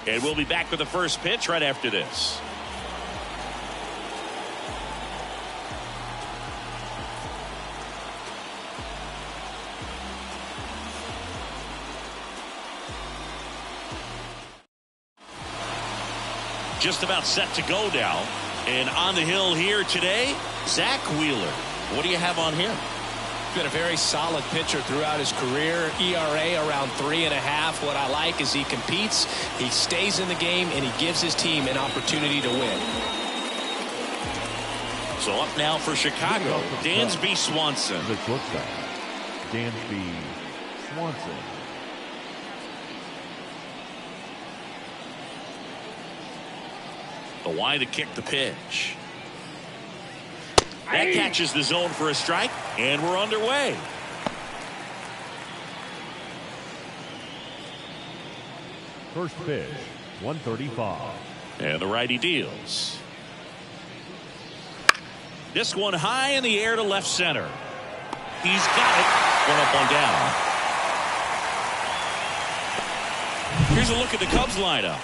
And we'll be back with the first pitch right after this. Just about set to go now. And on the hill here today, Zach Wheeler. What do you have on him? Been a very solid pitcher throughout his career. ERA around 3.5. What I like is he competes, he stays in the game, and he gives his team an opportunity to win. So up now for Chicago, Dansby Swanson. The shortstop, Dansby Swanson. The wide to kick the pitch. That catches the zone for a strike, and we're underway. First pitch, 135. And the righty deals. This one high in the air to left center. He's got it. One up, one down. Here's a look at the Cubs lineup.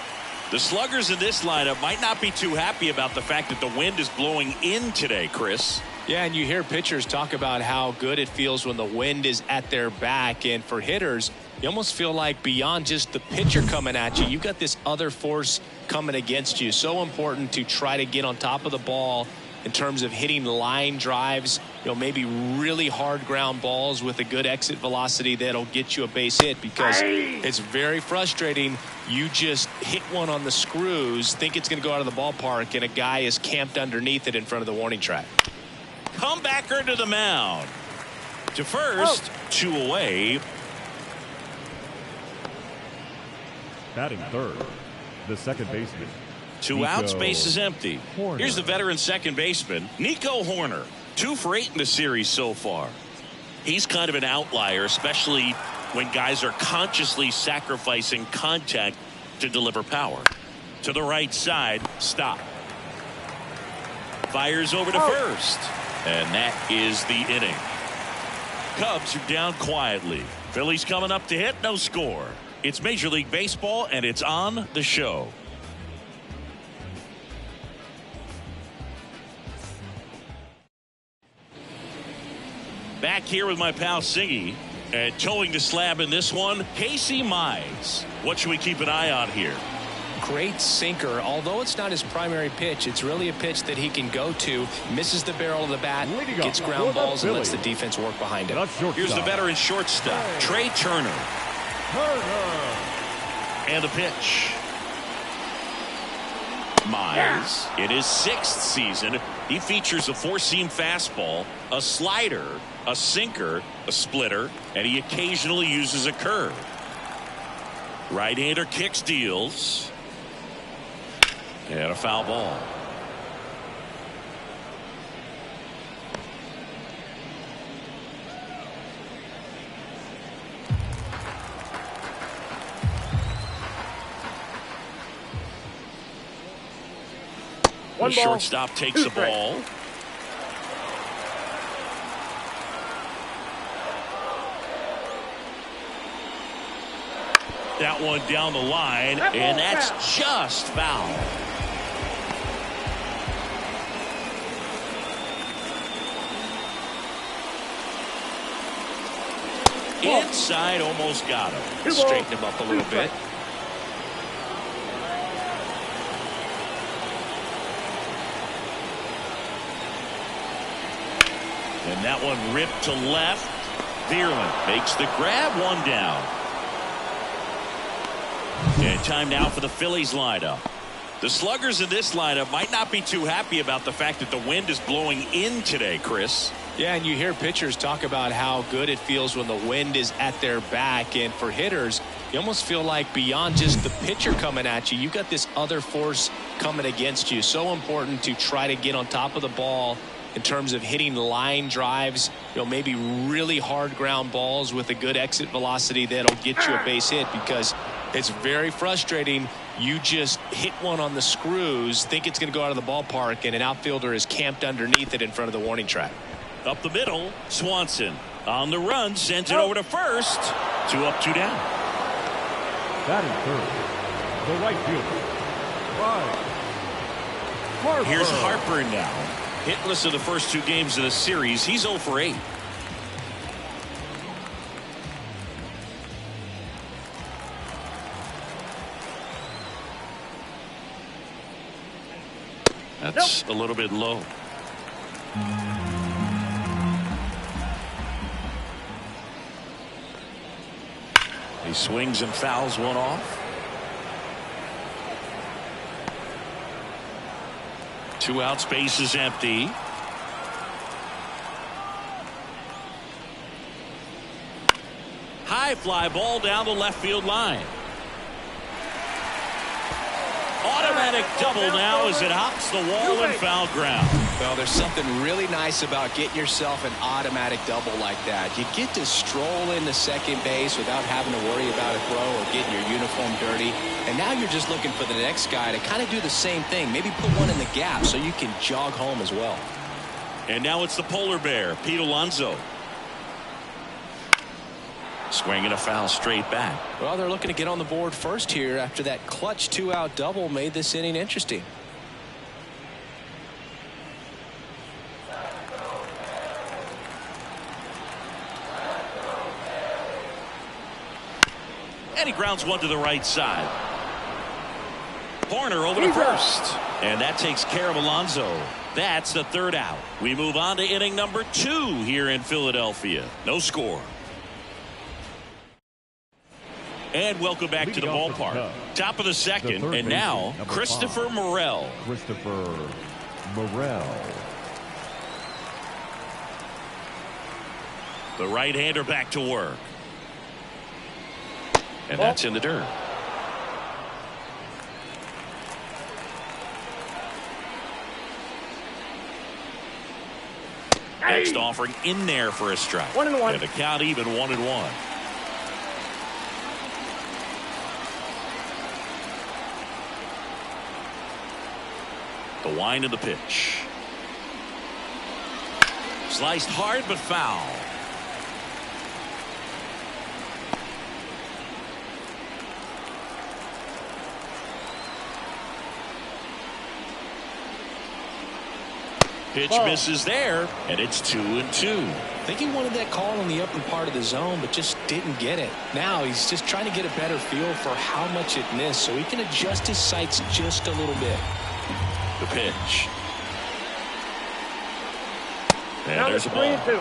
The sluggers in this lineup might not be too happy about the fact that the wind is blowing in today, Chris. Yeah, and you hear pitchers talk about how good it feels when the wind is at their back. And for hitters, you almost feel like beyond just the pitcher coming at you, you've got this other force coming against you. So important to try to get on top of the ball in terms of hitting line drives, maybe really hard ground balls with a good exit velocity that'll get you a base hit, because it's very frustrating. You just hit one on the screws, think it's going to go out of the ballpark, and a guy is camped underneath it in front of the warning track. Comebacker to the mound. To first, 2 away. Batting third, the second baseman. 2 outs, base is empty. Horner. Here's the veteran second baseman, Nico Hoerner. 2 for 8 in the series so far. He's kind of an outlier, especially when guys are consciously sacrificing contact to deliver power. To the right side, stop. Fires over to first. And that is the inning. Cubs are down quietly. Phillies coming up to hit, no score. It's Major League Baseball, and it's on the show. Back here with my pal Siggy, and towing the slab in this one, Casey Mize. What should we keep an eye on here? Great sinker. Although it's not his primary pitch, it's really a pitch that he can go to. Misses the barrel of the bat, gets ground balls, and lets the defense work behind him. Here's the veteran shortstop, Trey Turner. And the pitch. Mize, in his 6th season, he features a 4-seam fastball, a slider, a sinker, a splitter, and he occasionally uses a curve. Right-hander kicks, deals. And a foul ball. The shortstop takes a ball. That one down the line, and that's just foul. Inside, almost got him. Straighten him up a little bit. And that one ripped to left. Vierland makes the grab, 1 down. And time now for the Phillies lineup. The sluggers in this lineup might not be too happy about the fact that the wind is blowing in today, Chris. Yeah, and you hear pitchers talk about how good it feels when the wind is at their back. And for hitters, you almost feel like beyond just the pitcher coming at you, you've got this other force coming against you. So important to try to get on top of the ball in terms of hitting line drives, maybe really hard ground balls with a good exit velocity that'll get you a base hit, because it's very frustrating. You just hit one on the screws, think it's going to go out of the ballpark, and an outfielder is camped underneath it in front of the warning track. Up the middle, Swanson on the run, sends it over to first. 2 up, 2 down. Batting third, The right fielder, Bryce Harper. Here's Harper now. Hitless in the first 2 games of the series. He's 0 for 8. That's a little bit low. He swings and fouls one off. 2 outs, base is empty. High fly ball down the left field line. Automatic double now as it hops the wall and foul ground. Well, there's something really nice about getting yourself an automatic double like that. You get to stroll into second base without having to worry about a throw or getting your uniform dirty. And now you're just looking for the next guy to kind of do the same thing. Maybe put one in the gap so you can jog home as well. And now it's the polar bear, Pete Alonso. Swinging a foul straight back. Well, they're looking to get on the board first here after that clutch 2-out double made this inning interesting. And he grounds one to the right side. Horner over to first. And that takes care of Alonso. That's the 3rd out. We move on to inning number 2 here in Philadelphia. No score. And welcome back to the ballpark. Top of the 2nd, and now Christopher Morel. Christopher Morel. The right-hander back to work. And that's in the dirt. Next offering in there for a strike. 1-1. And the count even 1-1. The wind of the pitch. Sliced hard but foul. Pitch misses there, and it's 2-2. I think he wanted that call on the upper part of the zone, but just didn't get it. Now he's just trying to get a better feel for how much it missed so he can adjust his sights just a little bit. The pitch. And Now there's it's a ball. 3-2.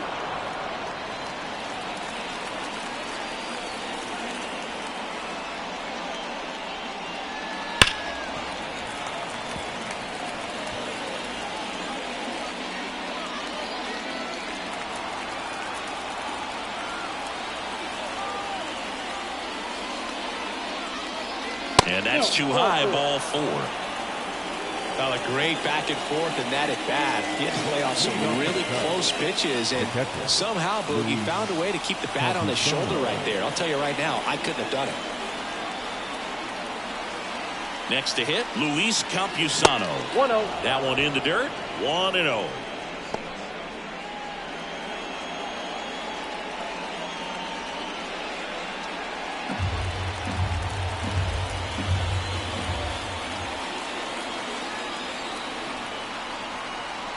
And that's too high, ball 4. Well, a great back and forth and that at bat. He had to play off some really close pitches, and somehow Boogie found a way to keep the bat on his shoulder right there. I'll tell you right now, I couldn't have done it. Next to hit, Luis Campusano. 1-0. That one in the dirt, 1-0.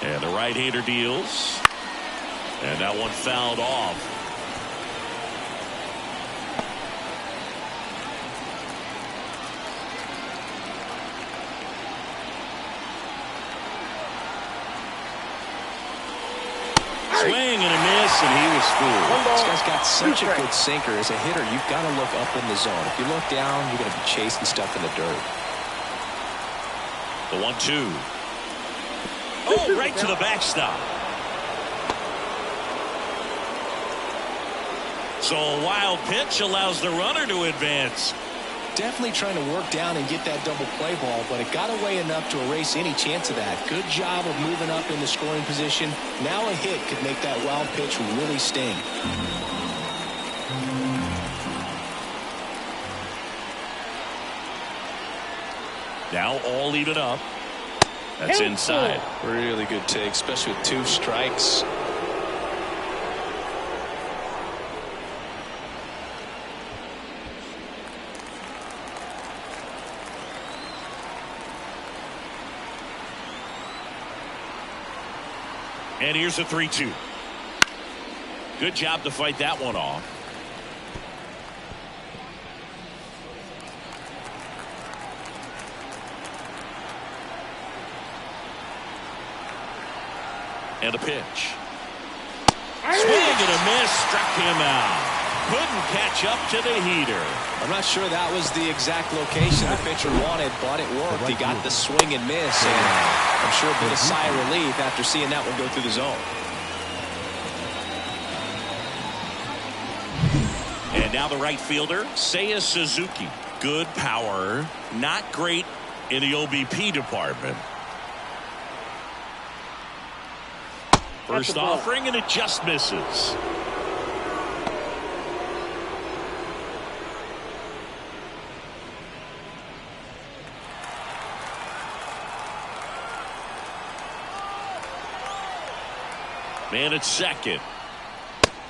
And the right-hander deals. And that one fouled off. Swing and a miss, and he was fooled. This guy's got such a good sinker. As a hitter, you've got to look up in the zone. If you look down, you're going to be chasing stuff in the dirt. The 1-2. Oh, right to the backstop. So a wild pitch allows the runner to advance. Definitely trying to work down and get that double play ball, but it got away enough to erase any chance of that. Good job of moving up in the scoring position. Now a hit could make that wild pitch really sting. Now all even up. That's inside. Really good take, especially with 2 strikes. And here's the 3-2. Good job to fight that one off. And a pitch. Swing and a miss. Struck him out. Couldn't catch up to the heater. I'm not sure that was the exact location the pitcher wanted, but it worked. He got the swing and miss, and I'm sure a bit of sigh of relief after seeing that one go through the zone. And now the right fielder, Seiya Suzuki. Good power, not great in the OBP department. First offering, and it just misses. Man at second.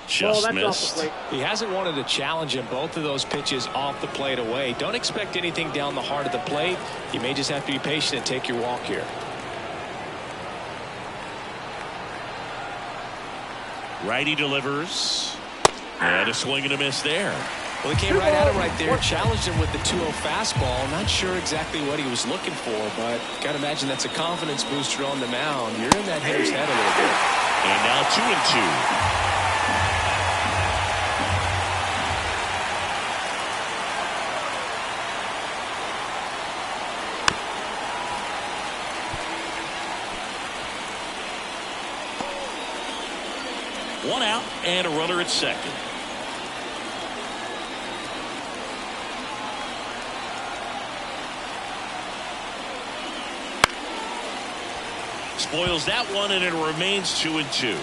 Just missed. He hasn't wanted a challenge in both of those pitches off the plate away. Don't expect anything down the heart of the plate. You may just have to be patient and take your walk here. Righty delivers. And a swing and a miss there. Well, he came right at him right there. Challenged him with the 2-0 fastball. Not sure exactly what he was looking for, but got to imagine that's a confidence booster on the mound. You're in that hitter's head a little bit. And now 2-2. One out and a runner at second. Spoils that one, and it remains 2-2.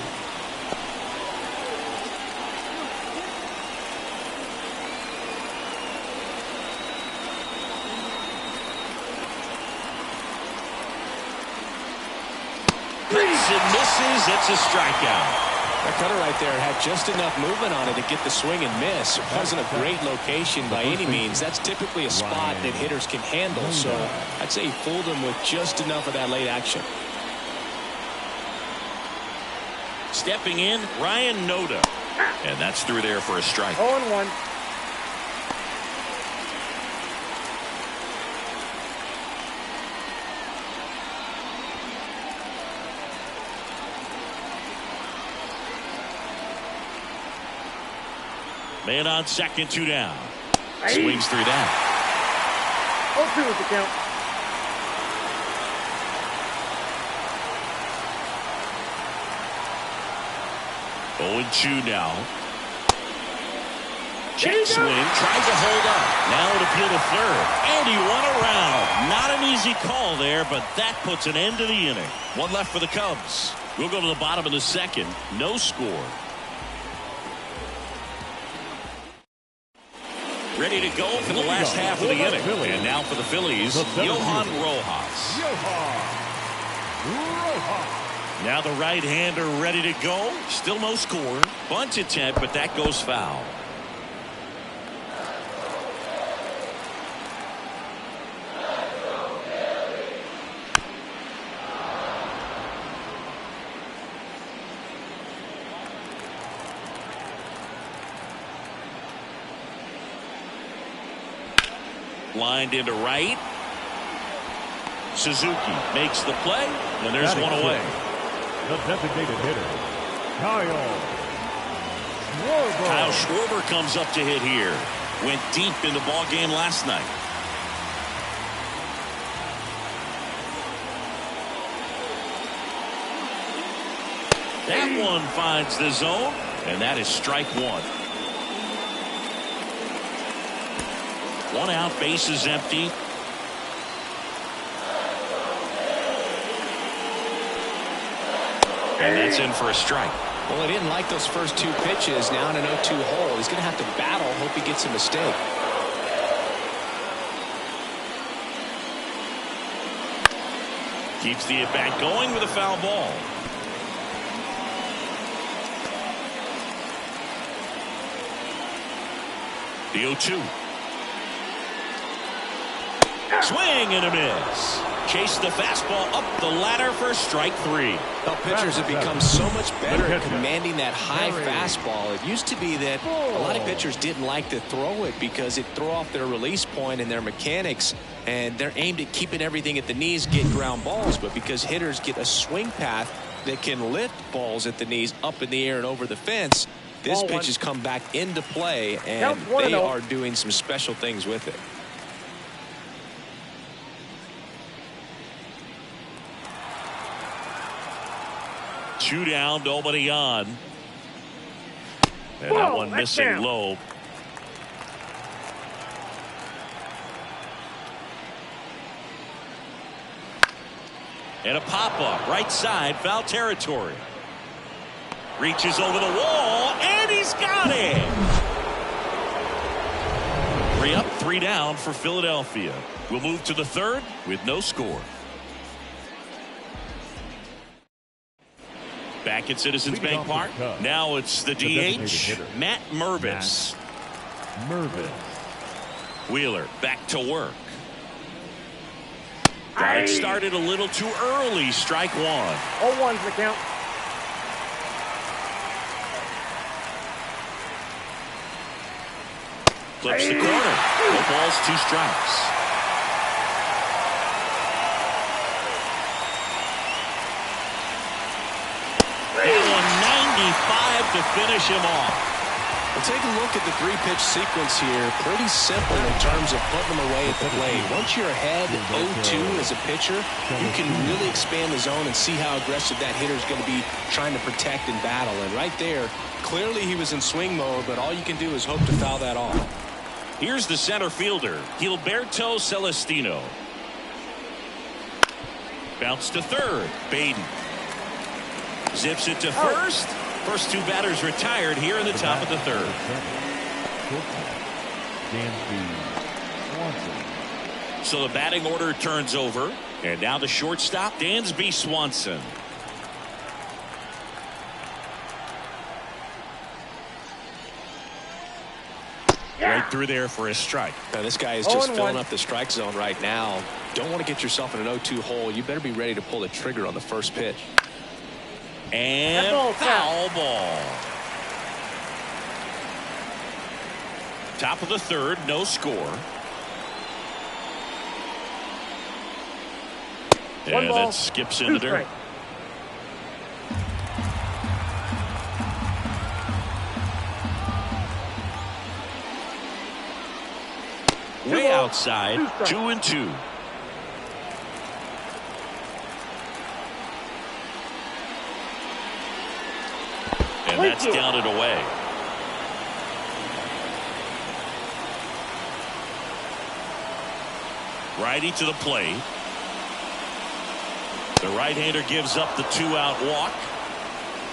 Hits and misses. It's a strikeout. That cutter right there had just enough movement on it to get the swing and miss. It wasn't a great location by any means. That's typically a spot that hitters can handle. So I'd say he fooled him with just enough of that late action. Stepping in, Ryan Noda. And that's through there for a strike. 0-1. Man on second, 2 down. Swings through that. 0-2 is the count. Oh, 2 now. Check swing, tried to hold up. Now to appeal to third. And he won around. Not an easy call there, but that puts an end to the inning. One left for the Cubs. We'll go to the bottom of the second. No score. Ready to go for the last half of the inning. And now for the Phillies, Johan Rojas. Now the right-hander ready to go. Still no score. Bunt attempt, but that goes foul. Lined into right. Suzuki makes the play, and there's one away. The designated hitter, Kyle Schwarber comes up to hit here. Went deep in the ball game last night. That one finds the zone, and that is strike one. One out, base is empty. And that's in for a strike. Well, he didn't like those first 2 pitches. Now in an 0-2 hole. He's going to have to battle. Hope he gets a mistake. Keeps the at-bat going with a foul ball. The 0-2. Swing and a miss. Chase the fastball up the ladder for strike 3. Well, pitchers have become so much better at commanding that high fastball. It used to be that a lot of pitchers didn't like to throw it because it threw off their release point and their mechanics, and they're aimed at keeping everything at the knees, get ground balls. But because hitters get a swing path that can lift balls at the knees up in the air and over the fence, this pitch has come back into play, and they are doing some special things with it. Two down, nobody on. And that one missing low. And a pop-up, right side, foul territory. Reaches over the wall, and he's got it! 3 up, 3 down for Philadelphia. We'll move to the third with no score. Back at Citizens Bank Park. Now it's the DH, Matt Mervis. Wheeler back to work. Got it started a little too early. Strike 1. 0-1's the count. Flips the corner. No balls, 2 strikes. To finish him off. Well, take a look at the 3-pitch sequence here. Pretty simple in terms of putting them away at the plate. Once you're ahead 0-2 as a pitcher, you can really expand the zone and see how aggressive that hitter is going to be trying to protect and battle. And right there, clearly he was in swing mode, but all you can do is hope to foul that off. Here's the center fielder, Gilberto Celestino. Bounce to third. Baden zips it to first. First 2 batters retired here in the top of the third. So the batting order turns over. And now the shortstop, Dansby Swanson. Right through there for a strike. Now this guy is just filling up the strike zone right now. Don't want to get yourself in an 0-2 hole. You better be ready to pull the trigger on the first pitch. And foul ball. Top of the third, no score. And that skips in the dirt. Way outside, 2-2. And that's down and away. Righty to the plate. The right-hander gives up the 2-out walk.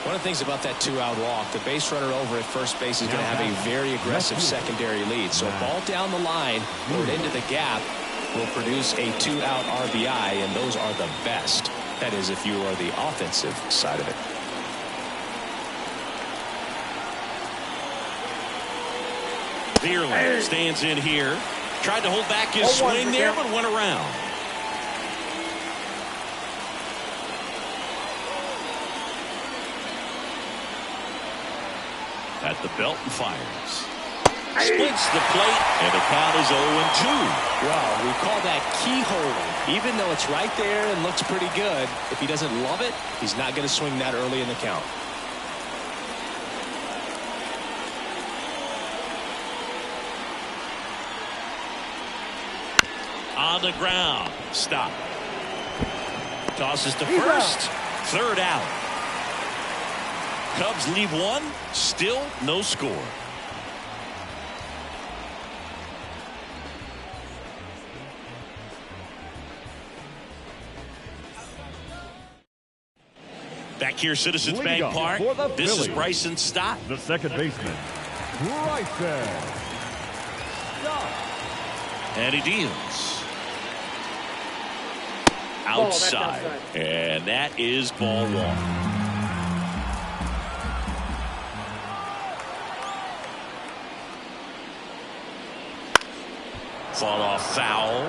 One of the things about that 2-out walk, the base runner over at first base is going to have a very aggressive secondary lead. So a ball down the line or into the gap will produce a 2-out RBI, and those are the best. That is, if you are the offensive side of it. Veerland stands in here. Tried to hold back his swing there, but went around. At the belt and fires. Splits the plate, and the count is 0-2. Well, we call that keyhole. Even though it's right there and looks pretty good, if he doesn't love it, he's not going to swing that early in the count. On the ground. Stop. Tosses to first. Third out. Cubs leave one. Still no score. Back here, Citizens Bank Park. This is Bryson Stott. The second baseman, Bryson Stott. And he deals. Outside. And that is ball 1. Fought off foul.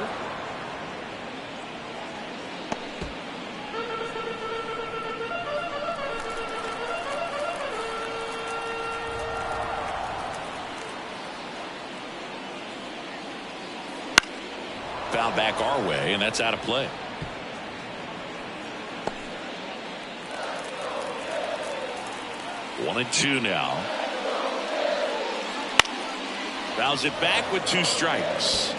Foul back our way, and that's out of play. One and two now. Fouls it back with 2 strikes.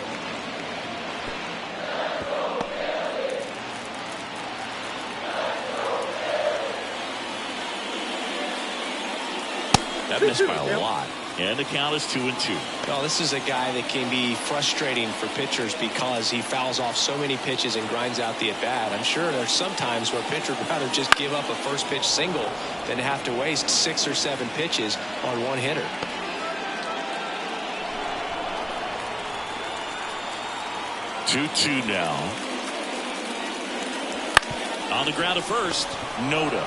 That missed by a lot. And the count is 2-2. Well, this is a guy that can be frustrating for pitchers because he fouls off so many pitches and grinds out the at-bat. I'm sure there's some times where a pitcher would rather just give up a first pitch single than have to waste 6 or 7 pitches on one hitter. Two now. On the ground at first, Noda.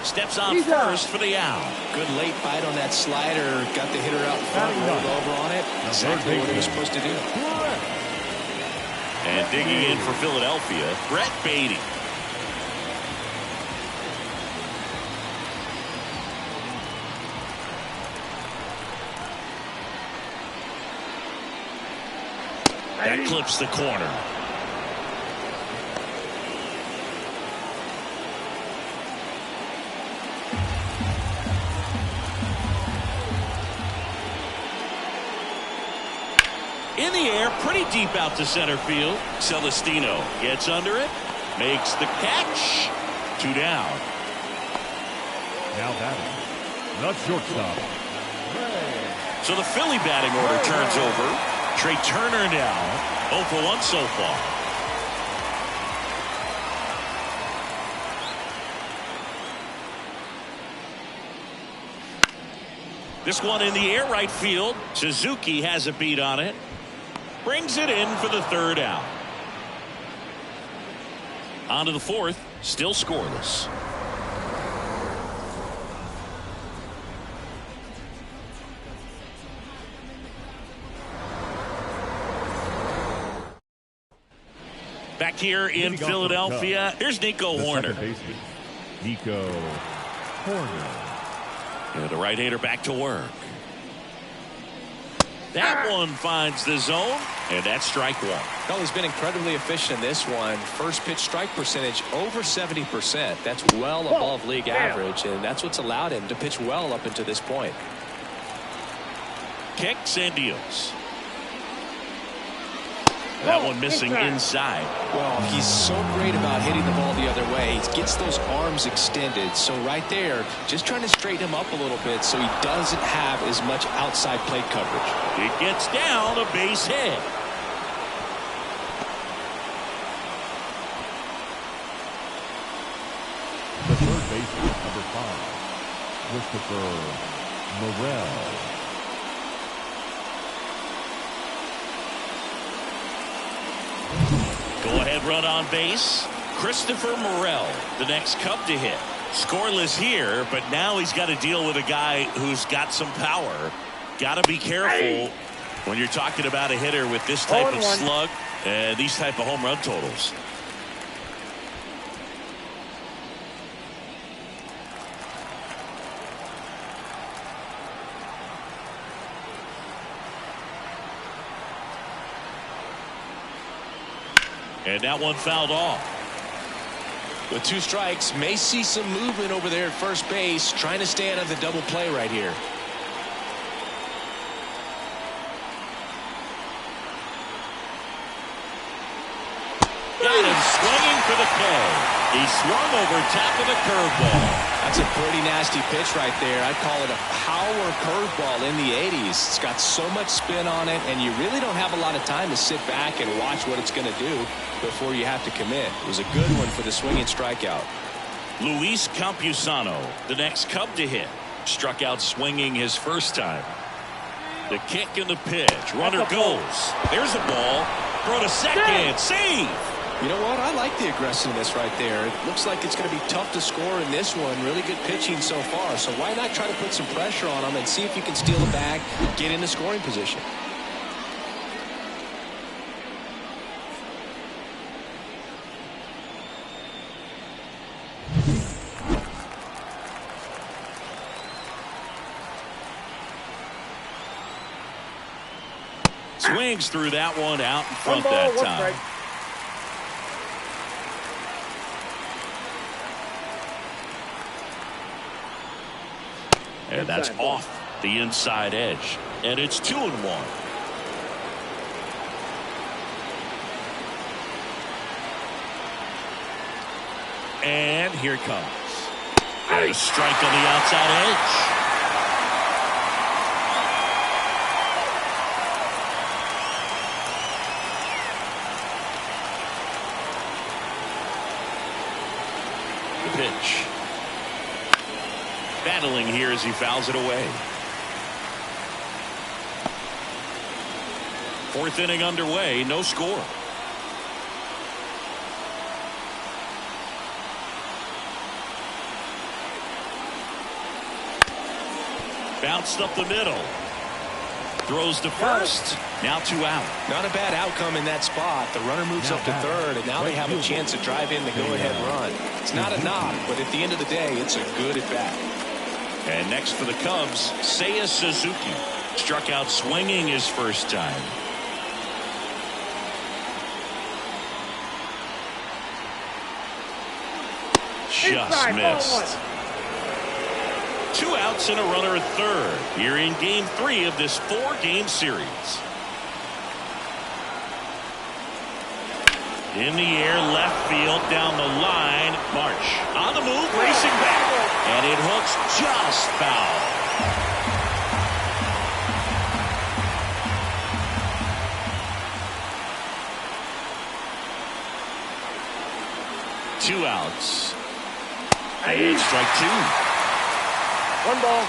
Steps on first for the out. Good late bite on that slider. Got the hitter out in front, rolled over on it. Exactly what he was supposed to do. And digging in for Philadelphia, Brett Beatty. That clips the corner. In the air, pretty deep out to center field. Celestino gets under it, makes the catch. 2 down. Now batting, the shortstop. So the Philly batting order turns over. Trey Turner now 0 for 1 so far. This one in the air right field. Suzuki has a beat on it. Brings it in for the 3rd out. On to the 4th, still scoreless. Back here in Philadelphia, here's Nico Horner. Nico Horner. And the right-hander back to work. That one finds the zone, and that's strike 1. Well, he's been incredibly efficient in this one. First pitch strike percentage over 70%. That's well above league average, and that's what's allowed him to pitch well up until this point. Kicks and deals. That one missing inside. Well, he's so great about hitting the ball the other way. He gets those arms extended. So right there, just trying to straighten him up a little bit so he doesn't have as much outside plate coverage. It gets down a base hit. The third baseman, number 5, Christopher Morel. Go-ahead run on base. Christopher Morel, the next Cub to hit. Scoreless here, but now he's got to deal with a guy who's got some power. Got to be careful when you're talking about a hitter with this type of slug and these type of home run totals. And that one fouled off. With 2 strikes, may see some movement over there at first base, trying to stay out of the double play right here. Got him swinging for the K. He swung over top of the curveball. That's a pretty nasty pitch right there. I'd call it a power curveball in the 80s. It's got so much spin on it, and you really don't have a lot of time to sit back and watch what it's going to do before you have to commit. It was a good one for the swinging strikeout. Luis Campusano, the next Cub to hit. Struck out swinging his first time. The kick and the pitch. Runner goes. There's a ball. Throw to second. Save. You know what? I like the aggressiveness right there. It looks like it's going to be tough to score in this one. Really good pitching so far. So why not try to put some pressure on them and see if you can steal a bag, get into scoring position. Swings through that one out in front One ball, that one time. strike. And that's Inside ball. off the inside edge. And it's 2-1. And here it comes. And a strike on the outside edge. The pitch. Battling here as he fouls it away. Fourth inning underway, no score. Bounced up the middle. Throws to first. Now 2 out. Not a bad outcome in that spot. The runner moves up to third, and now they have a chance to drive in the go-ahead run. It's not a knock, but at the end of the day, it's a good at-bat. And next for the Cubs, Seiya Suzuki. Struck out swinging his first time. Just missed. 2 outs and a runner at third. Here in game 3 of this 4-game series. In the air, left field, down the line. Marsh on the move, racing back. And it hooks just foul. Two outs. And strike 2. 1 ball,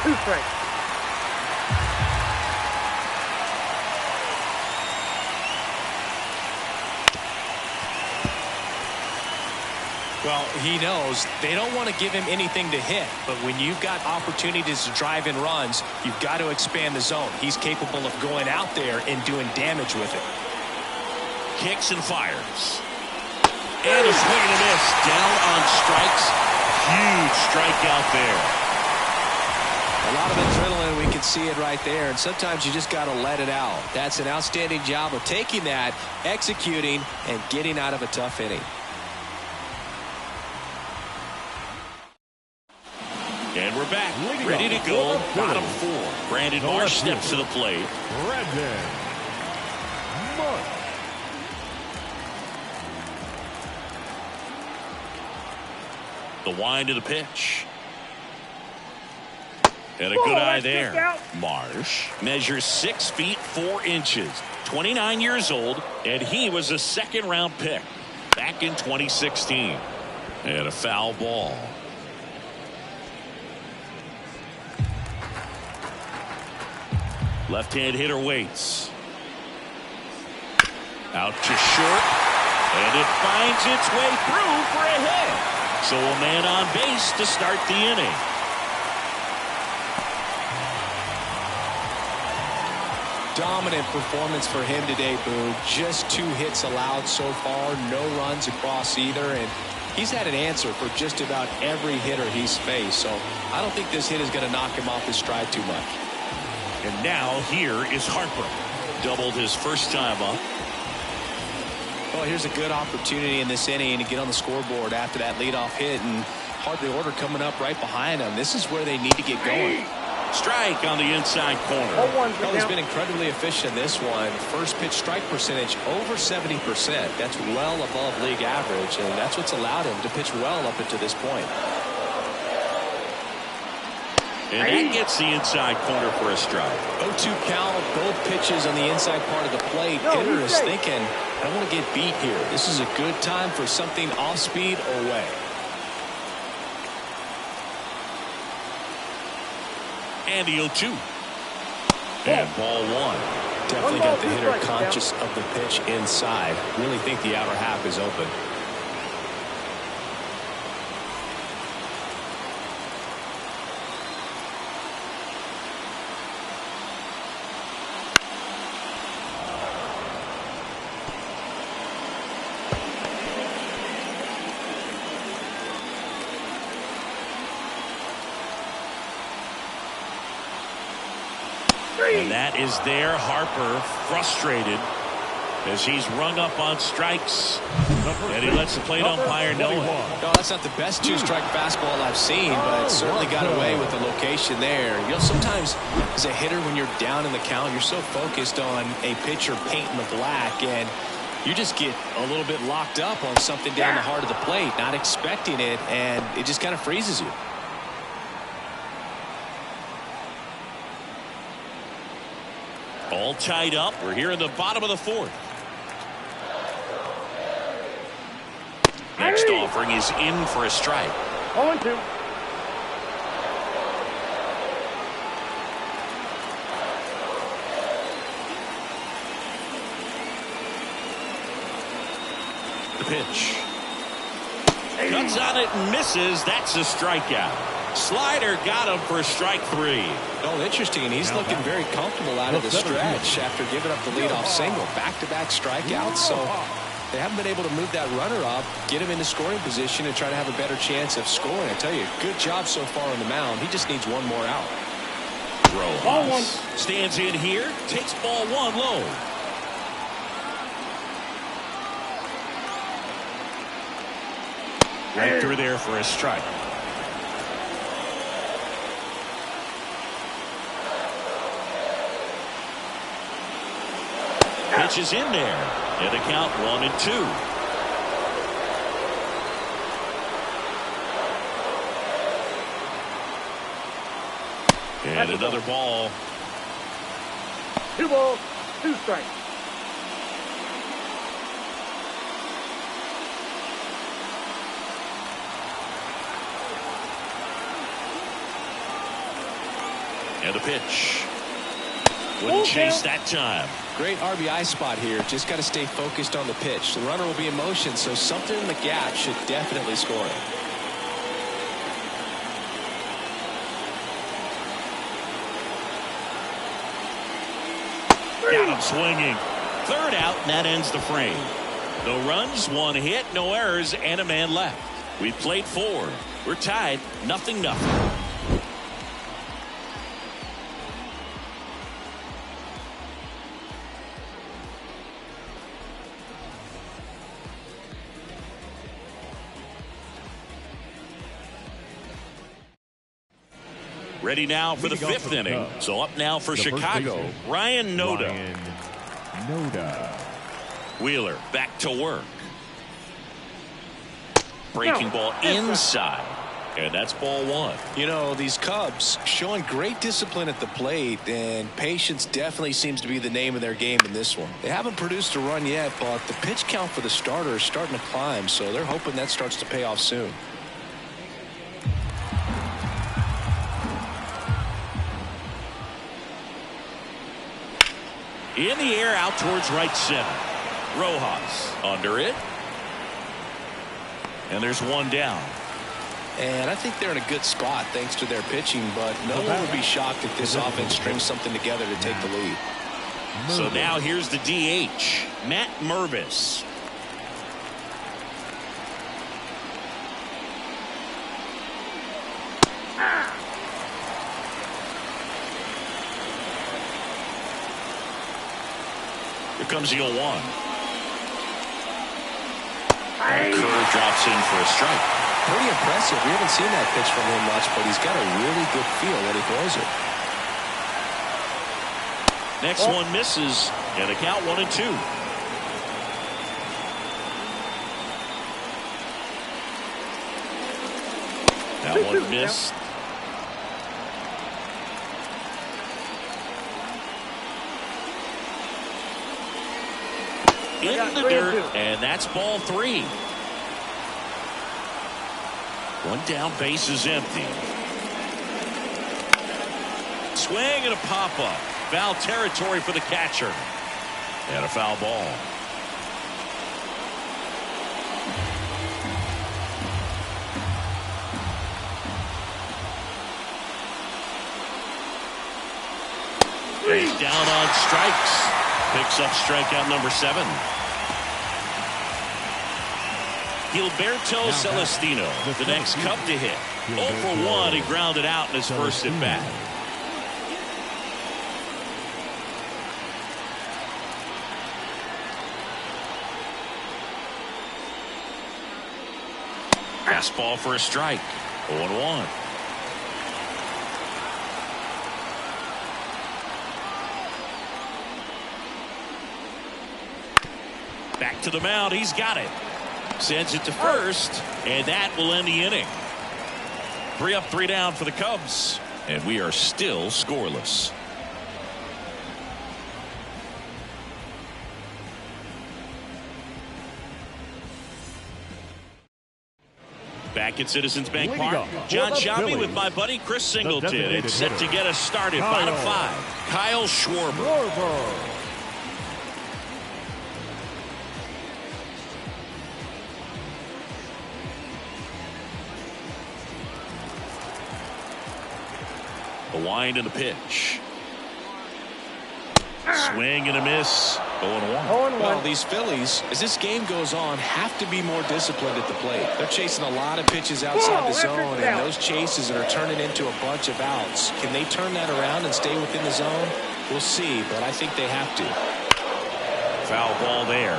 2 strikes. Well, he knows they don't want to give him anything to hit, but when you've got opportunities to drive in runs, you've got to expand the zone. He's capable of going out there and doing damage with it. Kicks and fires. And a swing and a miss. Down on strikes. Huge strikeout there. A lot of adrenaline, we can see it right there, and sometimes you just got to let it out. That's an outstanding job of taking that, executing, and getting out of a tough inning. And we're back, ready to go. Bottom 4. Brandon Marsh steps to the plate. Brandon Marsh. The wind of the pitch. And a good eye there. Marsh measures 6 feet 4 inches. 29 years old, and he was a 2nd-round pick back in 2016. And a foul ball. Left-hand hitter waits. Out to short. And it finds its way through for a hit. So a man on base to start the inning. Dominant performance for him today, Boo. Just 2 hits allowed so far. No runs across either. And he's had an answer for just about every hitter he's faced. So I don't think this hit is going to knock him off his stride too much. And now here is Harper. Doubled his first time up. Well, here's a good opportunity in this inning to get on the scoreboard after that leadoff hit, and hardly order coming up right behind them. This is where they need to get going. Strike on the inside corner. Well, he's been incredibly efficient in this one. First pitch strike percentage over 70%. That's well above league average, and that's what's allowed him to pitch well up until this point. And that gets the inside corner for a strike. 0-2 count, both pitches on the inside part of the plate. Hitter is thinking, I want to get beat here. This is a good time for something off speed or way. And the 0-2. And ball 1. Definitely got the hitter conscious of the pitch inside. Really think the outer half is open. And that is there. Harper frustrated as he's rung up on strikes. And he lets the plate umpire know it. No, that's not the best two-strike fastball I've seen, but it certainly got away with the location there. You know, sometimes as a hitter, when you're down in the count, you're so focused on a pitcher painting the black, and you just get a little bit locked up on something down the heart of the plate, not expecting it, and it just kind of freezes you. All tied up. We're here in the bottom of the fourth. Next offering is in for a strike. 0-2. The pitch. Cuts on it and misses. That's a strikeout. Slider got him for strike 3. Oh, interesting. And he's looking very comfortable out of the stretch after giving up the leadoff single. Back-to-back strikeouts. So they haven't been able to move that runner up, get him into scoring position, and try to have a better chance of scoring. I tell you, good job so far on the mound. He just needs one more out. Rojas stands in here, takes ball 1 low. Right through there for a strike. Pitch is in there. And the count 1-2. And another ball. 2 balls, 2 strikes. And the pitch. Wouldn't chase that time. Great RBI spot here. Just got to stay focused on the pitch. The runner will be in motion, so something in the gap should definitely score it. Got him swinging. Third out, and that ends the frame. No runs, 1 hit, no errors, and a man left. We played 4. We're tied, 0-0. Ready now for the 5th inning. So up now for Chicago, Ryan Noda. Wheeler back to work. Breaking ball inside. And that's ball 1. You know, these Cubs showing great discipline at the plate, and patience definitely seems to be the name of their game in this one. They haven't produced a run yet, but the pitch count for the starter is starting to climb, so they're hoping that starts to pay off soon. In the air out towards right center. Rojas under it. And there's 1 down. And I think they're in a good spot thanks to their pitching, but no one would be shocked if this offense strings something together to take the lead. So now here's the DH, Matt Mervis. Here comes the 0-1. Curve drops in for a strike. Pretty impressive. We haven't seen that pitch from him much, but he's got a really good feel when he throws it. Next one misses, and the count 1-2. That one missed. In the dirt, and that's ball 3. 1 down, base is empty. Swing and a pop-up. Foul territory for the catcher. And a foul ball. He's down on strikes. Picks up strikeout number 7. Gilberto Celestino, the next Cub to hit. 0 for 1. He grounded out in his first at bat. Fastball for a strike. 0-1. Back to the mound. He's got it. Sends it to first, and that will end the inning. 3 up, 3 down for the Cubs, and we are still scoreless. Back at Citizens Bank Park, John Shabby with my buddy Chris Singleton. It's set to get us started. Bottom 5, Kyle Schwarber. The wind and the pitch. Swing and a miss. 0-1. Well, these Phillies, as this game goes on, have to be more disciplined at the plate. They're chasing a lot of pitches outside the zone, and those chases are turning into a bunch of outs. Can they turn that around and stay within the zone? We'll see, but I think they have to. Foul ball there.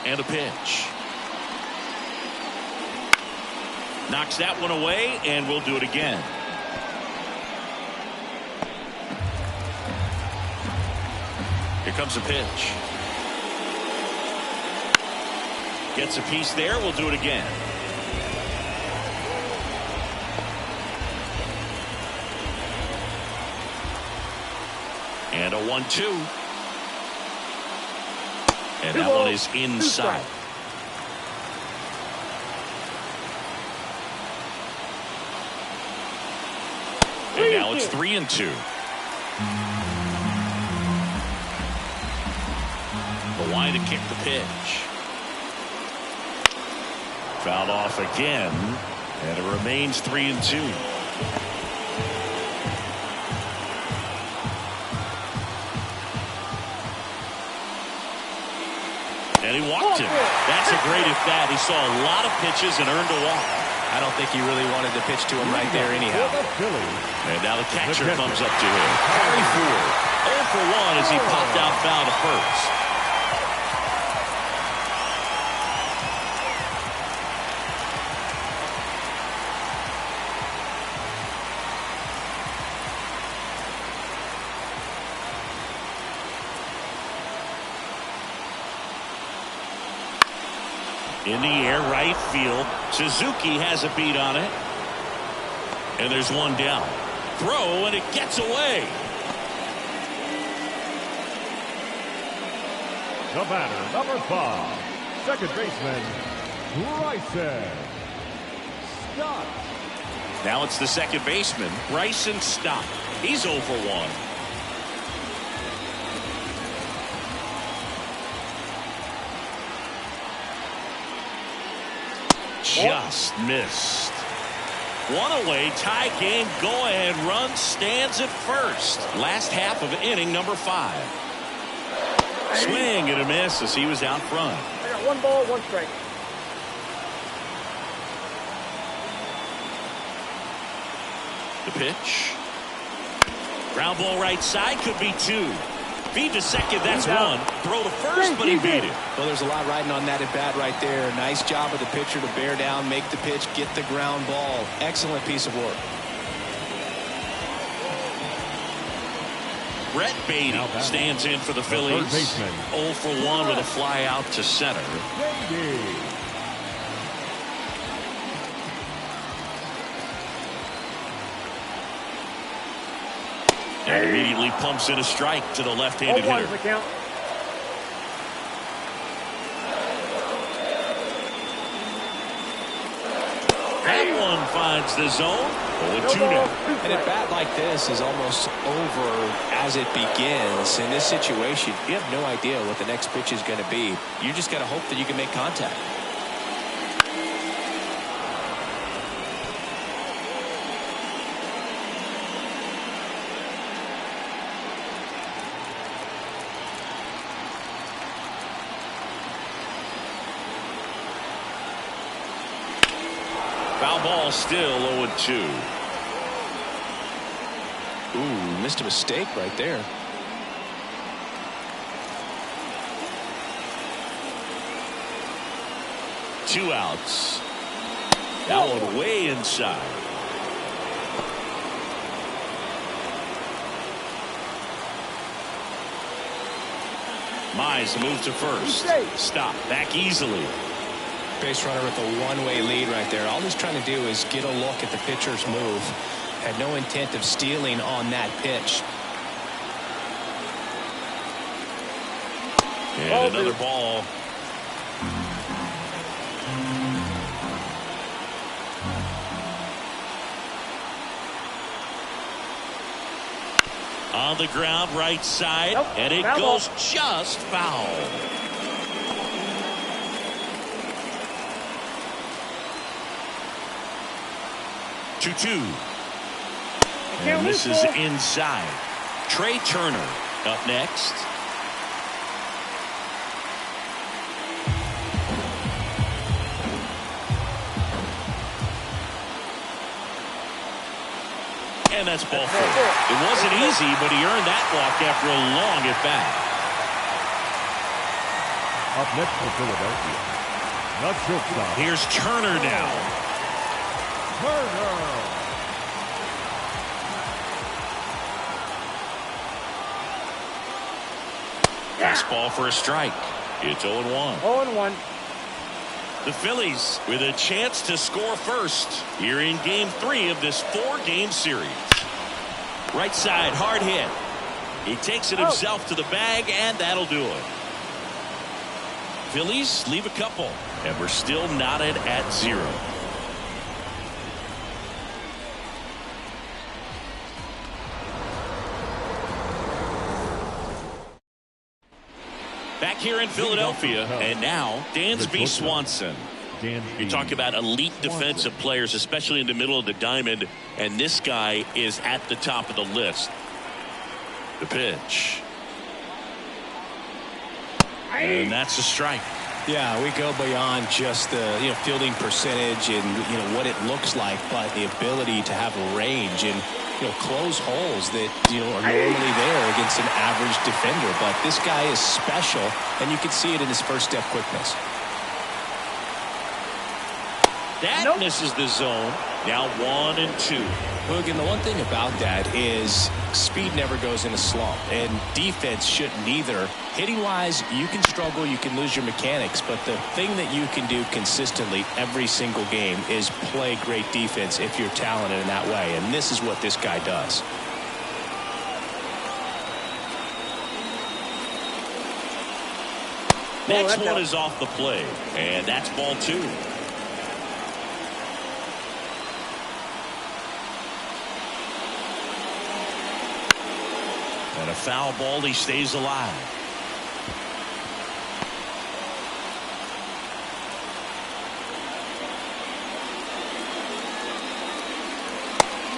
And a pitch. Knocks that one away, and we'll do it again. Here comes a pitch. Gets a piece there. We'll do it again. And a 1-2. And that one is inside. And now it's 3-2. The line to kick the pitch. Fouled off again, and it remains 3-2. And he walked him. That's a great at bat. He saw a lot of pitches and earned a walk. I don't think he really wanted to pitch to him right there anyhow. And now the catcher comes up to him. Harry Ford, 0 for 1 as he popped out foul to first. In the air, right field. Suzuki has a beat on it. And there's one down. Throw, and it gets away. The batter, number 5, second baseman, Bryson Stott. Now it's the second baseman, Bryson Stott. He's 0 for 1. Just missed. One away, tie game, go-ahead run stands at first. Last half of inning number 5. Swing and a miss as he was out front. I got 1 ball, 1 strike. The pitch. Ground ball right side, could be 2. Feed to second, that's 1. Throw to first, but he beat it. Well, there's a lot riding on that at bat right there. Nice job of the pitcher to bear down, make the pitch, get the ground ball. Excellent piece of work. Brett Beatty stands in for the Phillies. 0 for 1 with a fly out to center. And immediately pumps in a strike to the left-handed hitter. That one finds the zone. 0-2 now. And a bat like this is almost over as it begins. In this situation, you have no idea what the next pitch is going to be. You just got to hope that you can make contact. Foul ball, still 0-2. Ooh, missed a mistake right there. 2 outs. That one way inside. Mize move to first. Stop. Back easily. Base runner with a one-way lead right there. All he's trying to do is get a look at the pitcher's move. Had no intent of stealing on that pitch. And another ball. On the ground, right side, and it goes just foul. Two. And this is inside. Trey Turner up next. And that's ball 4. It wasn't easy, but he earned that walk after a long at bat. Up next for Philadelphia, the shortstop. Here's Turner now. Turner. Fastball for a strike. It's 0-1. 0-1. The Phillies with a chance to score first here in game 3 of this 4-game series. Right side, hard hit. He takes it himself to the bag, and that'll do it. Phillies leave a couple, and we're still knotted at 0. Back here in Philadelphia, and now Dansby Swanson. You talk about elite defensive players, especially in the middle of the diamond, and this guy is at the top of the list. The pitch. And that's a strike. Yeah, we go beyond just the fielding percentage and what it looks like, but the ability to have range and close holes that are normally there against an average defender. But this guy is special, and you can see it in his first step quickness. That misses the zone. Now 1-2. Hogan, the one thing about that is speed never goes in a slump, and defense shouldn't either. Hitting-wise, you can struggle, you can lose your mechanics, but the thing that you can do consistently every single game is play great defense if you're talented in that way, and this is what this guy does. Next one is off the plate, and that's ball 2. And a foul ball, he stays alive.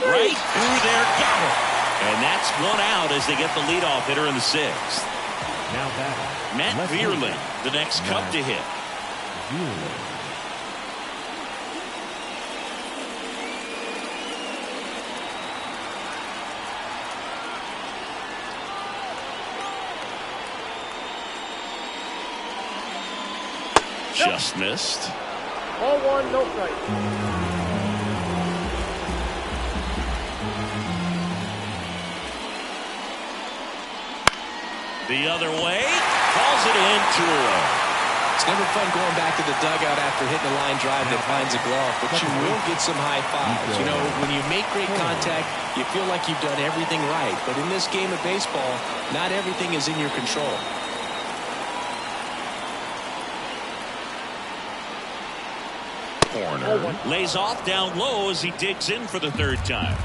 Right through there, got it. And that's 1 out as they get the leadoff hitter in the 6th. Now back. Matt Vierling, the next Cub to hit. Just missed. Ball 1, no strike. The other way, calls it in, 2 away. It's never fun going back to the dugout after hitting a line drive that finds a glove, but you will get some high fives. When you make great contact, you feel like you've done everything right. But in this game of baseball, not everything is in your control. Corner lays off down low as he digs in for the 3rd time.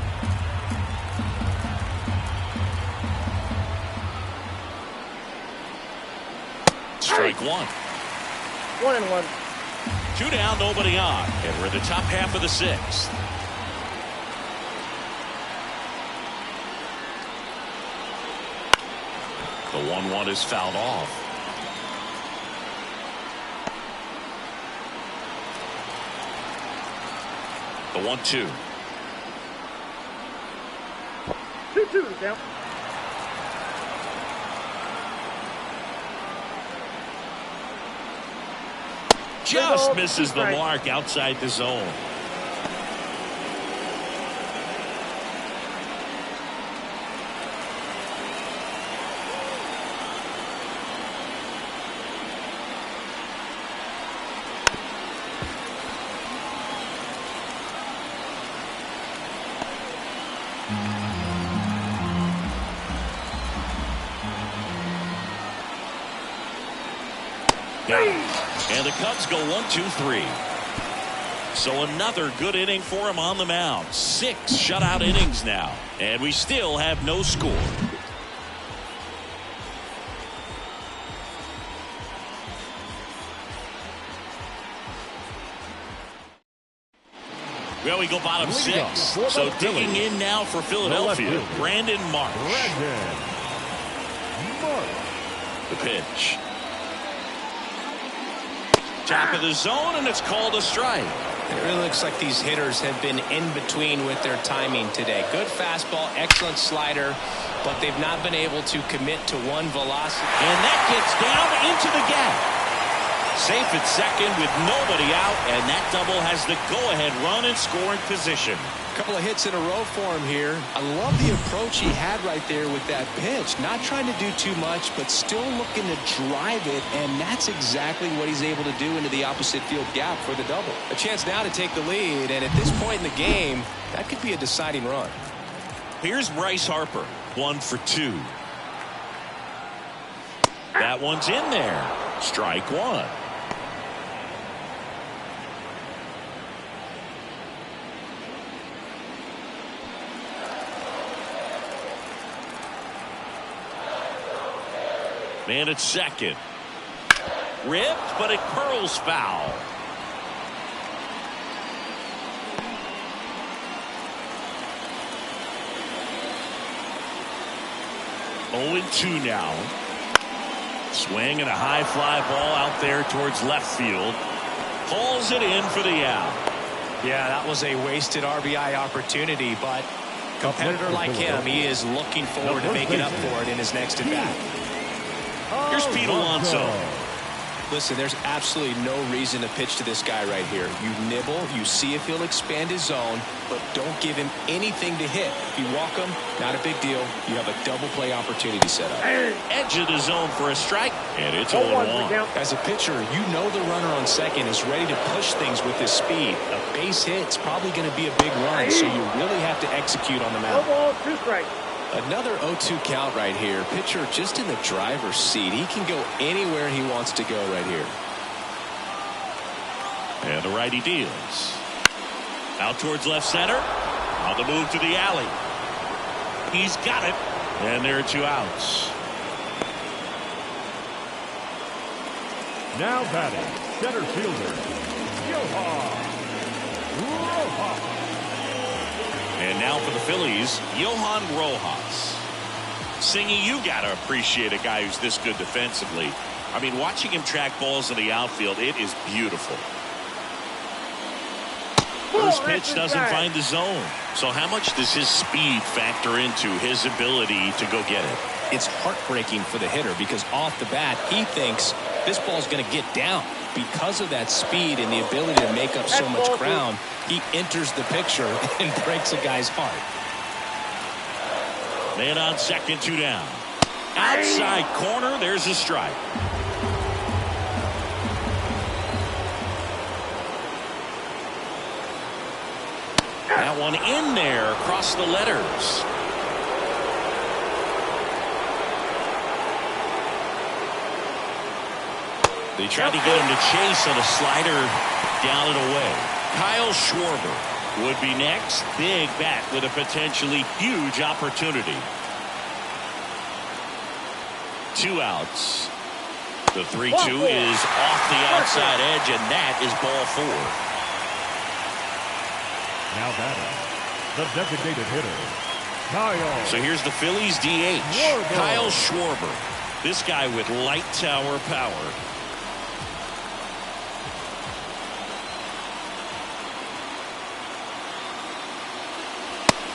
Strike 1. 1-1. 2 down, nobody on, and we're in the top half of the 6th. The 1-1 is fouled off. The 1-2. 2-2 is down. just misses the mark outside the zone. And the Cubs go 1-2-3. So another good inning for him on the mound. 6 shutout innings now. And we still have no score. Well, we go bottom 6. So digging in now for Philadelphia, Brandon Marsh. The pitch. Top of the zone, and it's called a strike. It really looks like these hitters have been in between with their timing today. Good fastball, excellent slider, but they've not been able to commit to one velocity. And that gets down into the gap. Safe at second with nobody out, and that double has the go-ahead run in scoring position. A couple of hits in a row for him here. I love the approach he had right there with that pitch. Not trying to do too much, but still looking to drive it, and that's exactly what he's able to do into the opposite field gap for the double. A chance now to take the lead, and at this point in the game, that could be a deciding run. Here's Bryce Harper, 1 for 2. That one's in there. Strike 1. Man at second. Ripped, but it curls foul. Oh, 2 now. Swing and a high fly ball out there towards left field. Pulls it in for the out. Yeah, that was a wasted RBI opportunity, but a competitor like him, he is looking forward to making up for it in his next at-bat. Here's Pete Alonso. Listen, there's absolutely no reason to pitch to this guy right here. You nibble, you see if he'll expand his zone, but don't give him anything to hit. If you walk him, not a big deal. You have a double play opportunity set up. Edge of the zone for a strike, and it's 0-1. As a pitcher, you know the runner on second is ready to push things with his speed. A base hit's probably going to be a big run, so you really have to execute on the mound. 2 strikes. Another 0-2 count right here. Pitcher just in the driver's seat. He can go anywhere he wants to go right here. And the righty deals. Out towards left center. On the move to the alley. He's got it. And there are 2 outs. Now batting, center fielder, Johan Rojas. And now for the Phillies, Johan Rojas. Singy, you got to appreciate a guy who's this good defensively. I mean, watching him track balls in the outfield, it is beautiful. First pitch doesn't find the zone. So how much does his speed factor into his ability to go get it? It's heartbreaking for the hitter because off the bat, he thinks this ball's going to get down. Because of that speed and the ability to make up so much ground, he enters the picture and breaks a guy's heart. Man on second, 2 down. Outside corner, there's a strike. That one in there across the letters. They tried to get him to chase on a slider down and away. Kyle Schwarber would be next. Big bat with a potentially huge opportunity. 2 outs. The 3-2 is off the outside edge, and that is ball 4. Now batting, the designated hitter, Kyle. So here's the Phillies DH, Kyle Schwarber. This guy with light tower power.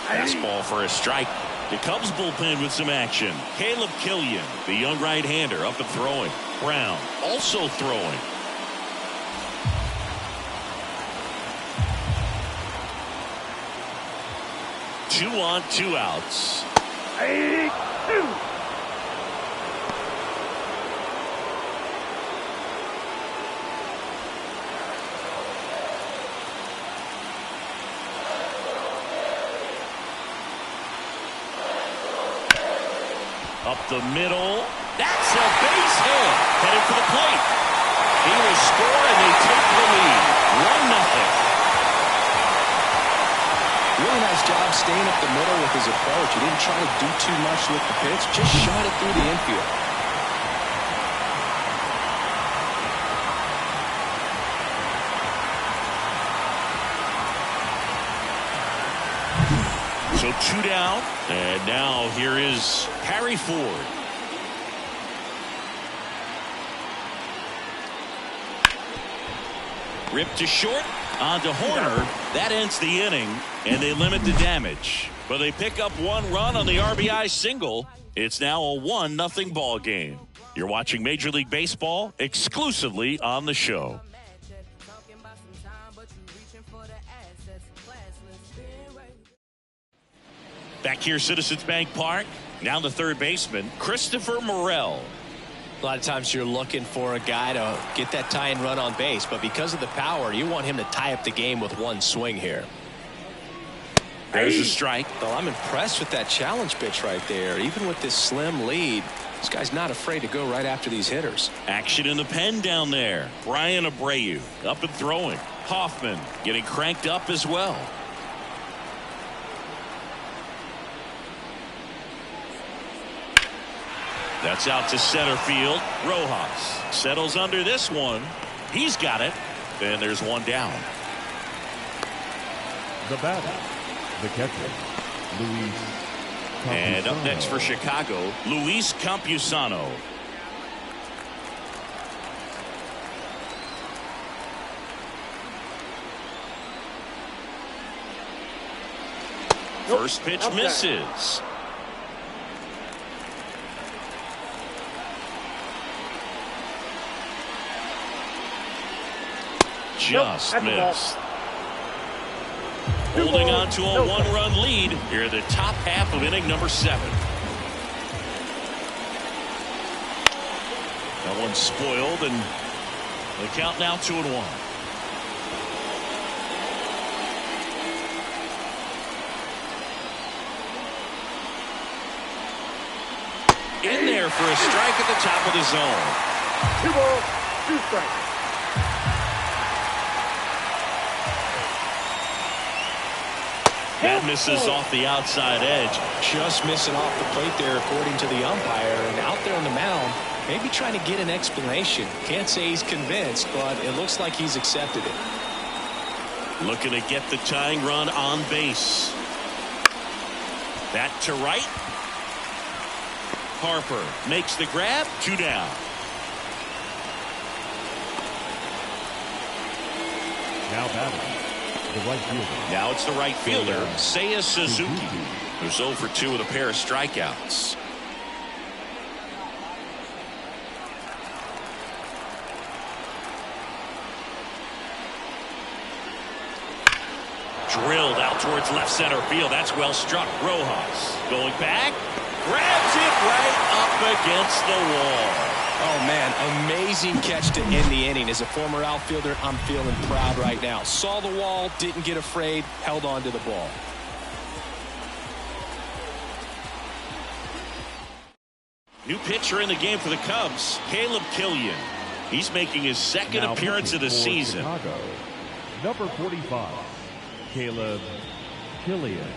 Fastball for a strike. The Cubs bullpen with some action. Caleb Killian, the young right-hander, up and throwing. Brown also throwing. 2 on, 2 outs. 82. Up the middle. That's a base hit. Headed for the plate. He will score and they take the lead. 1-0. Really nice job staying up the middle with his approach. He didn't try to do too much with the pitch. Just shot it through the infield. So 2 down. And now here is Harry Ford. Ripped to short. On to Horner. That ends the inning, and they limit the damage. But they pick up 1 run on the RBI single. It's now a 1-0 ball game. You're watching Major League Baseball exclusively on the show. Back here, Citizens Bank Park. Now the third baseman, Christopher Morel. A lot of times you're looking for a guy to get that tying run on base, but because of the power, you want him to tie up the game with 1 swing here. There's a strike. Well, I'm impressed with that challenge pitch right there. Even with this slim lead, this guy's not afraid to go right after these hitters. Action in the pen down there. Brian Abreu up and throwing. Hoffman getting cranked up as well. That's out to center field. Rojas settles under this one. He's got it. And there's 1 down. The batter, the catcher, Luis Campusano. And up next for Chicago, Luis Campusano. First pitch misses. Just missed. Holding on to a 1-run lead here in the top half of inning number 7. That one's spoiled, and the count now 2-1. In there for a strike at the top of the zone. 2 balls, 2 strikes. That misses off the outside edge. Just missing off the plate there, according to the umpire. And out there on the mound, maybe trying to get an explanation. Can't say he's convinced, but it looks like he's accepted it. Looking to get the tying run on base. That to right. Harper makes the grab. 2 down. Now batting, the right fielder. Now it's the right fielder, Seiya Suzuki, who's 0 for 2 with a pair of strikeouts. Drilled out towards left center field. That's well struck. Rojas going back. Grabs it right up against the wall. Oh, man, amazing catch to end the inning. As a former outfielder, I'm feeling proud right now. Saw the wall, didn't get afraid, held on to the ball. New pitcher in the game for the Cubs, Caleb Killian. He's making his second Now appearance of the season. Chicago, number 45, Caleb Killian.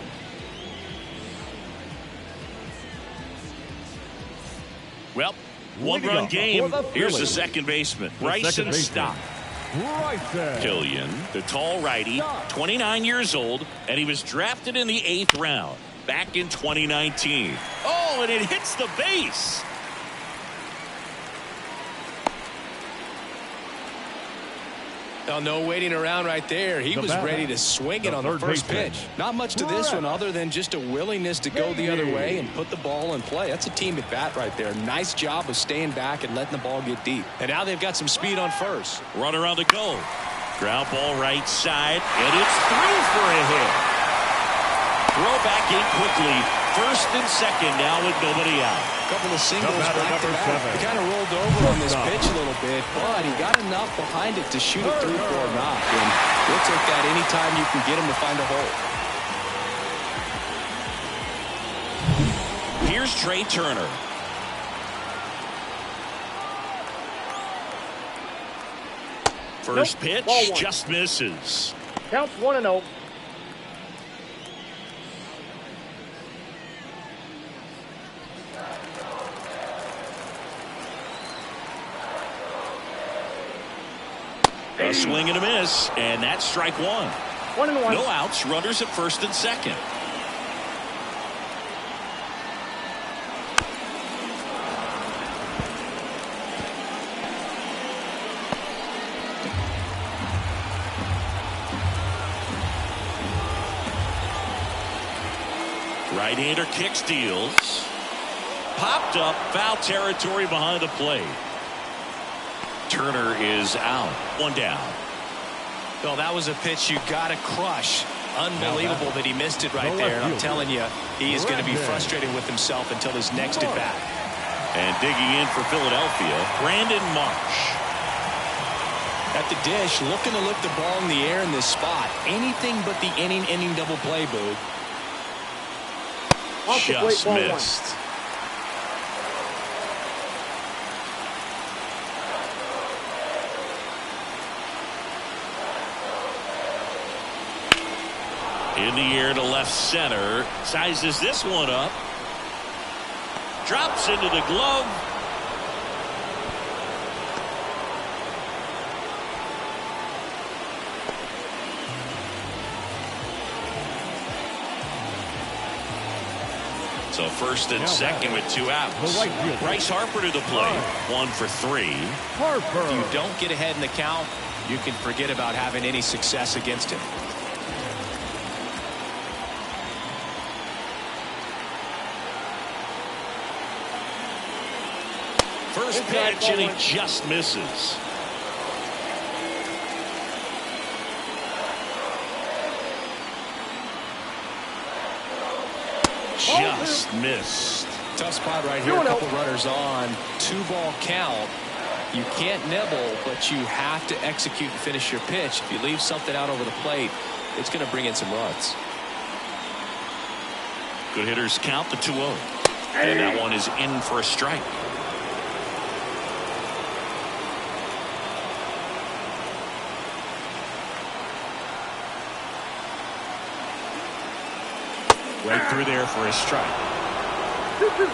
Well, 1-run game. Here's the second baseman, Bryson Stott. Bryson Killian, the tall righty, 29 years old, and he was drafted in the 8th round back in 2019. Oh, and it hits the base. Oh, no waiting around right there. He was ready to swing it on the first pitch. Not much to this one other than just a willingness to go the other way and put the ball in play. That's a team at bat right there. Nice job of staying back and letting the ball get deep. And now they've got some speed on first. Runner on the go. Ground ball right side, and it's through for a hit. Throw back in quickly. First and second now with nobody out. A couple of singles back to back. 7. He kind of rolled over on this pitch a little bit, but he got enough behind it to shoot it through for a knock. And we'll take that anytime you can get him to find a hole. Here's Trey Turner. First pitch just misses. Counts 1-0. A swing and a miss, and that's strike one. 1-1. No outs, runners at first and second. Right-hander kick steals. Popped up, foul territory behind the plate. Turner is out. One down. Well, that was a pitch you got to crush. Unbelievable that he missed it right there. I'm telling you, he is going to be frustrated with himself until his next at bat. And digging in for Philadelphia, Brandon Marsh. At the dish, looking to lift the ball in the air in this spot. Anything but the inning double play, Boog. Just missed. In the air to left center. Sizes this one up. Drops into the glove. So first and second with two outs. Bryce Harper to the plate. 1 for 3. If you don't get ahead in the count, you can forget about having any success against him. First pitch, and he just misses. Just missed. Tough spot right here. A couple runners on. 2-ball count. You can't nibble, but you have to execute and finish your pitch. If you leave something out over the plate, it's going to bring in some runs. Good hitters count the 2-0. And that one is in for a strike. Right through there for a strike. 2-2.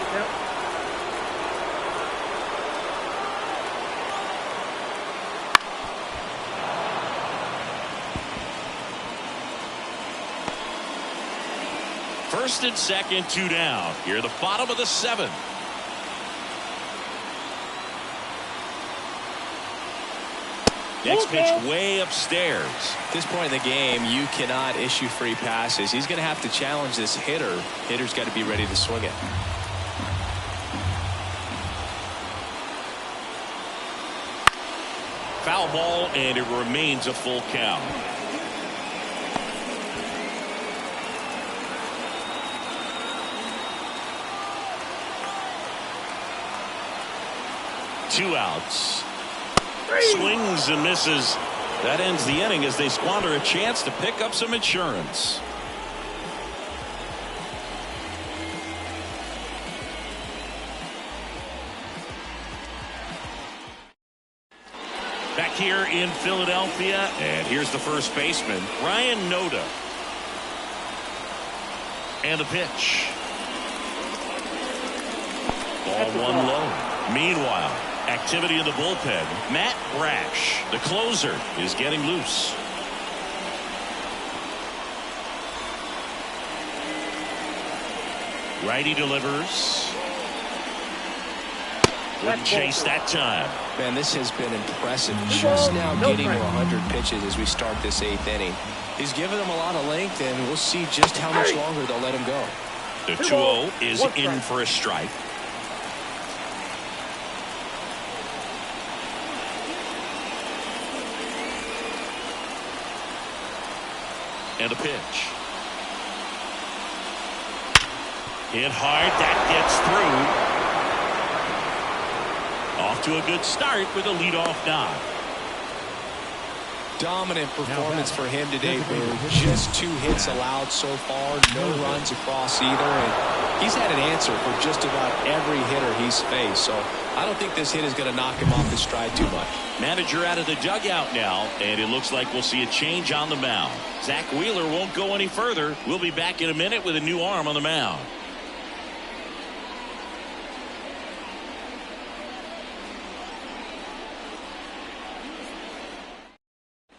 First and second, 2 down. Here, the bottom of the 7th. Next pitch way upstairs. At this point in the game, you cannot issue free passes. He's going to have to challenge this hitter. Hitter's got to be ready to swing it. Foul ball, and it remains a full count. Two outs. Swings and misses. That ends the inning as they squander a chance to pick up some insurance. Back here in Philadelphia, and here's the first baseman, Ryan Noda. And the pitch. Ball 1 low. Meanwhile, activity in the bullpen. Matt Brash, the closer, is getting loose. Righty delivers. Wouldn't chase that time. Man, this has been impressive. Just now getting to 100 pitches as we start this 8th inning. He's given them a lot of length, and we'll see just how much longer they'll let him go. The 2-0 is in for a strike. And a pitch. Hit hard. That gets through. Off to a good start with a leadoff knock. Dominant performance for him today, Boo. Just 2 hits allowed so far. No runs across either. And he's had an answer for just about every hitter he's faced. So I don't think this hit is going to knock him off his stride too much. Manager out of the dugout now, and it looks like we'll see a change on the mound. Zach Wheeler won't go any further. We'll be back in a minute with a new arm on the mound.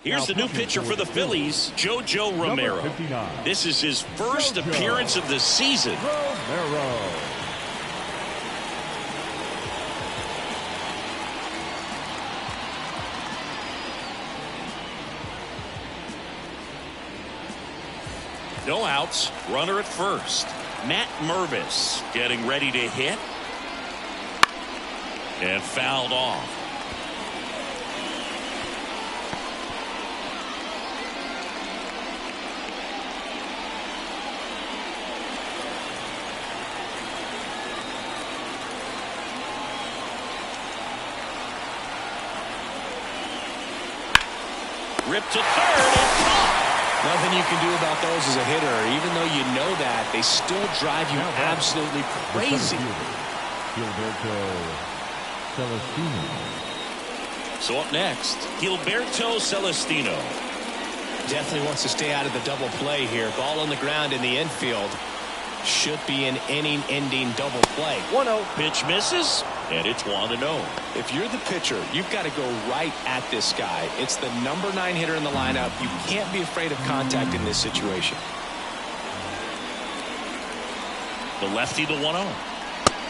Here's the new pitcher for the Phillies, JoJo Romero. This is his first appearance of the season. No outs, runner at first. Matt Mervis getting ready to hit. And fouled off. Ripped to third and caught. Nothing you can do about those as a hitter. Even though you know that, they still drive you absolutely crazy. So up next, Gilberto Celestino. Definitely wants to stay out of the double play here. Ball on the ground in the infield. Should be an inning-ending double play. 1-0. Pitch misses, and it's 1-0. If you're the pitcher, you've got to go right at this guy. It's the number 9 hitter in the lineup. You can't be afraid of contact in this situation. The lefty to 1-0.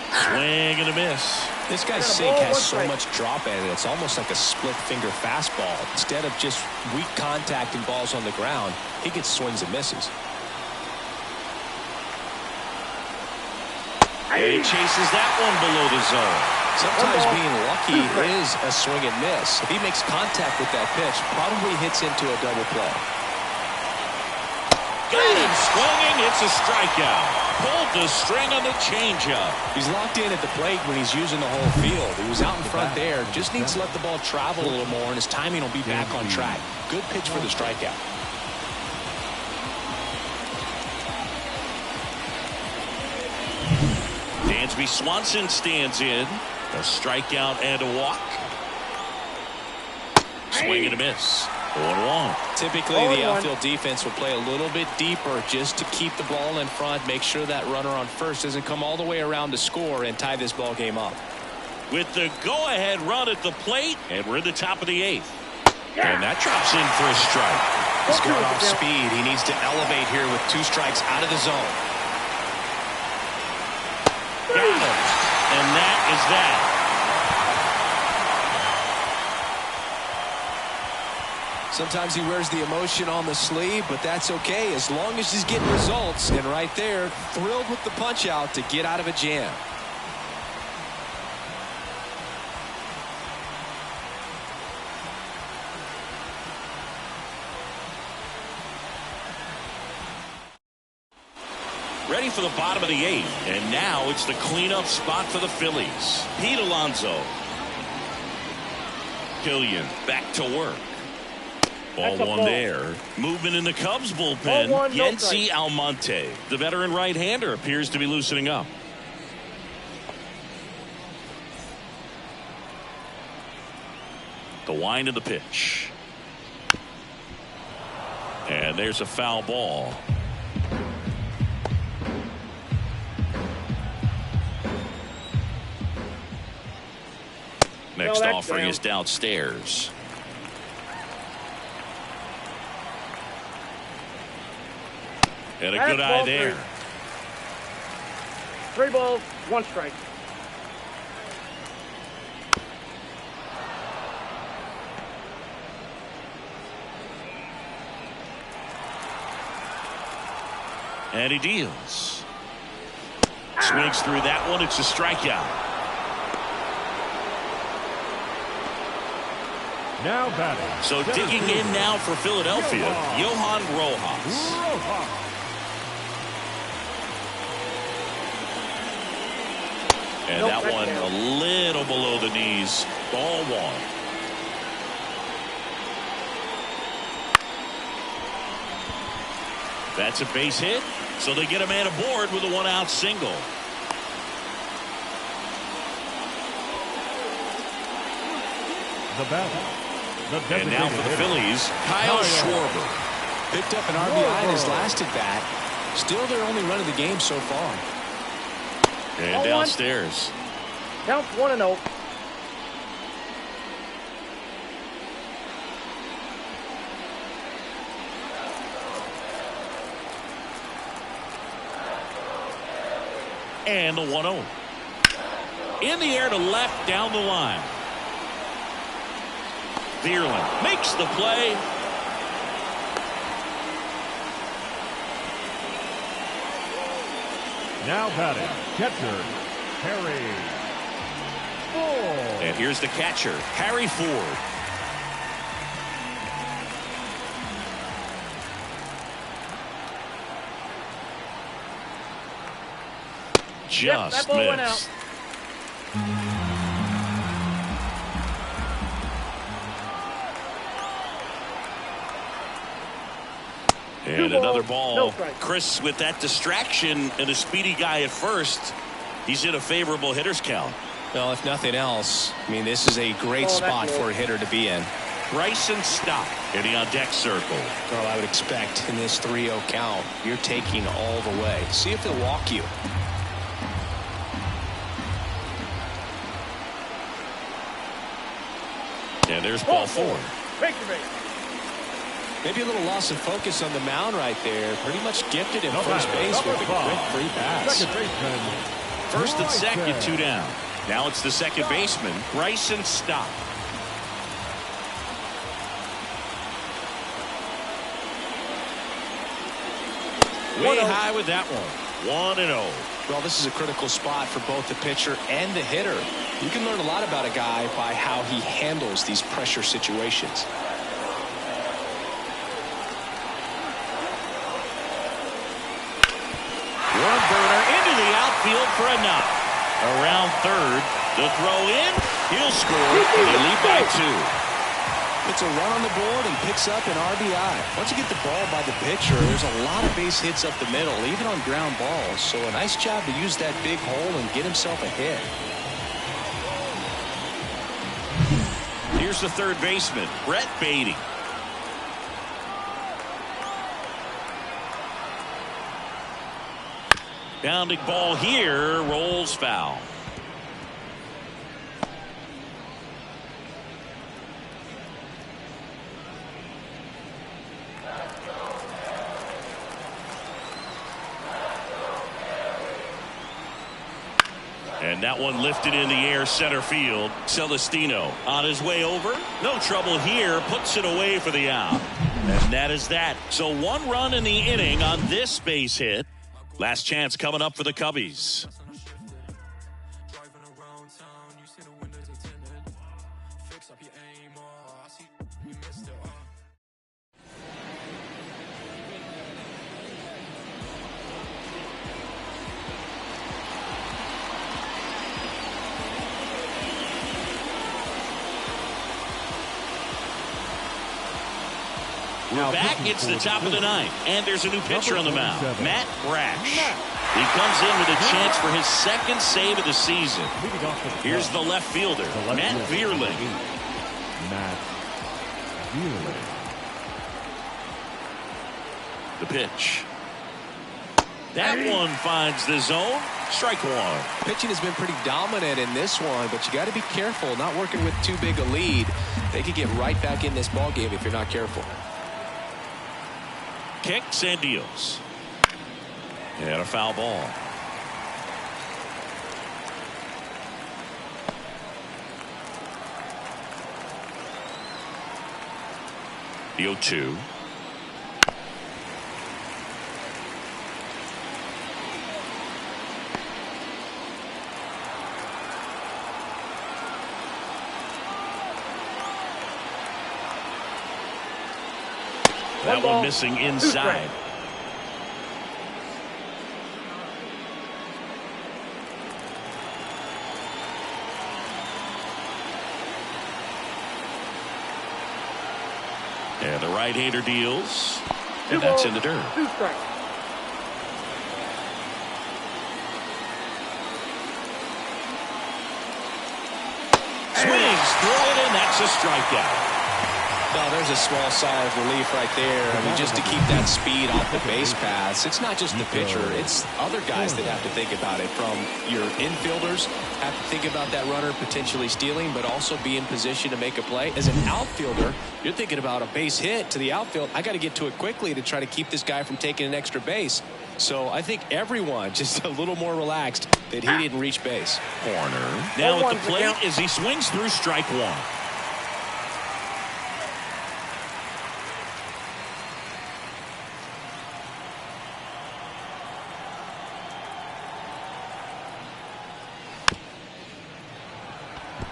Swing and a miss. This guy's sink has so much drop in it. It's almost like a split finger fastball. Instead of just weak contact and balls on the ground, he gets swings and misses. And he chases that one below the zone. Sometimes being lucky is a swing and miss. If he makes contact with that pitch, probably hits into a double play. Got him swinging. It's a strikeout. Pulled the string on the changeup. He's locked in at the plate when he's using the whole field. He was out in front there. Just needs to let the ball travel a little more, and his timing will be back on track. Good pitch for the strikeout. Dansby Swanson stands in. A strikeout and a walk. Swing and a miss. 0-1. Typically, the outfield defense will play a little bit deeper just to keep the ball in front, make sure that runner on first doesn't come all the way around to score and tie this ball game up. With the go-ahead run at the plate, and we're in the top of the 8th. And that drops in for a strike. He's got off speed. He needs to elevate here with 2 strikes out of the zone. Got him. And that is that. Sometimes he wears the emotion on the sleeve, but that's okay as long as he's getting results. And right there, thrilled with the punch out to get out of a jam. Ready for the bottom of the 8th. And now it's the cleanup spot for the Phillies. Pete Alonso. Killian back to work. Ball one there. Movement in the Cubs bullpen. Yency Almonte, the veteran right-hander, appears to be loosening up. The wind of the pitch. And there's a foul ball. Next offering is downstairs. And a good eye there. 3 balls, 1 strike. And he deals. Swings through that one. It's a strikeout. Now batting. So digging in now for Philadelphia, Johan Rojas. And Nope, that that's one down. a little below the knees. Ball one. That's a base hit. So they get a man aboard with a one-out single. The batter. And now for the Phillies, Kyle Schwarber. Picked up an RBI in his last at bat. Still their only run of the game so far. And downstairs. Count 1-0. And the 1-0. In the air to left down the line. Vierling makes the play. Now batting, catcher, Harry Ford. And here's the catcher, Harry Ford. Yep, that Just ball went out. missed. And another ball. No strike. Chris, with that distraction and a speedy guy at first, he's in a favorable hitter's count. Well, if nothing else, I mean, this is a great spot for a hitter to be in. Bryson Stott in the on-deck circle. Well, I would expect in this 3-0 count, you're taking all the way. See if they'll walk you. And there's ball four. Victory. Maybe a little loss of focus on the mound right there. Pretty much gifted in No first matter. base with a Number quick five. free pass. Second baseman. First and second, Bryson. 2 down. Now it's the second baseman, Bryson Stott. Way high with that one. 1-0. Well, this is a critical spot for both the pitcher and the hitter. You can learn a lot about a guy by how he handles these pressure situations. One burner into the outfield for a knock. Around third, the throw in, he'll score, and they lead by 2. Puts a run on the board and picks up an RBI. Once you get the ball by the pitcher, there's a lot of base hits up the middle, even on ground balls. So a nice job to use that big hole and get himself a hit. Here's the third baseman, Brett Beatty. Bounding ball here, rolls foul. And that one lifted in the air center field. Celestino on his way over. No trouble here. Puts it away for the out. And that is that. So 1 run in the inning on this base hit. Last chance coming up for the Cubbies. We're back. It's the top of the ninth. And there's a new pitcher on the mound, Matt Brash. He comes in with a chance for his second save of the season. Here's the left fielder, Matt Vierling. Matt Vierling. The pitch. That one finds the zone. Strike one. Pitching has been pretty dominant in this one, but you got to be careful. Not working with too big a lead. They could get right back in this ball game if you're not careful. Kicks and deals. And a foul ball. The 0-2. That one missing inside. And the right-hander deals. And that's in the dirt. 2 strikes. Swings through it, and that's a strikeout. No, there's a small sigh of relief right there. I mean, just to keep that speed off the base paths. It's not just the pitcher. It's other guys that have to think about it. From your infielders have to think about that runner potentially stealing, but also be in position to make a play. As an outfielder, you're thinking about a base hit to the outfield. I got to get to it quickly to try to keep this guy from taking an extra base. So I think everyone just a little more relaxed that he didn't reach base. Corner. Now at the plate as he swings through strike 1.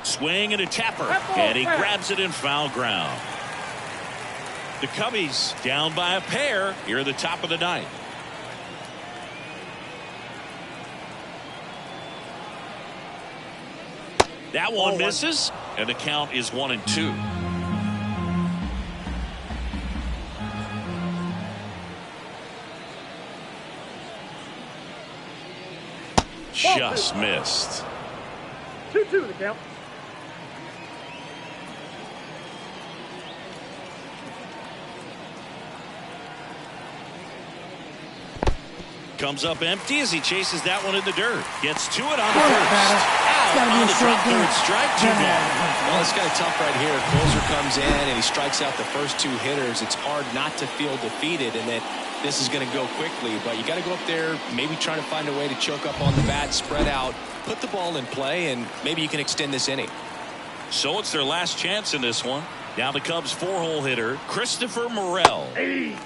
Swing and a tapper, and he grabs it in foul ground. The Cubbies down by a pair here at the top of the 9th. That one misses, and the count is 1-2. Just missed. 2-2 the count. Comes up empty as he chases that one in the dirt. Gets to it on the first. Out on the drop third strike. 2 gone. Well, it's kind of tough right here. Closer comes in and he strikes out the first 2 hitters. It's hard not to feel defeated and that this is going to go quickly. But you got to go up there, maybe try to find a way to choke up on the bat, spread out, put the ball in play, and maybe you can extend this inning. So it's their last chance in this one. Now the Cubs 4-hole hitter, Christopher Morel.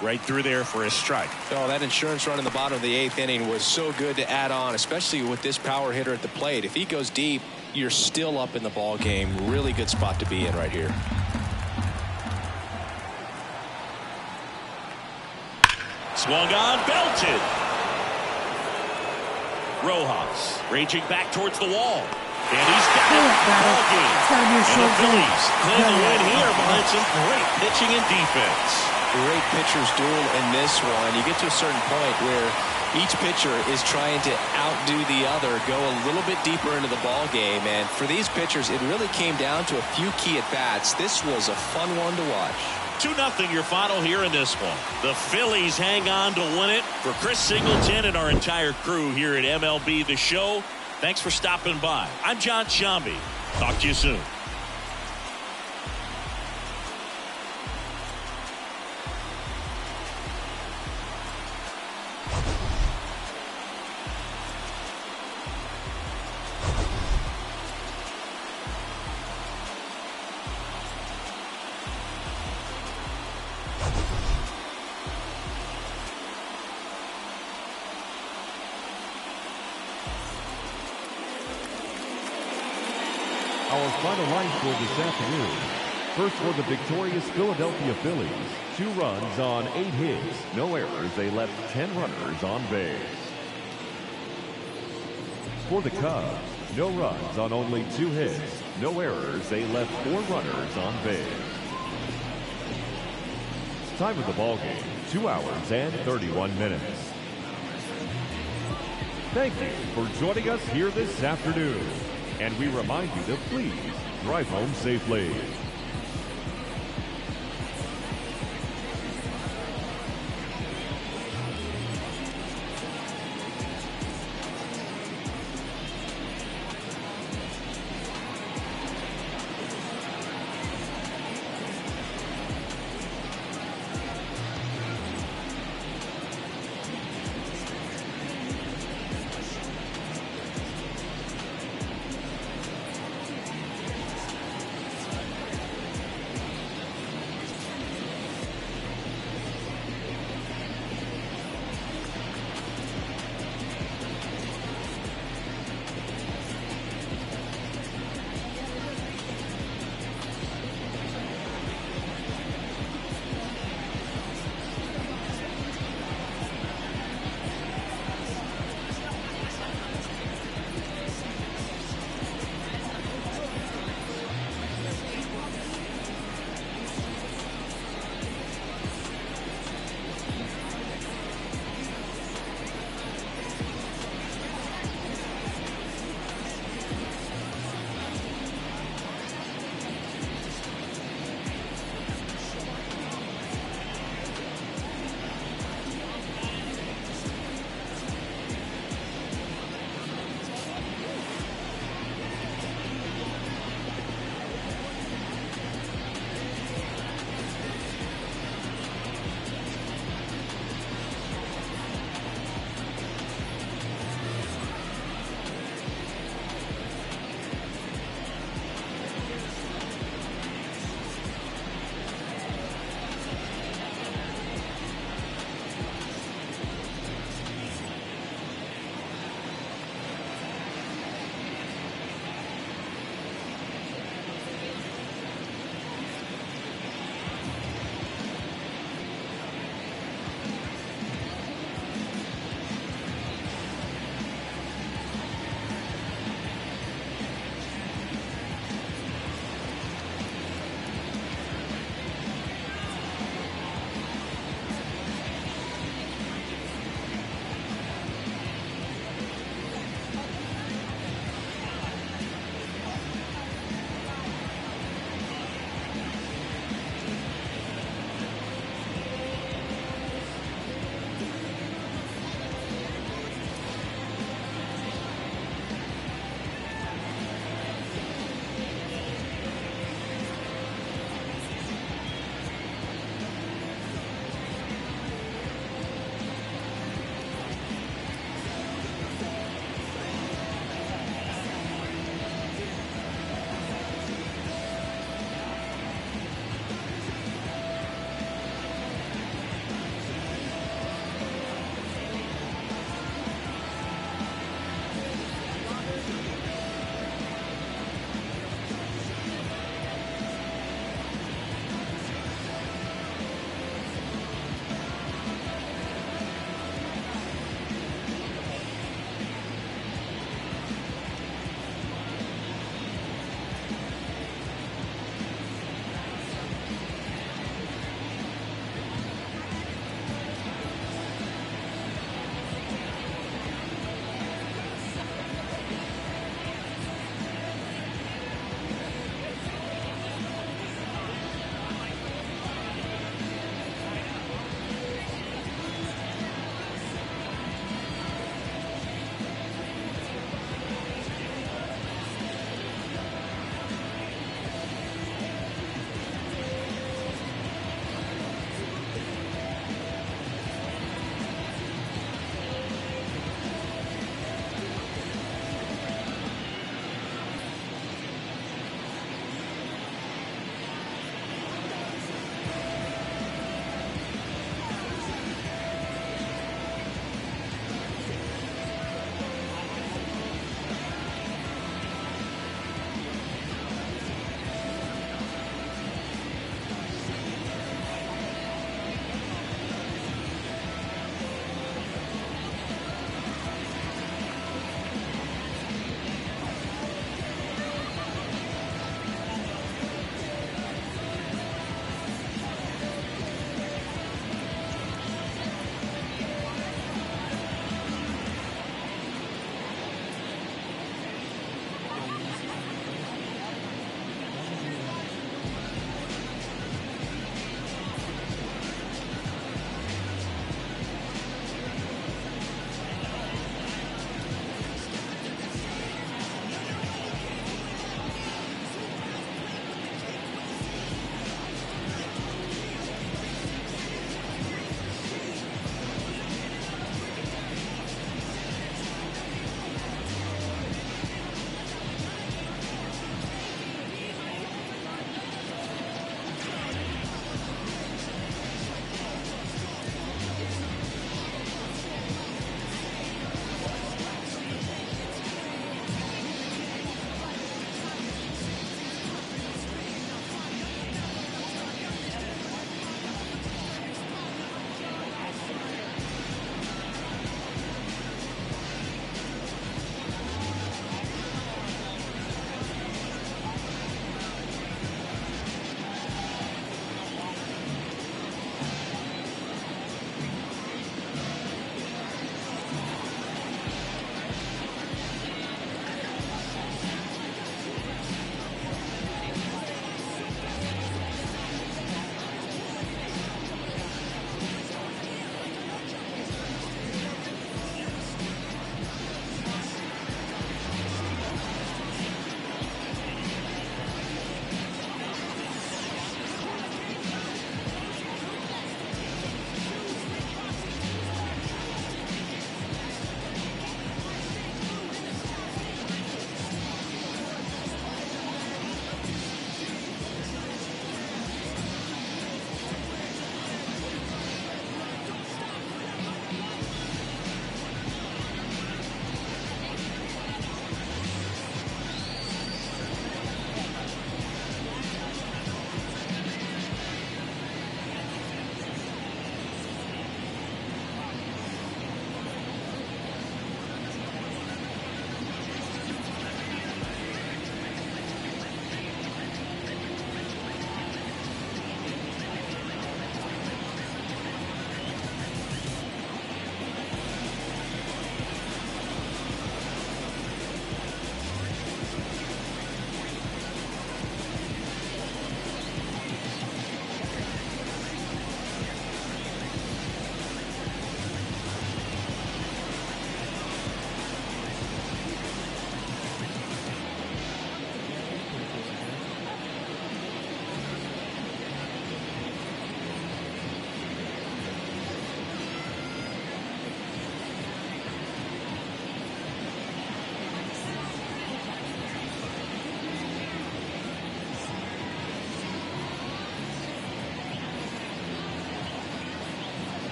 Right through there for a strike. Oh, that insurance run in the bottom of the 8th inning was so good to add on, especially with this power hitter at the plate. If he goes deep, you're still up in the ball game. Really good spot to be in right here. Swung on, belted. Rojas raging back towards the wall. And he's got it. Ball game. And the Phillies claim the win here behind some great pitching and defense. Great pitchers duel in this one. You get to a certain point where each pitcher is trying to outdo the other, go a little bit deeper into the ball game. And for these pitchers, it really came down to a few key at-bats. This was a fun one to watch. 2-0 your final here in this one. The Phillies hang on to win it. For Chris Singleton and our entire crew here at MLB The Show, thanks for stopping by. I'm John Shambi. Talk to you soon. Our final line score this afternoon. First for the victorious Philadelphia Phillies. 2 runs on 8 hits. No errors. They left 10 runners on base. For the Cubs, no runs on only 2 hits. No errors. They left 4 runners on base. Time of the ball game, 2 hours and 31 minutes. Thank you for joining us here this afternoon. And we remind you to please drive home safely.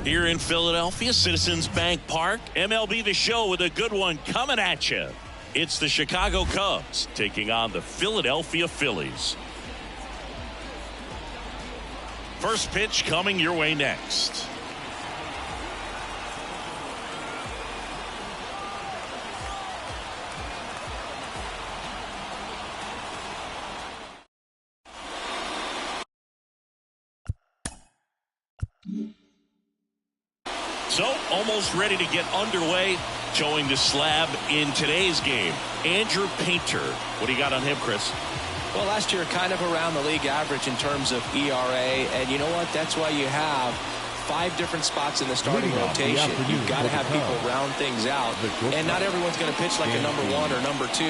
Here in Philadelphia, Citizens Bank Park, MLB The Show with a good one coming at you. It's the Chicago Cubs taking on the Philadelphia Phillies. First pitch coming your way next. So, almost ready to get underway. Showing the slab in today's game, Andrew Painter. What do you got on him, Chris? Well, last year kind of around the league average in terms of ERA. And you know what? That's why you have 5 different spots in the starting rotation. You've got to have people round things out. And not everyone's going to pitch like a number 1 or number 2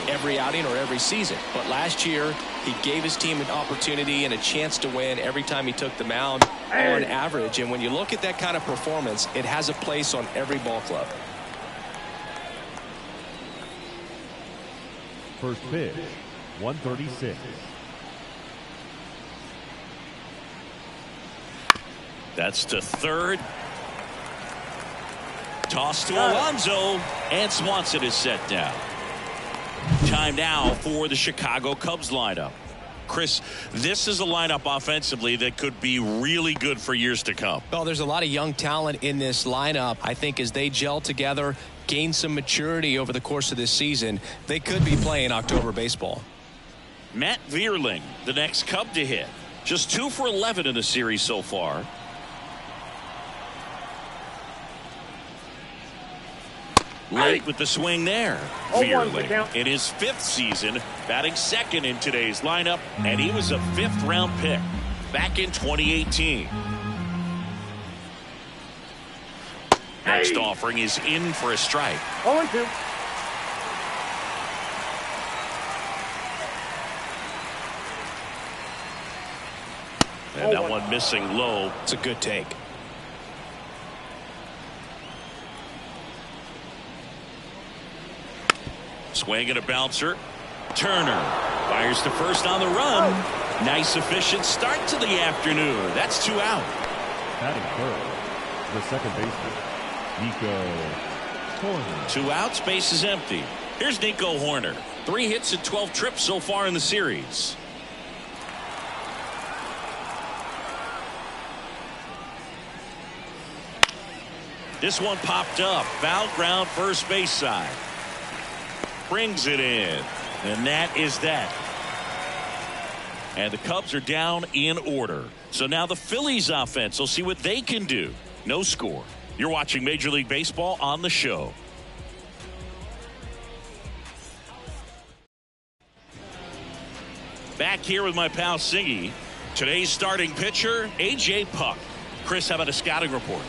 every outing or every season. But last year, he gave his team an opportunity and a chance to win every time he took the mound on average. And when you look at that kind of performance, it has a place on every ball club. First pitch, 136. That's to third. Toss to Alonso, and Swanson is set down. Time now for the Chicago Cubs lineup. Chris, this is a lineup offensively that could be really good for years to come. Well, there's a lot of young talent in this lineup. I think as they gel together, gain some maturity over the course of this season, they could be playing October baseball. Matt Vierling, the next Cub to hit. Just 2 for 11 in the series so far. Late with the swing there. Vierling in his 5th season, batting second in today's lineup, and he was a 5th round pick back in 2018. Next offering is in for a strike. 0-2. And that one missing low. It's a good take. Swing and a bouncer. Turner fires to first on the run. Nice efficient start to the afternoon. That's 2 out. Batting third, the second baseman, Nico Horner. 2 outs, base is empty. Here's Nico Horner. 3 hits and 12 trips so far in the series. This one popped up. Foul ground first base side. Brings it in. And that is that. And the Cubs are down in order. So now the Phillies offense will see what they can do. No score. You're watching Major League Baseball on the show. Back here with my pal Singy. Today's starting pitcher, A.J. Puck. Chris, how about a scouting report?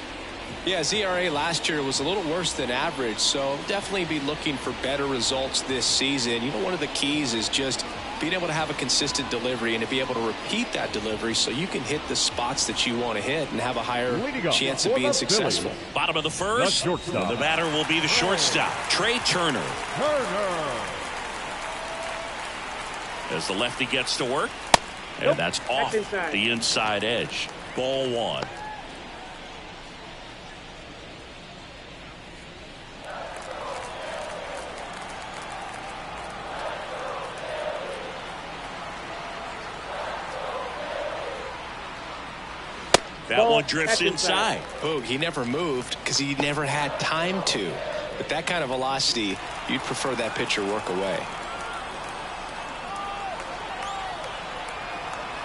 Yeah, his ERA last year was a little worse than average, so definitely be looking for better results this season. You know, one of the keys is just being able to have a consistent delivery and to be able to repeat that delivery so you can hit the spots that you want to hit and have a higher chance of being successful. Bottom of the first, the batter will be the shortstop, Trey Turner. As the lefty gets to work, and that's off the inside edge. Ball 1. That one drifts inside. Oh, he never moved because he never had time to. With that kind of velocity, you'd prefer that pitcher work away.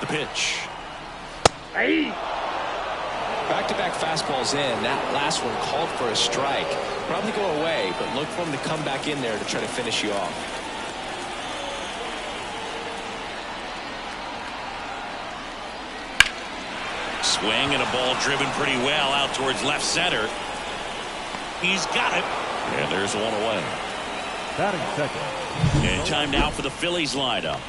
The pitch. Back-to-back fastballs in. That last one called for a strike. Probably go away, but look for him to come back in there to try to finish you off. Swing and a ball driven pretty well out towards left center. He's got it. And there's one away. Batting second. And time now for the Phillies lineup.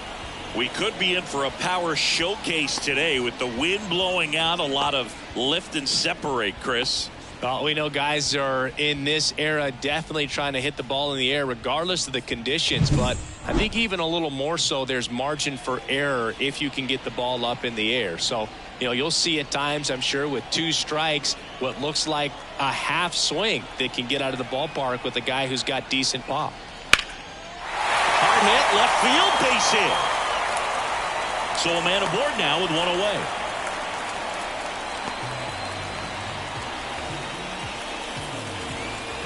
We could be in for a power showcase today with the wind blowing out, a lot of lift and separate, Chris. We know guys are in this era definitely trying to hit the ball in the air regardless of the conditions, but I think even a little more so there's margin for error if you can get the ball up in the air. So, you'll see at times, I'm sure, with 2 strikes, what looks like a half swing that can get out of the ballpark with a guy who's got decent pop. Hard hit, left field, base hit. So a man aboard now with 1 away.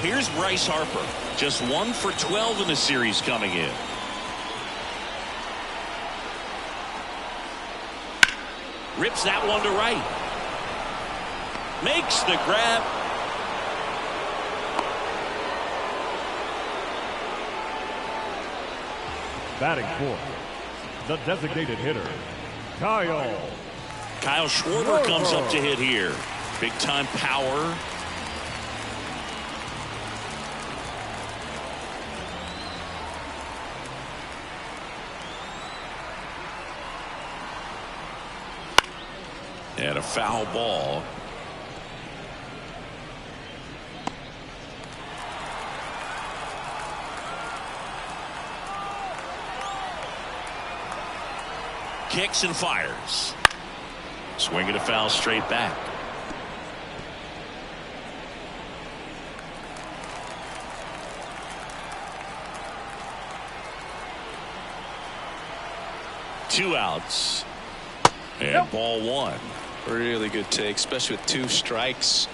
Here's Bryce Harper. Just 1 for 12 in the series coming in. Rips that one to right. Makes the grab. Batting fourth, the designated hitter, Kyle Schwarber comes up to hit here. Big time power. And a foul ball. Kicks and fires. Swinging a foul straight back. Two outs. And ball 1. Really good take, especially with 2 strikes.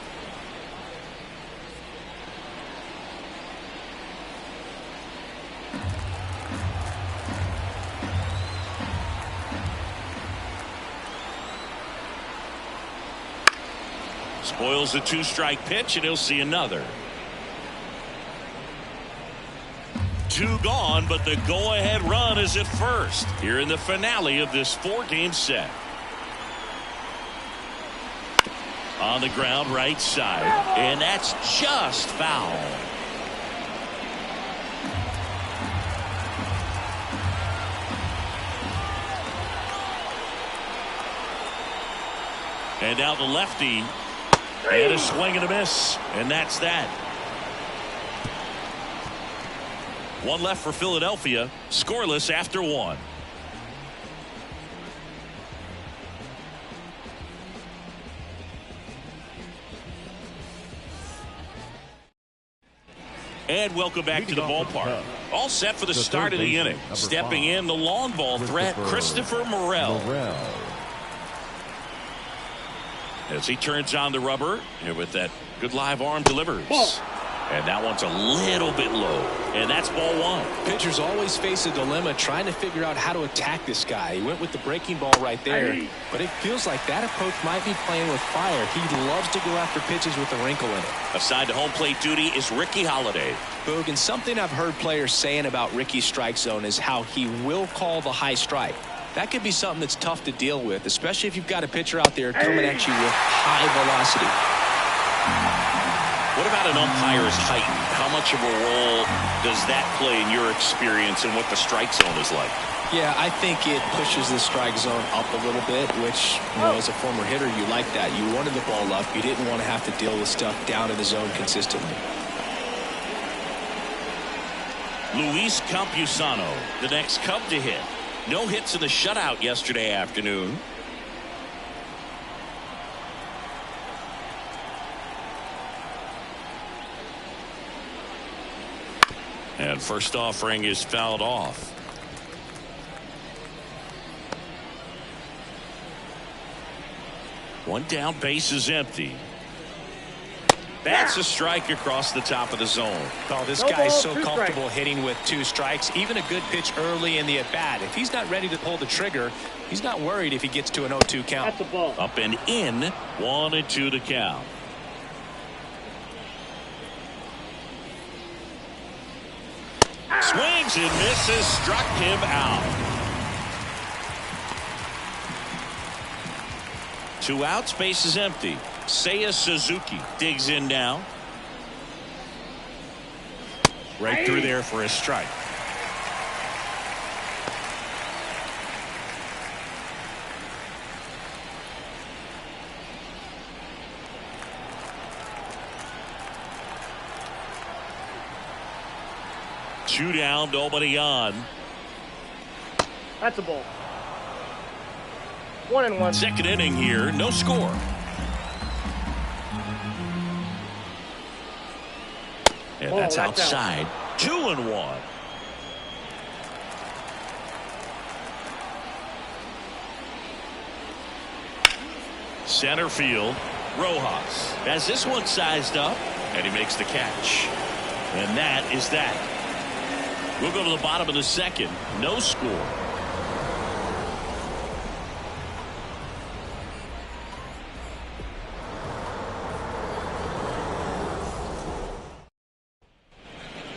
Spoils the 2-strike pitch, and he'll see another. 2 gone, but the go-ahead run is at first here in the finale of this 4-game set. On the ground, right side, and that's just foul. And now the lefty, and a swing and a miss, and that's that. 1 left for Philadelphia, scoreless after 1. And welcome back to the ballpark. All set for the start of the inning. Stepping in, the long ball threat, Christopher Morel. As he turns on the rubber, and with that good live arm delivers. And that one's a little bit low. And that's ball 1. Pitchers always face a dilemma trying to figure out how to attack this guy. He went with the breaking ball right there. But it feels like that approach might be playing with fire. He loves to go after pitches with a wrinkle in it. Assigned to home plate duty is Ricky Holiday. Boog, and something I've heard players saying about Ricky's strike zone is how he will call the high strike. That could be something that's tough to deal with, especially if you've got a pitcher out there coming at you with high velocity. What about an umpire's height? How much of a role does that play in your experience and what the strike zone is like? Yeah, I think it pushes the strike zone up a little bit, which, as a former hitter, you like that. You wanted the ball up. You didn't want to have to deal with stuff down in the zone consistently. Luis Campusano, the next Cub to hit. No hits in the shutout yesterday afternoon. And first offering is fouled off. One down, base is empty. That's a strike across the top of the zone. Oh, this guy's so comfortable hitting with 2 strikes. Even a good pitch early in the at-bat. If he's not ready to pull the trigger, he's not worried if he gets to an 0-2 count. That's a ball. Up and in, 1-2 to count. Swings and misses, struck him out. 2 outs, base is empty. Seiya Suzuki digs in now. Right through there for a strike. Two down, nobody on. That's a ball. 1-1. Second inning here, no score. And that's outside. Out. 2-1. Center field. Rojas has this one sized up, and he makes the catch. And that is that. We'll go to the bottom of the second. No score.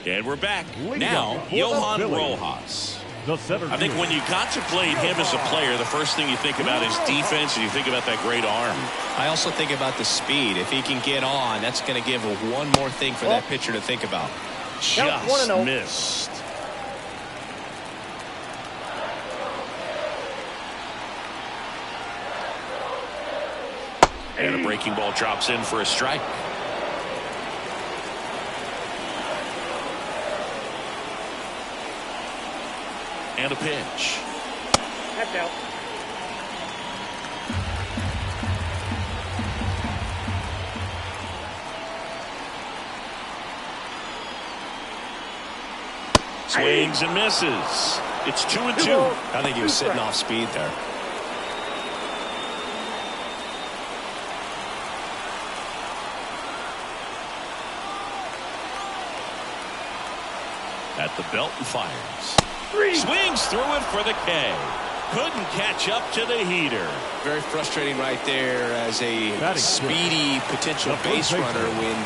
And we're back. Now, Johan Rojas. I think when you contemplate him as a player, the first thing you think about is defense, and you think about that great arm. I also think about the speed. If he can get on, that's going to give one more thing for that pitcher to think about. Just missed. And a breaking ball drops in for a strike. And a pitch. That's out. Swings and misses. It's 2-2. I think he was sitting off speed there. At the belt and fires. Swings through it for the K. Couldn't catch up to the heater. Very frustrating right there as a speedy potential base runner. When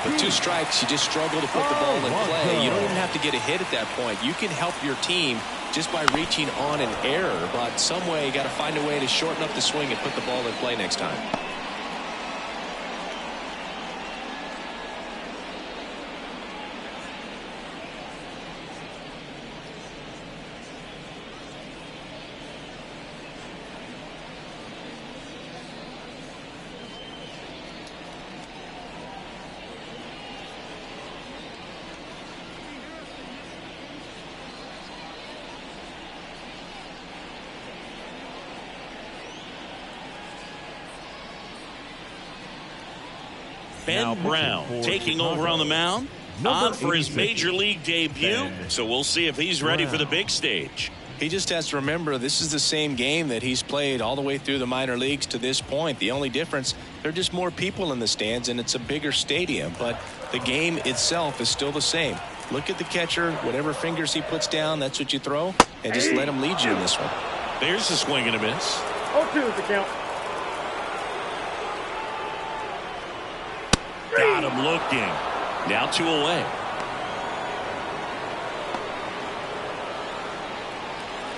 with 2 strikes, you just struggle to put the ball in play. You don't even have to get a hit at that point. You can help your team just by reaching on an error. But some way, you got to find a way to shorten up the swing and put the ball in play next time. Ben Brown taking over on the mound, on for his major league debut. So we'll see if he's ready for the big stage. He just has to remember this is the same game that he's played all the way through the minor leagues to this point. The only difference, there are just more people in the stands and it's a bigger stadium, but the game itself is still the same. Look at the catcher, whatever fingers he puts down, that's what you throw, and just let him lead you in this one. There's a swing and a miss. 0-2 is the count. Got him looking. Now 2 away.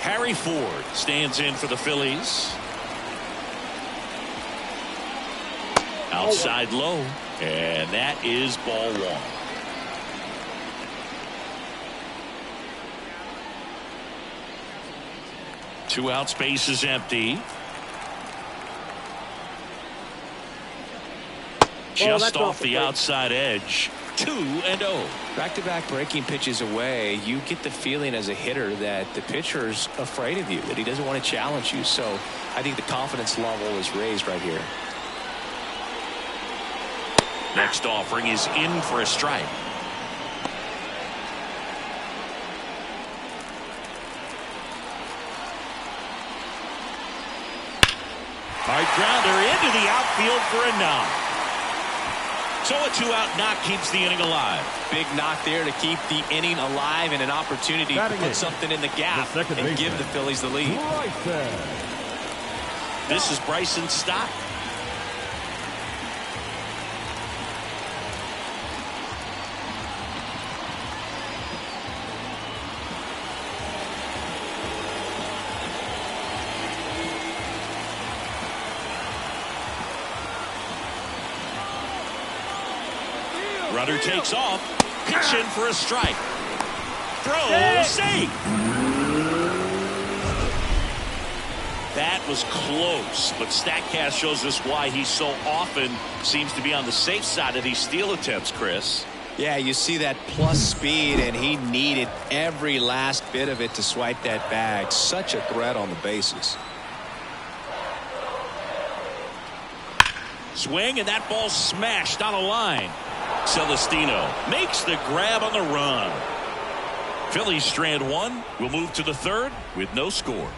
Harry Ford stands in for the Phillies. Outside low. And that is ball 1. Two outs, base is empty. Just off the outside edge. 2-0. Back-to-back breaking pitches away, you get the feeling as a hitter that the pitcher's afraid of you, that he doesn't want to challenge you. So I think the confidence level is raised right here. Next offering is in for a strike. Hard grounder into the outfield for a knock. So a 2-out knock keeps the inning alive. Big knock there to keep the inning alive and an opportunity to put something in the gap and give the Phillies the lead. This is Bryson Stott. Runner takes off. Pitch in for a strike. Throw, safe. That was close, but StatCast shows us why he so often seems to be on the safe side of these steal attempts, Chris. Yeah, you see that plus speed, and he needed every last bit of it to swipe that bag. Such a threat on the bases. Swing, and that ball smashed on a line. Celestino makes the grab on the run. Phillies strand one. We'll move to the third with no score.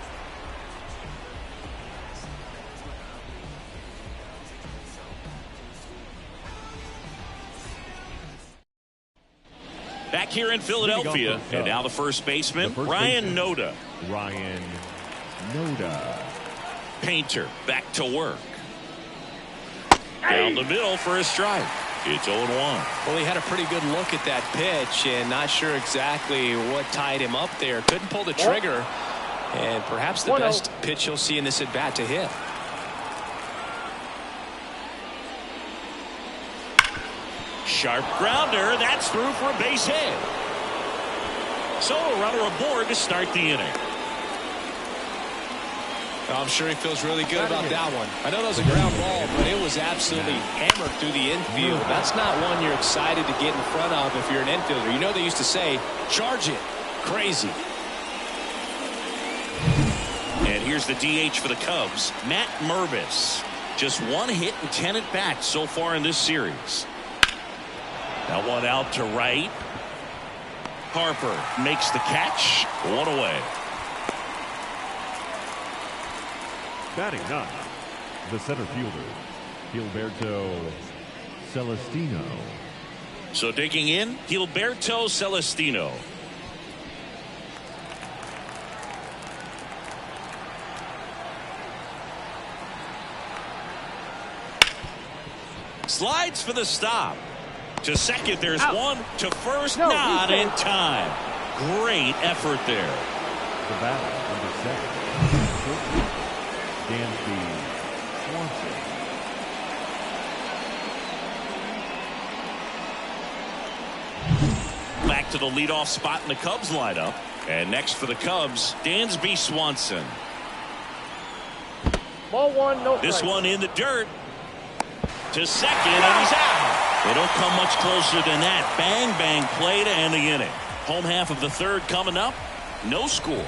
Back here in Philadelphia, and now the first baseman, Ryan Noda. Ryan Noda. Painter back to work. Down the middle for a strike. It's 0-1. Well, he had a pretty good look at that pitch and not sure exactly what tied him up there. Couldn't pull the trigger, and perhaps the best pitch you'll see in this at bat to hit. Sharp grounder. That's through for a base hit. So a runner aboard to start the inning. I'm sure he feels really good about that one. I know that was a ground ball, but it was absolutely hammered through the infield. That's not one you're excited to get in front of if you're an infielder. You know they used to say, charge it. Crazy. And here's the DH for the Cubs, Matt Mervis. Just 1 hit and 10 at bats so far in this series. That one out to right. Harper makes the catch. 1 away. Batting ninth, the center fielder, Gilberto Celestino. So digging in, Gilberto Celestino. Slides for the stop. To second, there's one. To first, not in time. Great effort there. The batter, number 7. Swanson. Back to the leadoff spot in the Cubs lineup. And next for the Cubs, Dansby Swanson. Ball one, no This strike. one in the dirt. To second, and he's out. They don't come much closer than that. Bang, bang play to end the inning. Home half of the third coming up. No score.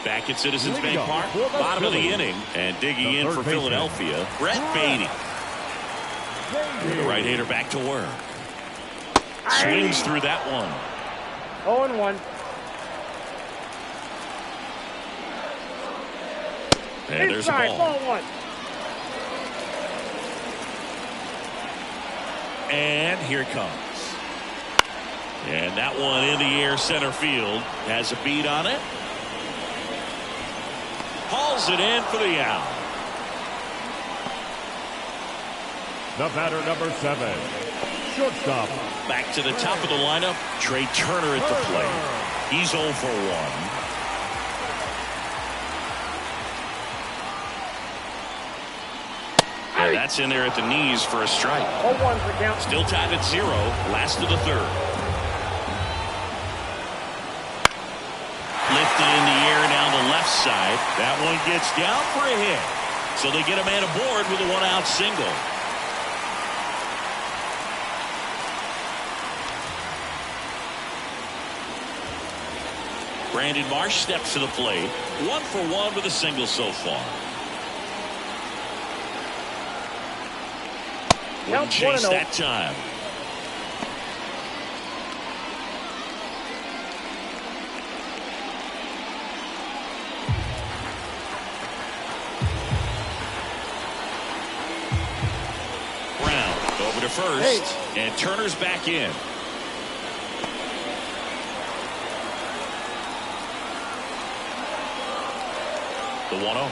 Back at Citizens Bank Park, bottom of the inning, and digging in for Philadelphia, Brett Beatty. The right-hander back to work. Swings through that one. 0-1. And there's a Inside, ball. ball one. And here it comes. And that one in the air center field has a beat on it. Hauls it in for the out. The batter, number 7, shortstop. Back to the top of the lineup, Trey Turner at the plate. He's 0 for 1. And that's in there at the knees for a strike. 0-1 for count. Still tied at 0, last of the third. Lifted in the air down the left side. That one gets down for a hit. So they get a man aboard with a 1-out single. Brandon Marsh steps to the plate. 1 for 1 with a single so far. Wouldn't chase that time. Brown over to first, and Turner's back in. The 1-0.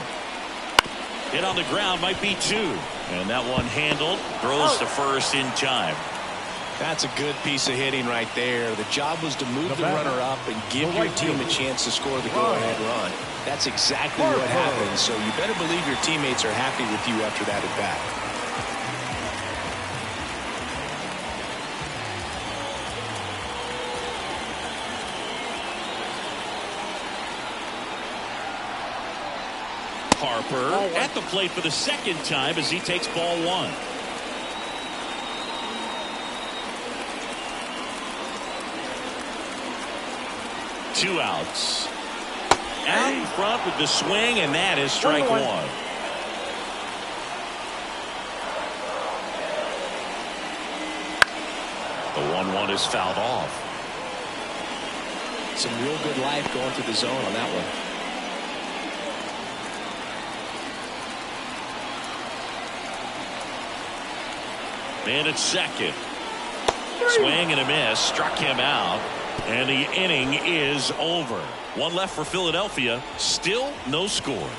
Hit on the ground, might be 2. And that one handled, throws to first in time. That's a good piece of hitting right there. The job was to move the runner up and give your team a chance to score the go-ahead run. That's exactly what happened. So you better believe your teammates are happy with you after that at bat. Harper at the plate for the second time as he takes ball one. Two outs. Out in front with the swing, and that is strike one. The 1-1 is fouled off. Some real good life going through the zone on that one. Man at second. Swing and a miss. Struck him out. And the inning is over. One left for Philadelphia. Still no score.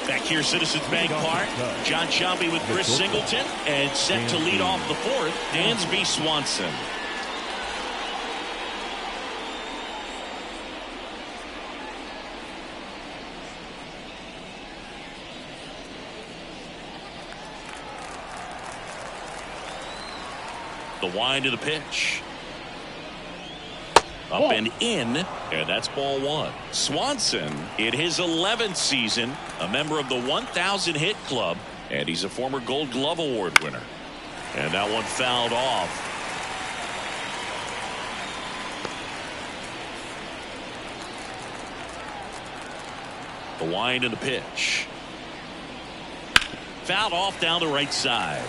Back here, Citizens Bank Park. John Shelby with Chris Singleton. And set to lead off the fourth, Dansby Swanson. The wind of the pitch. Up and in, and that's ball one. Swanson, in his 11th season, a member of the 1,000 hit club, and he's a former Gold Glove Award winner. And that one fouled off. The wind of the pitch. Fouled off down the right side.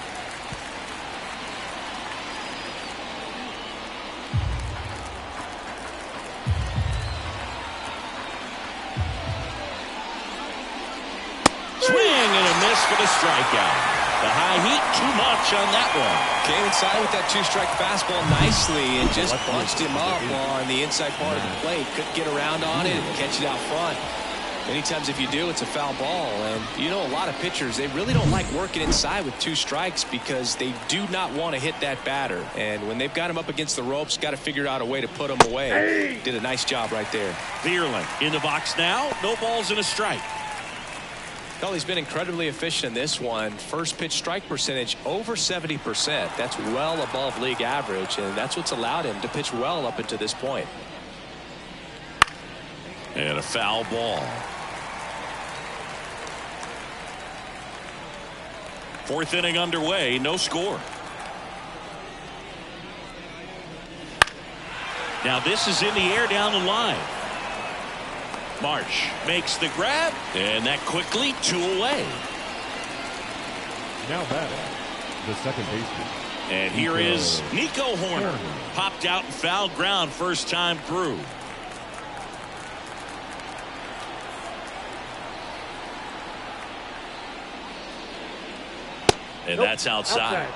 For the strikeout. The high heat, too much on that one. Came inside with that two-strike fastball nicely and just bunched him up on the inside part of the plate. Couldn't get around on it and catch it out front. Many times if you do, it's a foul ball. And you know, a lot of pitchers, they really don't like working inside with two strikes because they do not want to hit that batter. And when they've got him up against the ropes, got to figure out a way to put him away. Did a nice job right there. Vierling in the box now. No balls and a strike. Well, he's been incredibly efficient in this one. First pitch strike percentage over 70%. That's well above league average, and that's what's allowed him to pitch well up until this point. And a foul ball. Fourth inning underway, no score. Now this is in the air down the line. Marsh makes the grab, and that quickly 2 away. Now batting, the second baseman. And here is Nico Horner. Popped out and fouled ground first time through. And that's outside.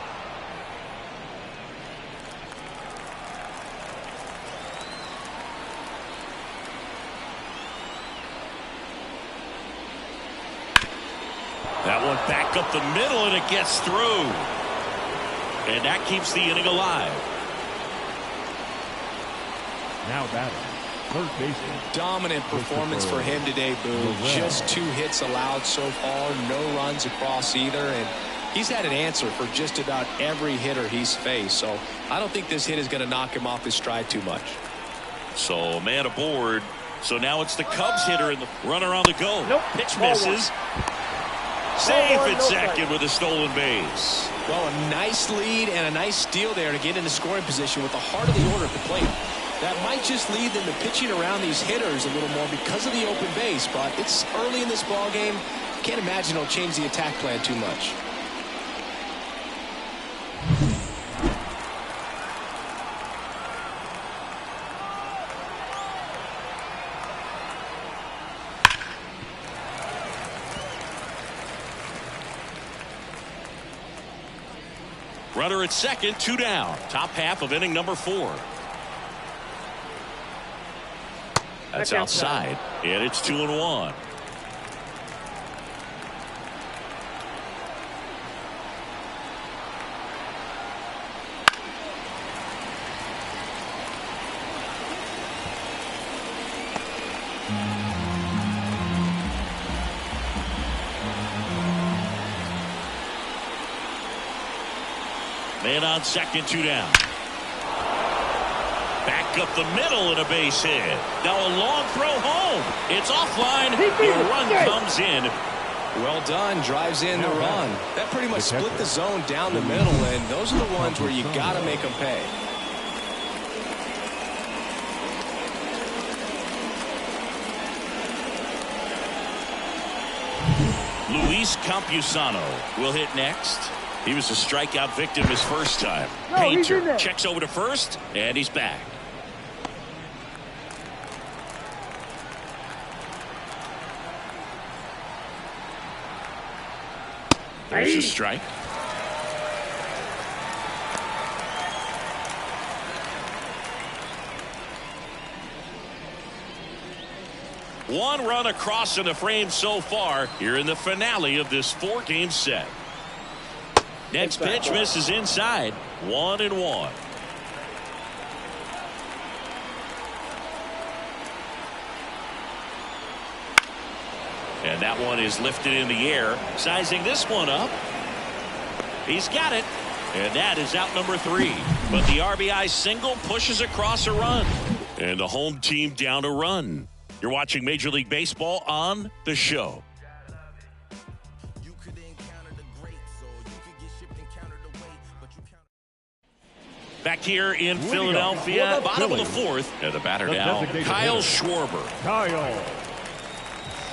That one back up the middle, and it gets through. And that keeps the inning alive. Now batting, third baseman. Dominant performance for him today, Boo. Just 2 hits allowed so far, no runs across either, and he's had an answer for just about every hitter he's faced. So I don't think this hit is going to knock him off his stride too much. So man aboard. So now it's the Cubs hitter and the runner on the go. Nope. Pitch misses. Safe at second with a stolen base. Well, a nice lead and a nice steal there to get into scoring position with the heart of the order at the plate. That might just lead them to pitching around these hitters a little more because of the open base, but it's early in this ball game. Can't imagine it'll change the attack plan too much. Runner at second, 2 down. Top half of inning number 4. That's outside, and it's 2-1. Man on second, 2 down. Back up the middle and a base hit. Now a long throw home. It's offline. The run comes in. Well done. Drives in the run. That pretty much split the zone down the middle, and those are the ones where you got to make them pay. Luis Campusano will hit next. He was a strikeout victim his first time. Painter checks over to first, and he's back. There's a strike. One run across in the frame so far here in the finale of this 4-game set. Next pitch misses inside. 1-1. And that one is lifted in the air. Sizing this one up. He's got it. And that is out number 3. But the RBI single pushes across a run. And the home team down a run. You're watching Major League Baseball on the show. Back here in Philadelphia, bottom of the 4th. And the batter now, Kyle Schwarber. Kyle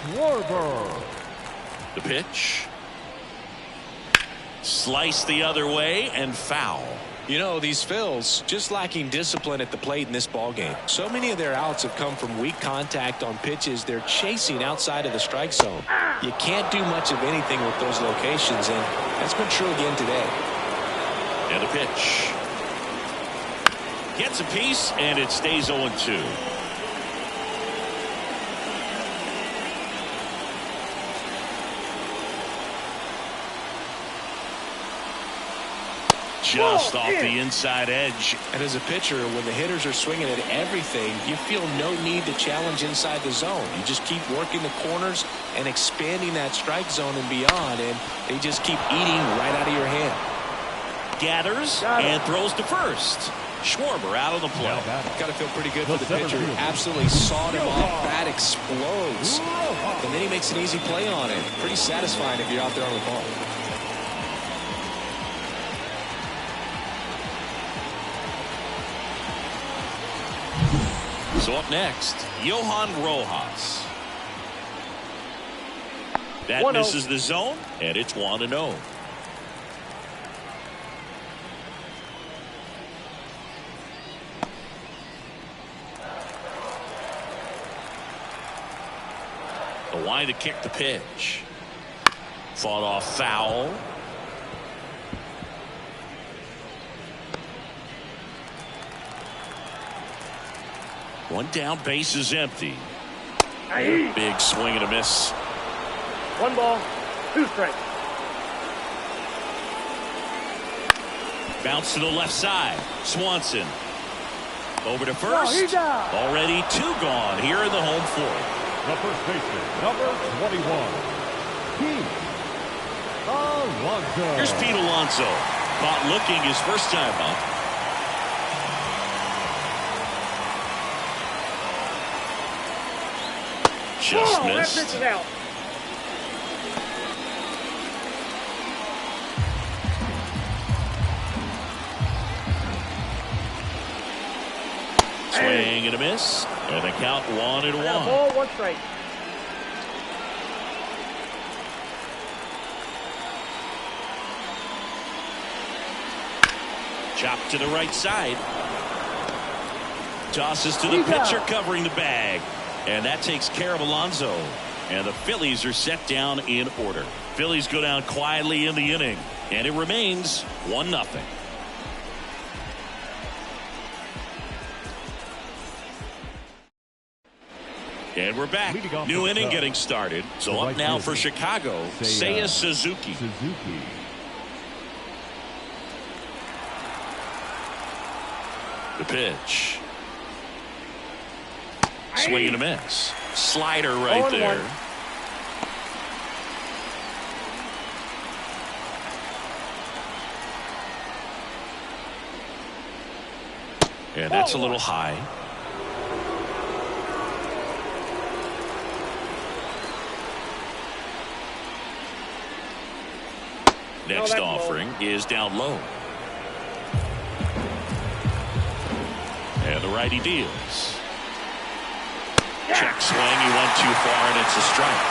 Schwarber. The pitch. Slice the other way and foul. You know, these Phils just lacking discipline at the plate in this ballgame. So many of their outs have come from weak contact on pitches they're chasing outside of the strike zone. You can't do much of anything with those locations, and that's been true again today. And a pitch. Gets a piece, and it stays 0-2. Just off the inside edge. And as a pitcher, when the hitters are swinging at everything, you feel no need to challenge inside the zone. You just keep working the corners and expanding that strike zone and beyond, and they just keep eating right out of your hand. Gathers and throws to first. Schwarber out of the play. Got to feel pretty good for the pitcher. Absolutely sawed him off. Bat explodes. And then he makes an easy play on it. Pretty satisfying if you're out there on the ball. So up next, Johan Rojas. That misses the zone, and it's 1-0. The line to kick the pitch. Fought off foul. One down, base is empty. Big swing and a miss. 1 ball, 2 strikes. Bounce to the left side. Swanson. Over to first. Already 2 gone here in the home 4th. The first baseman, number 21, Pete Alonso. Here's Pete Alonso. Caught looking his first time up. Just missed. That pitch is out. Swing and a miss. And the count 1-1. Ball, 1 strike. Chop to the right side. Tosses to the pitcher covering the bag. And that takes care of Alonso. And the Phillies are set down in order. Phillies go down quietly in the inning. And it remains 1-0. And we're back. New inning getting started. So up now for Chicago, Seiya Suzuki. The pitch. Swing and a miss. Slider right there. And that's a little high. Next offering is down low. And the righty deals. Check swing. He went too far, and it's a strike.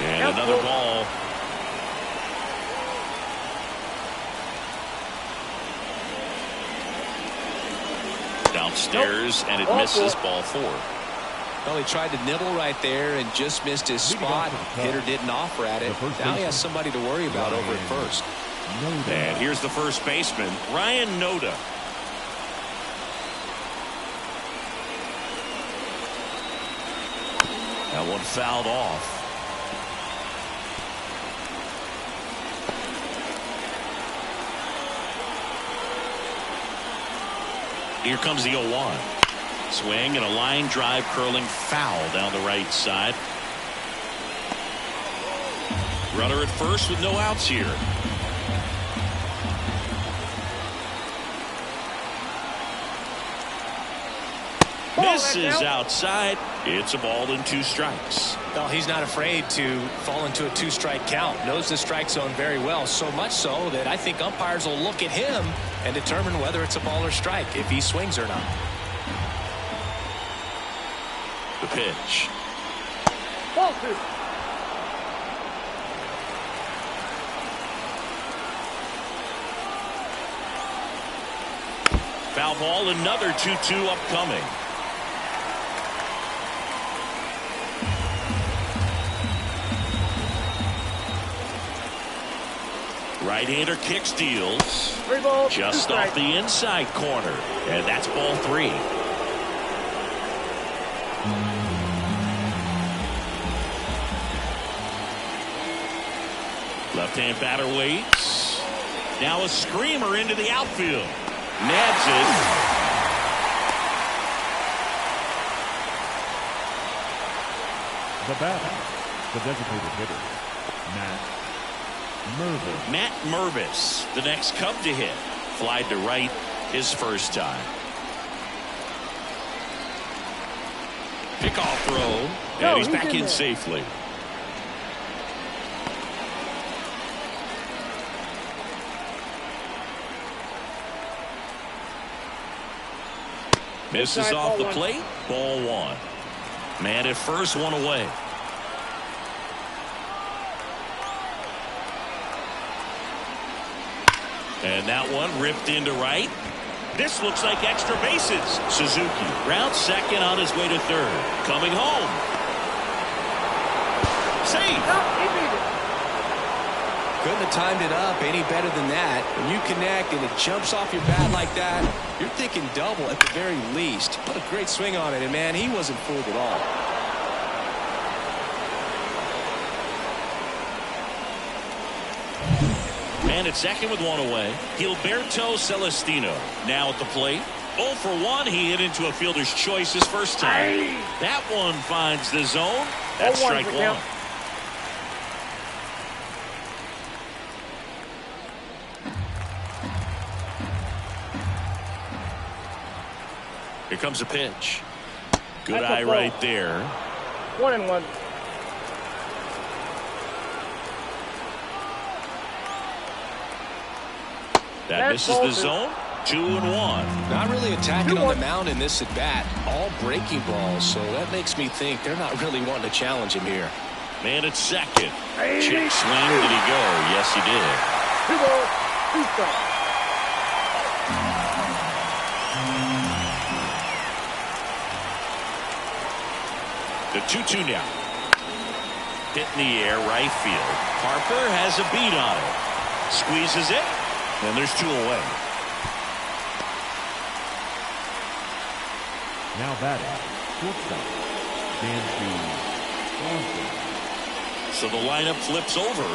And another ball. Downstairs, and it misses, ball 4. Well, he tried to nibble right there and just missed his spot. Hitter didn't offer at it. Now he has somebody to worry about over at first. And here's the first baseman, Ryan Noda. That one fouled off. Here comes the 0-1. Swing and a line drive curling foul down the right side. Runner at first with no outs here. Misses outside. It's a ball and 2 strikes. Well, he's not afraid to fall into a 2-strike count. Knows the strike zone very well. So much so that I think umpires will look at him and determine whether it's a ball or strike, if he swings or not. The pitch. Ball 2. Foul ball, another 2-2 upcoming. Right-hander kicks, deals. 3 balls, Just 2 off strikes. the inside corner. And that's ball 3. Left-hand batter waits. Now a screamer into the outfield. Nabs it. The batter, the designated hitter, Matt Mervis, the next Cub to hit. Flied to right his first time. Pickoff throw, and he's back in safely. Misses off the plate. Ball 1. Man at first, 1 away. And that one ripped into right. This looks like extra bases. Suzuki round second on his way to third. Coming home. Save. Couldn't have timed it up any better than that. When you connect and it jumps off your bat like that, you're thinking double at the very least. What a great swing on it, and man, he wasn't fooled at all. Man at second with 1 away. Gilberto Celestino now at the plate. 0 for 1. He hit into a fielder's choice his first time. That one finds the zone. That's strike 1. Here comes a pitch. Good eye right there. 1-1. That misses the zone. 2-1. Not really attacking on the mound in this at bat. All breaking balls, so that makes me think they're not really wanting to challenge him here. Man at second. Check swing. Did he go? Yes, he did. 2 balls, 2 strikes. The 2-2 now. Hit in the air, right field. Harper has a beat on it. Squeezes it, and there's 2 away. Now batting, shortstop, Dansby Swanson. So the lineup flips over.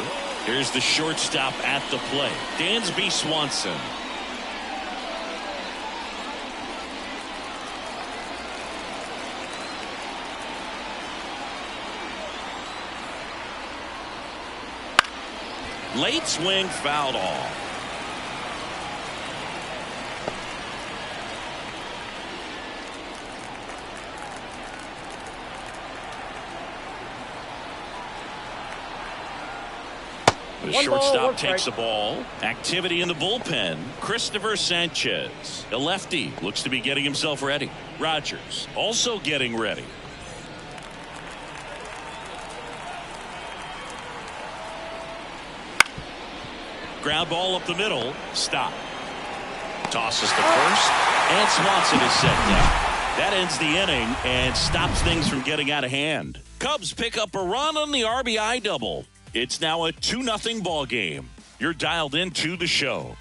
Here's the shortstop at the plate, Dansby Swanson. Late swing fouled off. The shortstop takes the ball. Activity in the bullpen. Christopher Sanchez, a lefty, looks to be getting himself ready. Rogers also getting ready. Ground ball up the middle. Stop. Tosses to first. And Swanson is set down. That ends the inning and stops things from getting out of hand. Cubs pick up a run on the RBI double. It's now a 2-0 ball game. You're dialed into the show.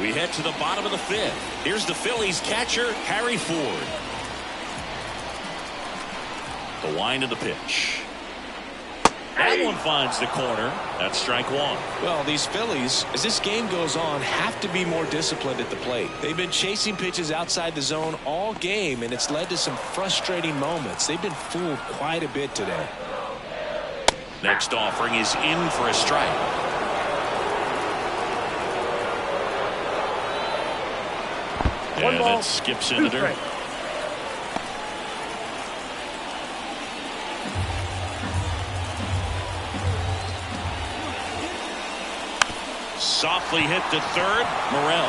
We head to the bottom of the fifth. Here's the Phillies catcher, Harry Ford. The wind of the pitch. That one finds the corner. That's strike one. Well, these Phillies, as this game goes on, have to be more disciplined at the plate. They've been chasing pitches outside the zone all game, and it's led to some frustrating moments. They've been fooled quite a bit today. Next offering is in for a strike. And it skips into dirt. Softly hit to third. Morel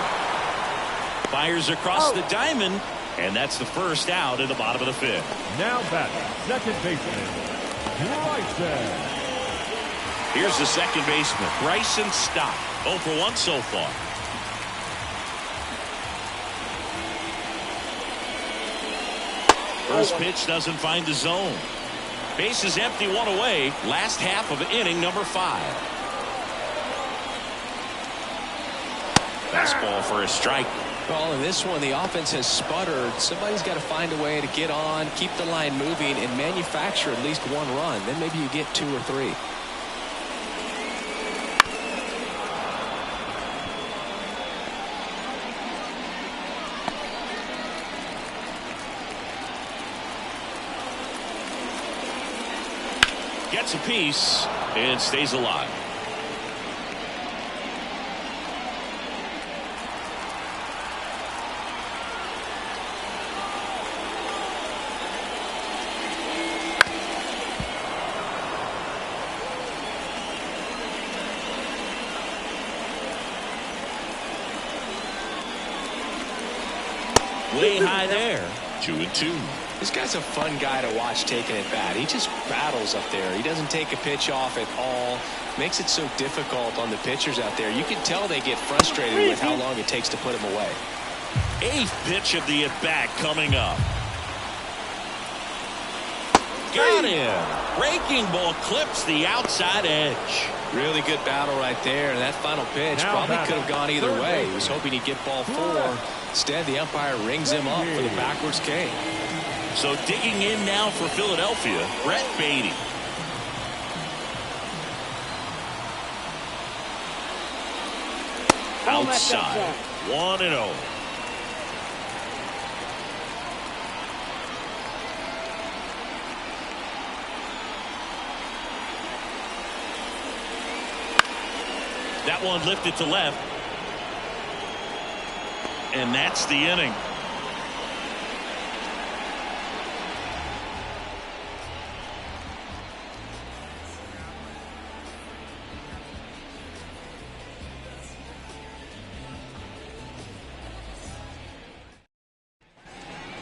fires across the diamond, and that's the first out in the bottom of the fifth. Now batting, second baseman, Bryson. Here's the second baseman, Bryson Stott. 0 for 1 so far. First pitch doesn't find the zone. Base is empty, one away. Last half of inning number 5. Fastball for a strike. Well, in this one, the offense has sputtered. Somebody's got to find a way to get on, keep the line moving, and manufacture at least one run. Then maybe you get 2 or 3. Gets a piece and stays alive. Way high there. 2-2. This guy's a fun guy to watch taking at bat. He just battles up there. He doesn't take a pitch off at all. Makes it so difficult on the pitchers out there. You can tell they get frustrated with how long it takes to put him away. 8th pitch of the at-bat coming up. Got him. Breaking ball clips the outside edge. Really good battle right there. And that final pitch probably could have gone either way. He was hoping he'd get ball 4. Instead, the umpire rings him up for the backwards K. So digging in now for Philadelphia, Brett Beatty. Outside. 1-0. That one lifted to left. And that's the inning.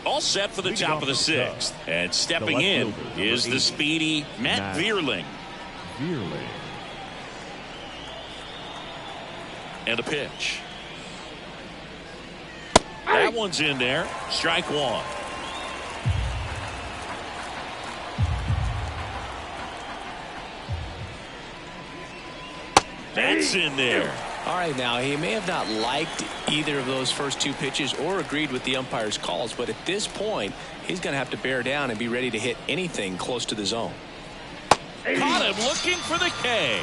All set for the top of the 6th. And stepping in is the speedy Matt Vierling. And a pitch. That one's in there. Strike 1. That's in there. All right, now he may have not liked either of those first 2 pitches or agreed with the umpire's calls, but at this point he's going to have to bear down and be ready to hit anything close to the zone. Caught him looking for the K.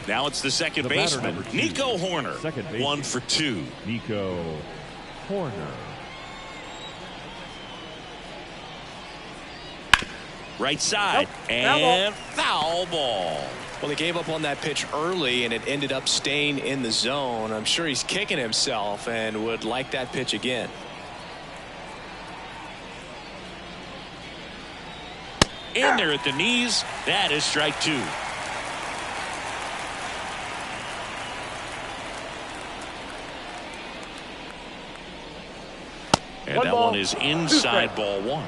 Now it's the second baseman, Nico Hoerner. 1 for 2. Nico Hoerner. Right side. Nope. And foul ball. Well, he gave up on that pitch early, and it ended up staying in the zone. I'm sure he's kicking himself and would like that pitch again. In there at the knees. That is strike 2. And that one is inside ball 1.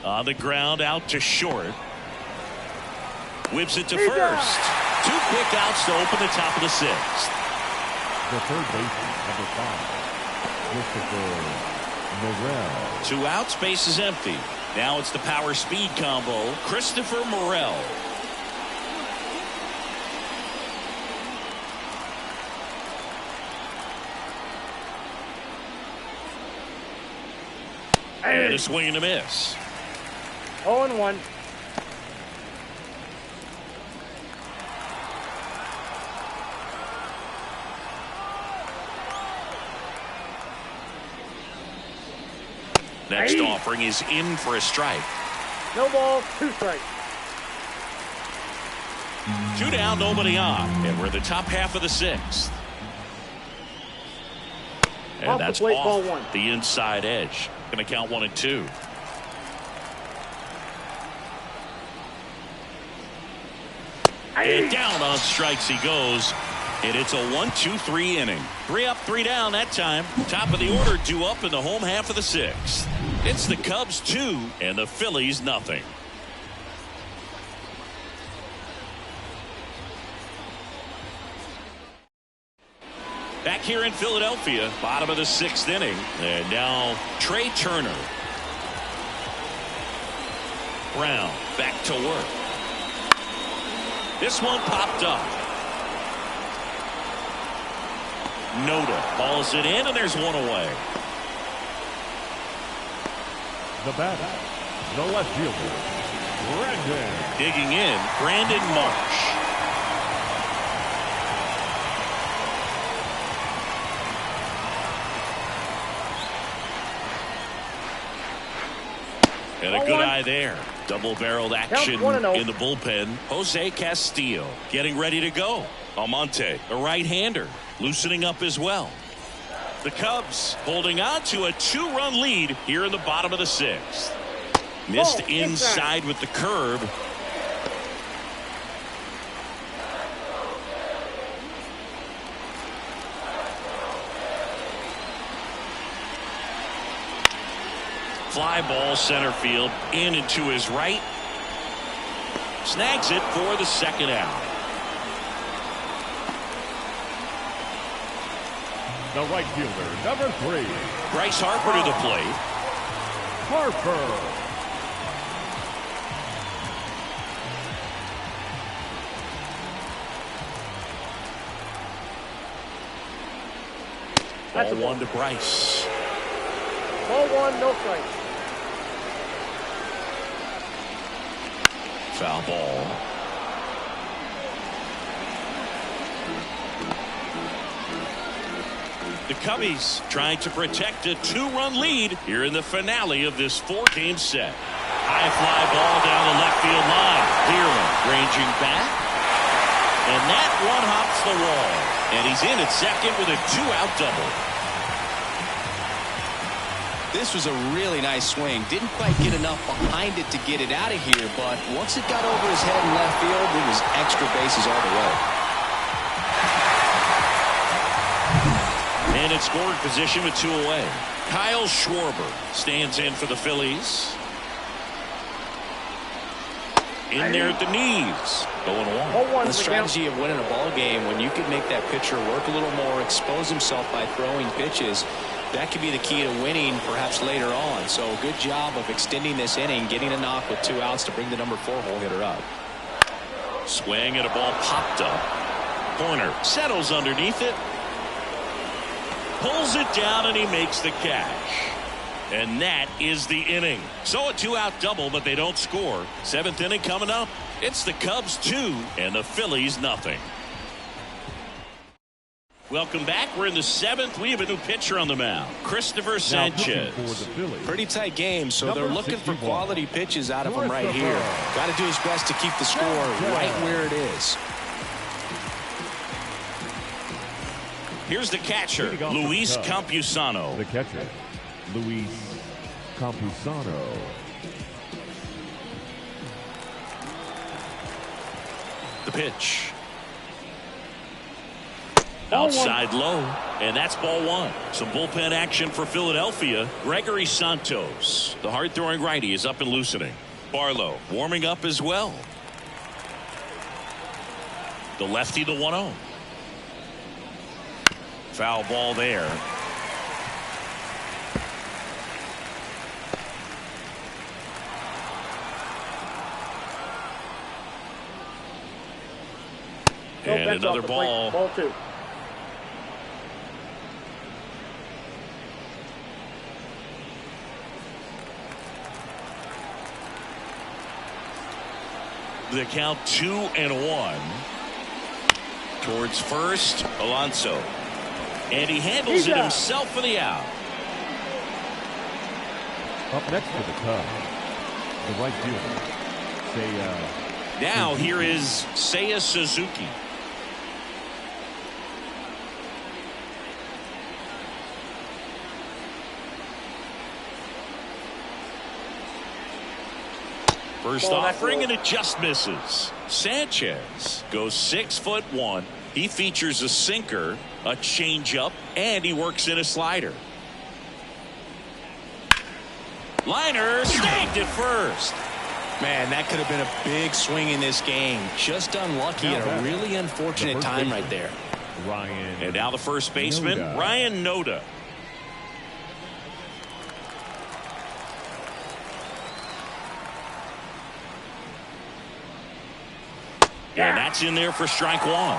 On the ground, out to short. Whips it to first. 2 quick outs to open the top of the 6th. The third baseman, number 5, Christopher Morel. 2 outs, base is empty. Now it's the power speed combo, Christopher Morel. And a swing and a miss. 0-1. Next offering is in for a strike. No balls, 2 strikes. 2 down, nobody on. And we're in the top half of the 6th. And Off the that's plate, off ball 1. the inside edge. Going to count 1 and 2. And down on strikes he goes. And it's a 1-2-3 inning. 3 up, 3 down that time. Top of the order due up in the home half of the 6th. It's the Cubs 2 and the Phillies nothing. Back here in Philadelphia, bottom of the 6th inning. And now Trey Turner. Brown back to work. This one popped up. Noda hauls it in, and there's 1 away. The batter, the left fielder, Brandon. Digging in, Brandon Marsh. And a good eye there. Double-barreled action in the bullpen. Jose Castillo getting ready to go. Almonte, a right-hander, loosening up as well. The Cubs holding on to a 2-run lead here in the bottom of the 6th. Missed inside with the curve. Fly ball center field, in and to his right. Snags it for the 2nd out. The right fielder, number 3. Bryce Harper to the plate. Harper. Ball 1 to Bryce. Ball 1, no strikes. Foul ball. The Cubbies trying to protect a 2-run lead here in the finale of this 4-game set. High fly ball down the left field line. Clearly ranging back. And that one hops the wall. And he's in at second with a 2-out double. This was a really nice swing. Didn't quite get enough behind it to get it out of here, but once it got over his head in left field, it was extra bases all the way. And in scoring position with 2 away. Kyle Schwarber stands in for the Phillies. In there at the knees. Going 1. The strategy of winning a ball game, when you can make that pitcher work a little more, expose himself by throwing pitches, that could be the key to winning perhaps later on. So good job of extending this inning, getting a knock with 2 outs to bring the number 4 hole hitter up. Swing and a ball popped up. Corner settles underneath it. Pulls it down and he makes the catch. And that is the inning. So a 2-out double, but they don't score. 7th inning coming up. It's the Cubs 2 and the Phillies nothing. Welcome back. We're in the 7th. We have a new pitcher on the mound, Christopher Sanchez. Pretty tight game, so they're looking for quality pitches out of him right here. Got to do his best to keep the score right where it is. Here's the catcher, Luis Campusano. The catcher, Luis Campusano. The pitch. Outside low, and that's ball 1. Some bullpen action for Philadelphia. Gregory Santos, the hard-throwing righty, is up and loosening. Barlow warming up as well. The lefty, the 1-0. Foul ball there. And another ball. Ball 2. The count 2-1 towards first. Alonso, and he handles it himself for the out. Up next for the Cubs, the right fielder, Now here is Seiya Suzuki. First offering, and it just misses. Sanchez goes 6'1". He features a sinker, a changeup, and he works in a slider. Liner snagged at first. Man, that could have been a big swing in this game. Just unlucky at a really unfortunate time right there. Ryan. And now the first baseman, Ryan Noda. And that's in there for strike 1.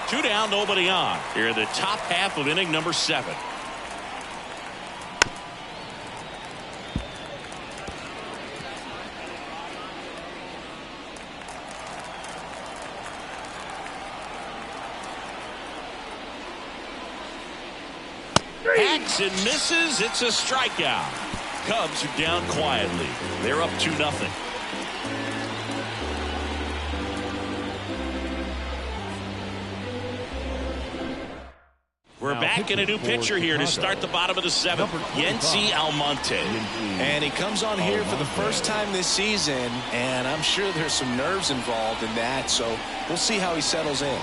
2 down, nobody on. Here in the top half of inning number 7. Hacks and misses. It's a strikeout. Cubs are down quietly. They're up 2-0. We're back in a new pitcher here to start the bottom of the 7th. Yency Almonte. And he comes on here for the first time this season, and I'm sure there's some nerves involved in that, so we'll see how he settles in.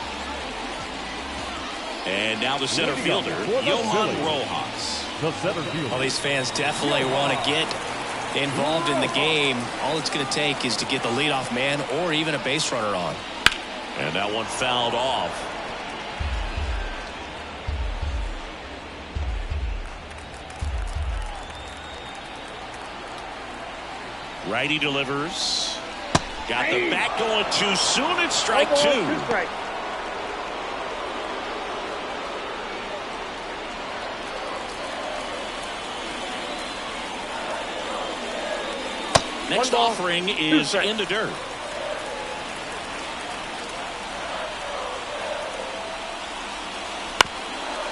And now the center fielder, Johan Rojas. The center fielder. Well, these fans definitely want to get involved in the game. All it's going to take is to get the leadoff man or even a base runner on. And that one fouled off. Righty delivers. Got the bat going too soon. It's strike 2. Next offering is in the dirt.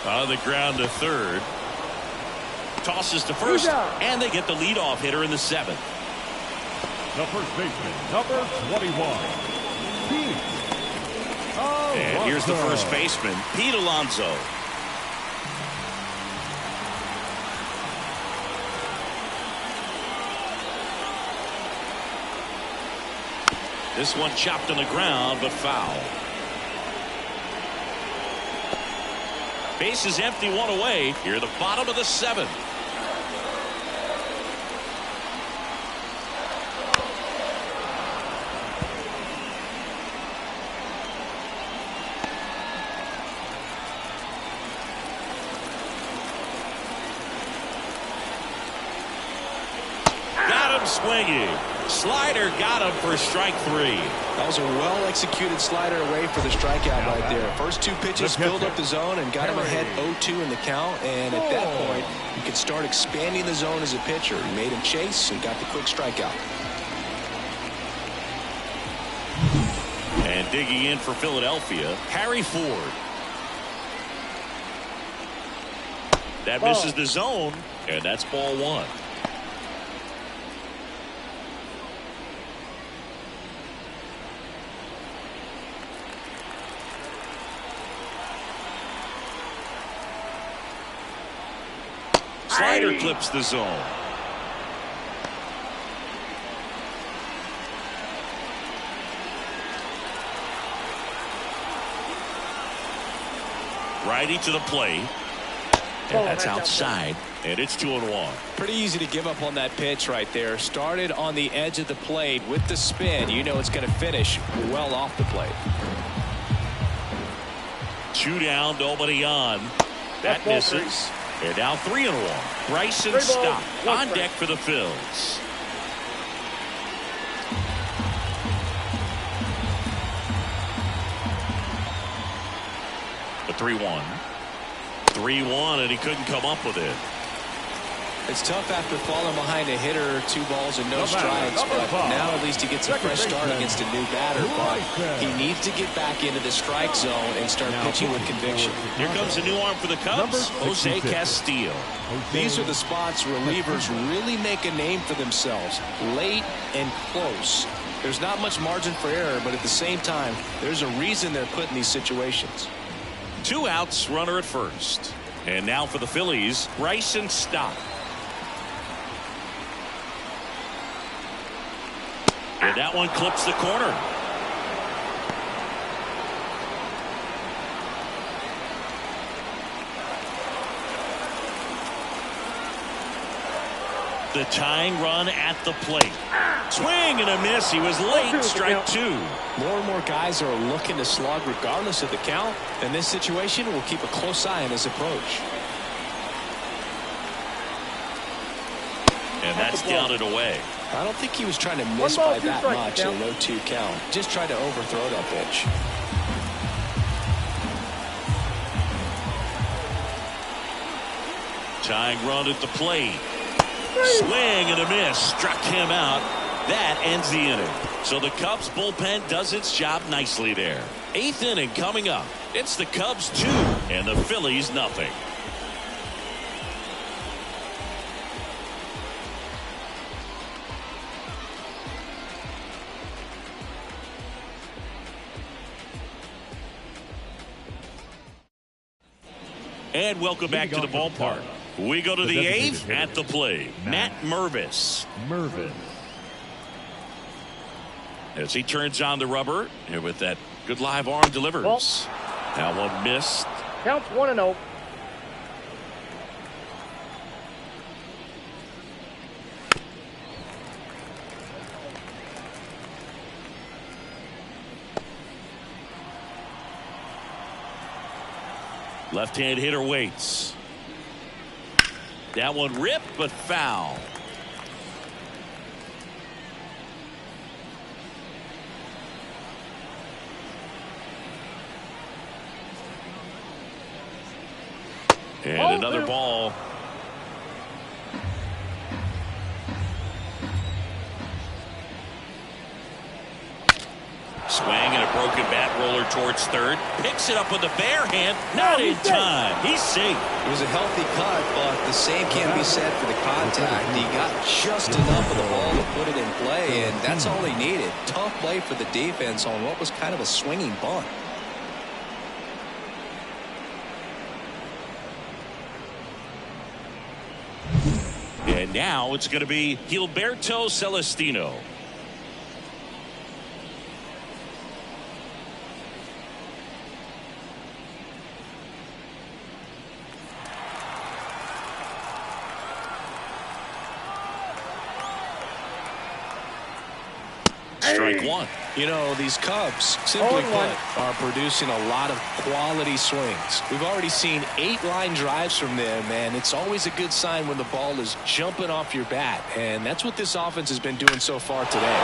On the ground to third. Tosses to first, and they get the leadoff hitter in the 7th. The first baseman, number 21, Pete Alonso. And here's the first baseman, Pete Alonso. This one chopped on the ground, but foul. Base is empty, 1 away. Here at the bottom of the 7th. Got him swinging. Slider got him for strike 3. That was a well-executed slider away for the strikeout right there. First 2 pitches filled up the zone and got him ahead 0-2 in the count. And at that point, you could start expanding the zone as a pitcher. He made him chase and got the quick strikeout. And digging in for Philadelphia, Harry Ford. That misses the zone, and that's ball one. Slider clips the zone. Righty to the plate. And that's outside. And it's 2-1. Pretty easy to give up on that pitch right there. Started on the edge of the plate with the spin. You know it's going to finish well off the plate. 2 down, nobody on. That misses. And now 3-1. Bryson Stott on deck for the Phillies. The 3-1. 3-1, and he couldn't come up with it. It's tough after falling behind a hitter, 2 balls and no strikes, but now at least he gets a fresh start against a new batter. But he needs to get back into the strike zone and start pitching with conviction. Here comes a new arm for the Cubs, Jose Castillo. These are the spots relievers really make a name for themselves, late and close. There's not much margin for error, but at the same time, there's a reason they're put in these situations. 2 outs, runner at first. And now for the Phillies, Bryson Stott. And that one clips the corner. The tying run at the plate. Swing and a miss. He was late. Strike 2. More and more guys are looking to slug regardless of the count. In this situation, we'll keep a close eye on his approach. And that's down and away. I don't think he was trying to miss by that much in a 0-2 count. Just tried to overthrow that pitch. Tying run at the plate. Swing and a miss. Struck him out. That ends the inning. So the Cubs bullpen does its job nicely there. 8th inning coming up. It's the Cubs 2 and the Phillies nothing. And welcome back to the ballpark. We go to the 8th at the plate. Matt Mervis. As he turns on the rubber, and with that good live arm delivers. That one missed. Counts 1-0. Left-hand hitter waits. That one ripped, but foul. And another ball. Swing and a broken bat roller towards third. Picks it up with the bare hand. Not in time. He's safe. It was a healthy cut, but the same can't be said for the contact. He got just enough of the ball to put it in play, and that's all he needed. Tough play for the defense on what was kind of a swinging bunt. And now it's going to be Gilberto Celestino. Strike 1. You know, these Cubs, simply put, are producing a lot of quality swings. We've already seen 8 line drives from them, and it's always a good sign when the ball is jumping off your bat, and that's what this offense has been doing so far today.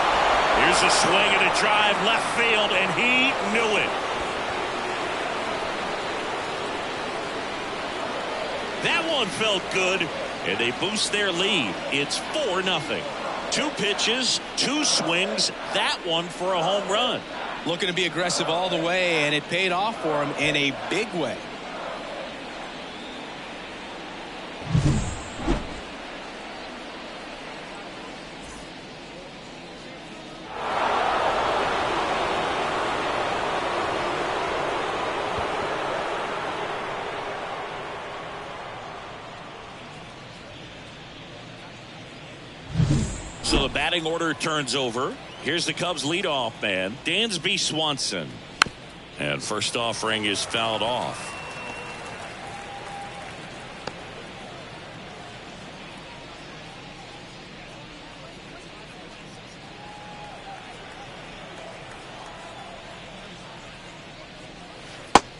Here's a swing and a drive left field, and he knew it. That one felt good, and they boost their lead. It's 4-0. 2 pitches, 2 swings, that one for a home run. Looking to be aggressive all the way, and it paid off for him in a big way. batting order turns over. Here's the Cubs leadoff man, Dansby Swanson. And first offering is fouled off.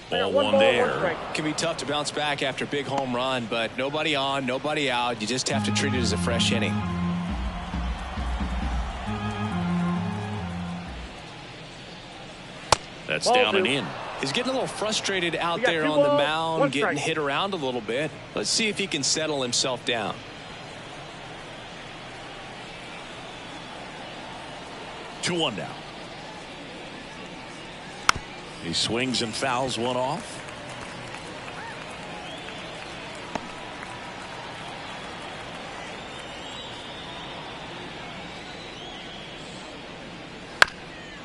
Ball one there. Can be tough to bounce back after a big home run, but nobody on, nobody out. You just have to treat it as a fresh inning. That's down and in. He's getting a little frustrated out there on the mound, getting hit around a little bit. Let's see if he can settle himself down. Two one now. He swings and fouls one off.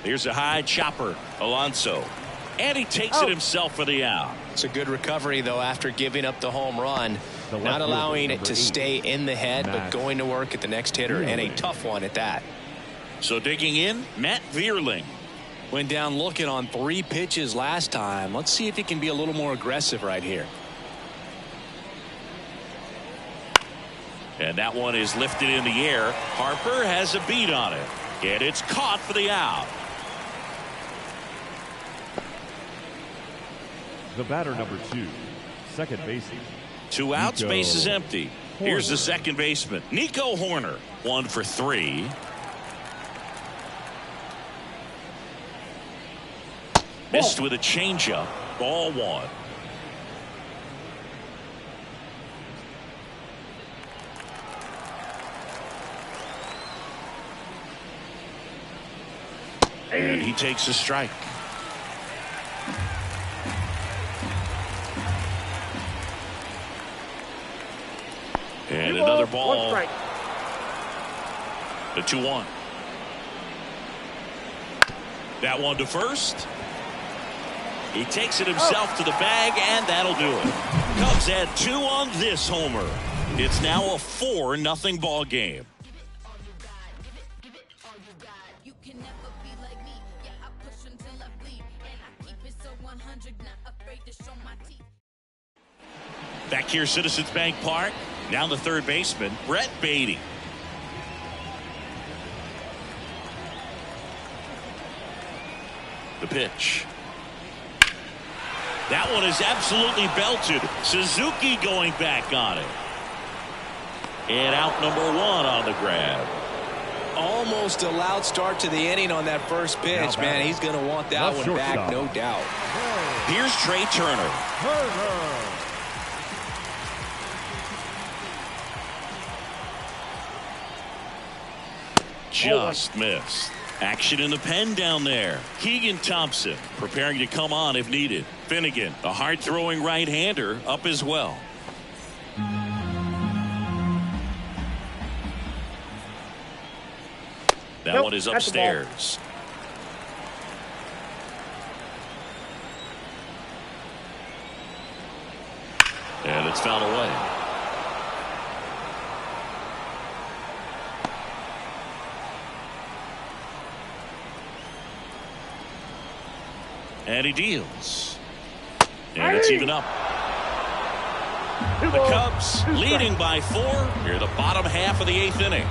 Here's a high chopper, Alonso. And he takes it himself for the out. It's a good recovery, though, after giving up the home run. Not allowing it to stay in the head, but going to work at the next hitter, and a tough one at that. So digging in, Matt Vierling. Went down looking on 3 pitches last time. Let's see if he can be a little more aggressive right here. And that one is lifted in the air. Harper has a beat on it. And it's caught for the out. The batter, number 2, second baseman. 2 outs, base is empty. Here's the second baseman, Nico Hoerner. 1 for 3. Missed with a changeup. Ball 1. And he takes a strike. And another ball. The 2-1. That one to first. He takes it himself to the bag, and that'll do it. Cubs had 2 on this homer. It's now a 4-0 ball game. Back here, Citizens Bank Park. Now the third baseman, Brett Beatty. The pitch. That one is absolutely belted. Suzuki going back on it. And out number 1 on the grab. Almost a loud start to the inning on that first pitch. Man, he's going to want that one back, no doubt. Here's Trey Turner. Just missed. Action in the pen down there. Keegan Thompson preparing to come on if needed. Finnegan, a hard-throwing right-hander, up as well. That one is upstairs. And it's fouled away. And he deals. And it's even up. The Cubs leading by 4 near the bottom half of the 8th inning.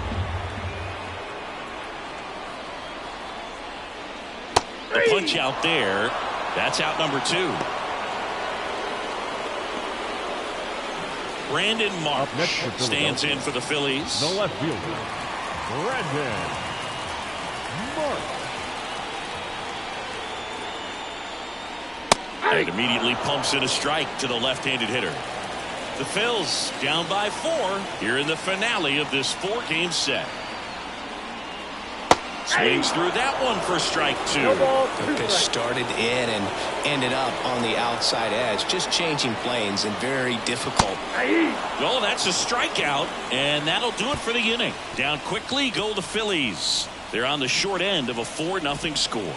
The punch out there. That's out number 2. Brandon Marsh stands in for the Phillies. The left fielder, Brandon Marsh. And immediately pumps in a strike to the left-handed hitter. The Phils down by 4 here in the finale of this 4-game set. Swings through that one for strike 2. The pitch started in and ended up on the outside edge. Just changing planes and very difficult. Oh, that's a strikeout, and that'll do it for the inning. Down quickly go the Phillies. They're on the short end of a 4-0 score.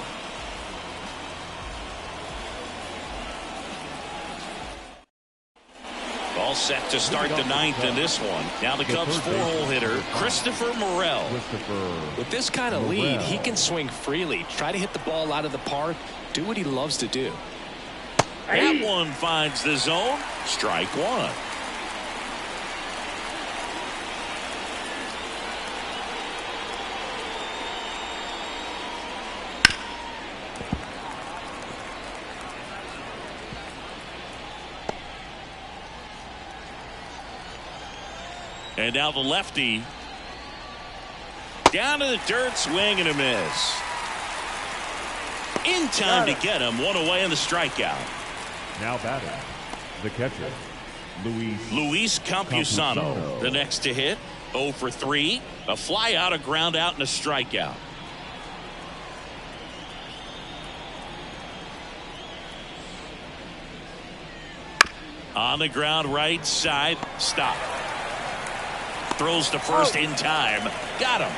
All set to start the ninth in this one. Now the Cubs' 4-hole hitter, Christopher Morel. With this kind of lead, he can swing freely, try to hit the ball out of the park, do what he loves to do. That one finds the zone. Strike one. And now the lefty. Down to the dirt, swing and a miss. In time to get him. One away in the strikeout. Now batting, the catcher, Luis Campusano. The next to hit. 0 for 3. A fly out, a ground out, and a strikeout. On the ground, right side. Stop. Throws to first in time. Got him.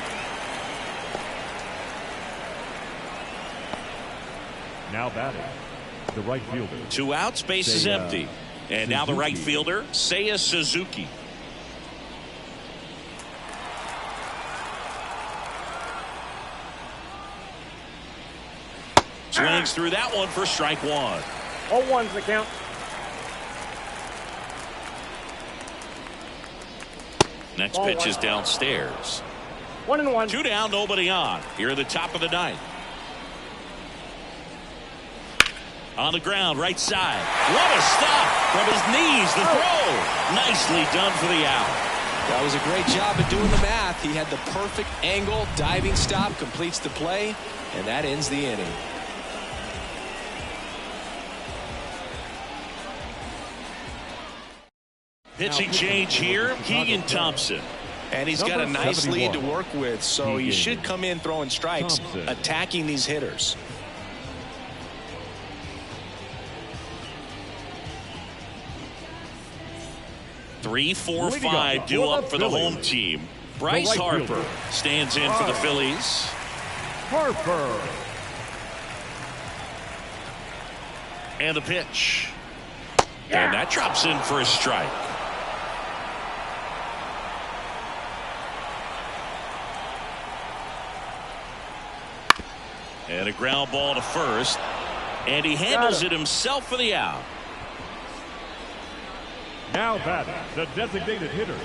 Now batting, the right fielder. 2 outs, base is empty. And now the right fielder, Seiya Suzuki. Swings through that one for strike one. 0-1's the count. Next pitch is downstairs. 1-1. 2 down, nobody on. Here at the top of the ninth. On the ground, right side. What a stop from his knees. The throw. Nicely done for the out. That was a great job of doing the math. He had the perfect angle. Diving stop completes the play, and that ends the inning. Pitching change here, Keegan Thompson. And he's got a nice lead to work with, so he should come in throwing strikes, attacking these hitters. Three, 4, 5 due up for the home team. Bryce Harper stands in for the Phillies. Harper. And the pitch. And that drops in for a strike. And a ground ball to first. And he handles it himself for the out. Now batting, the designated hitter,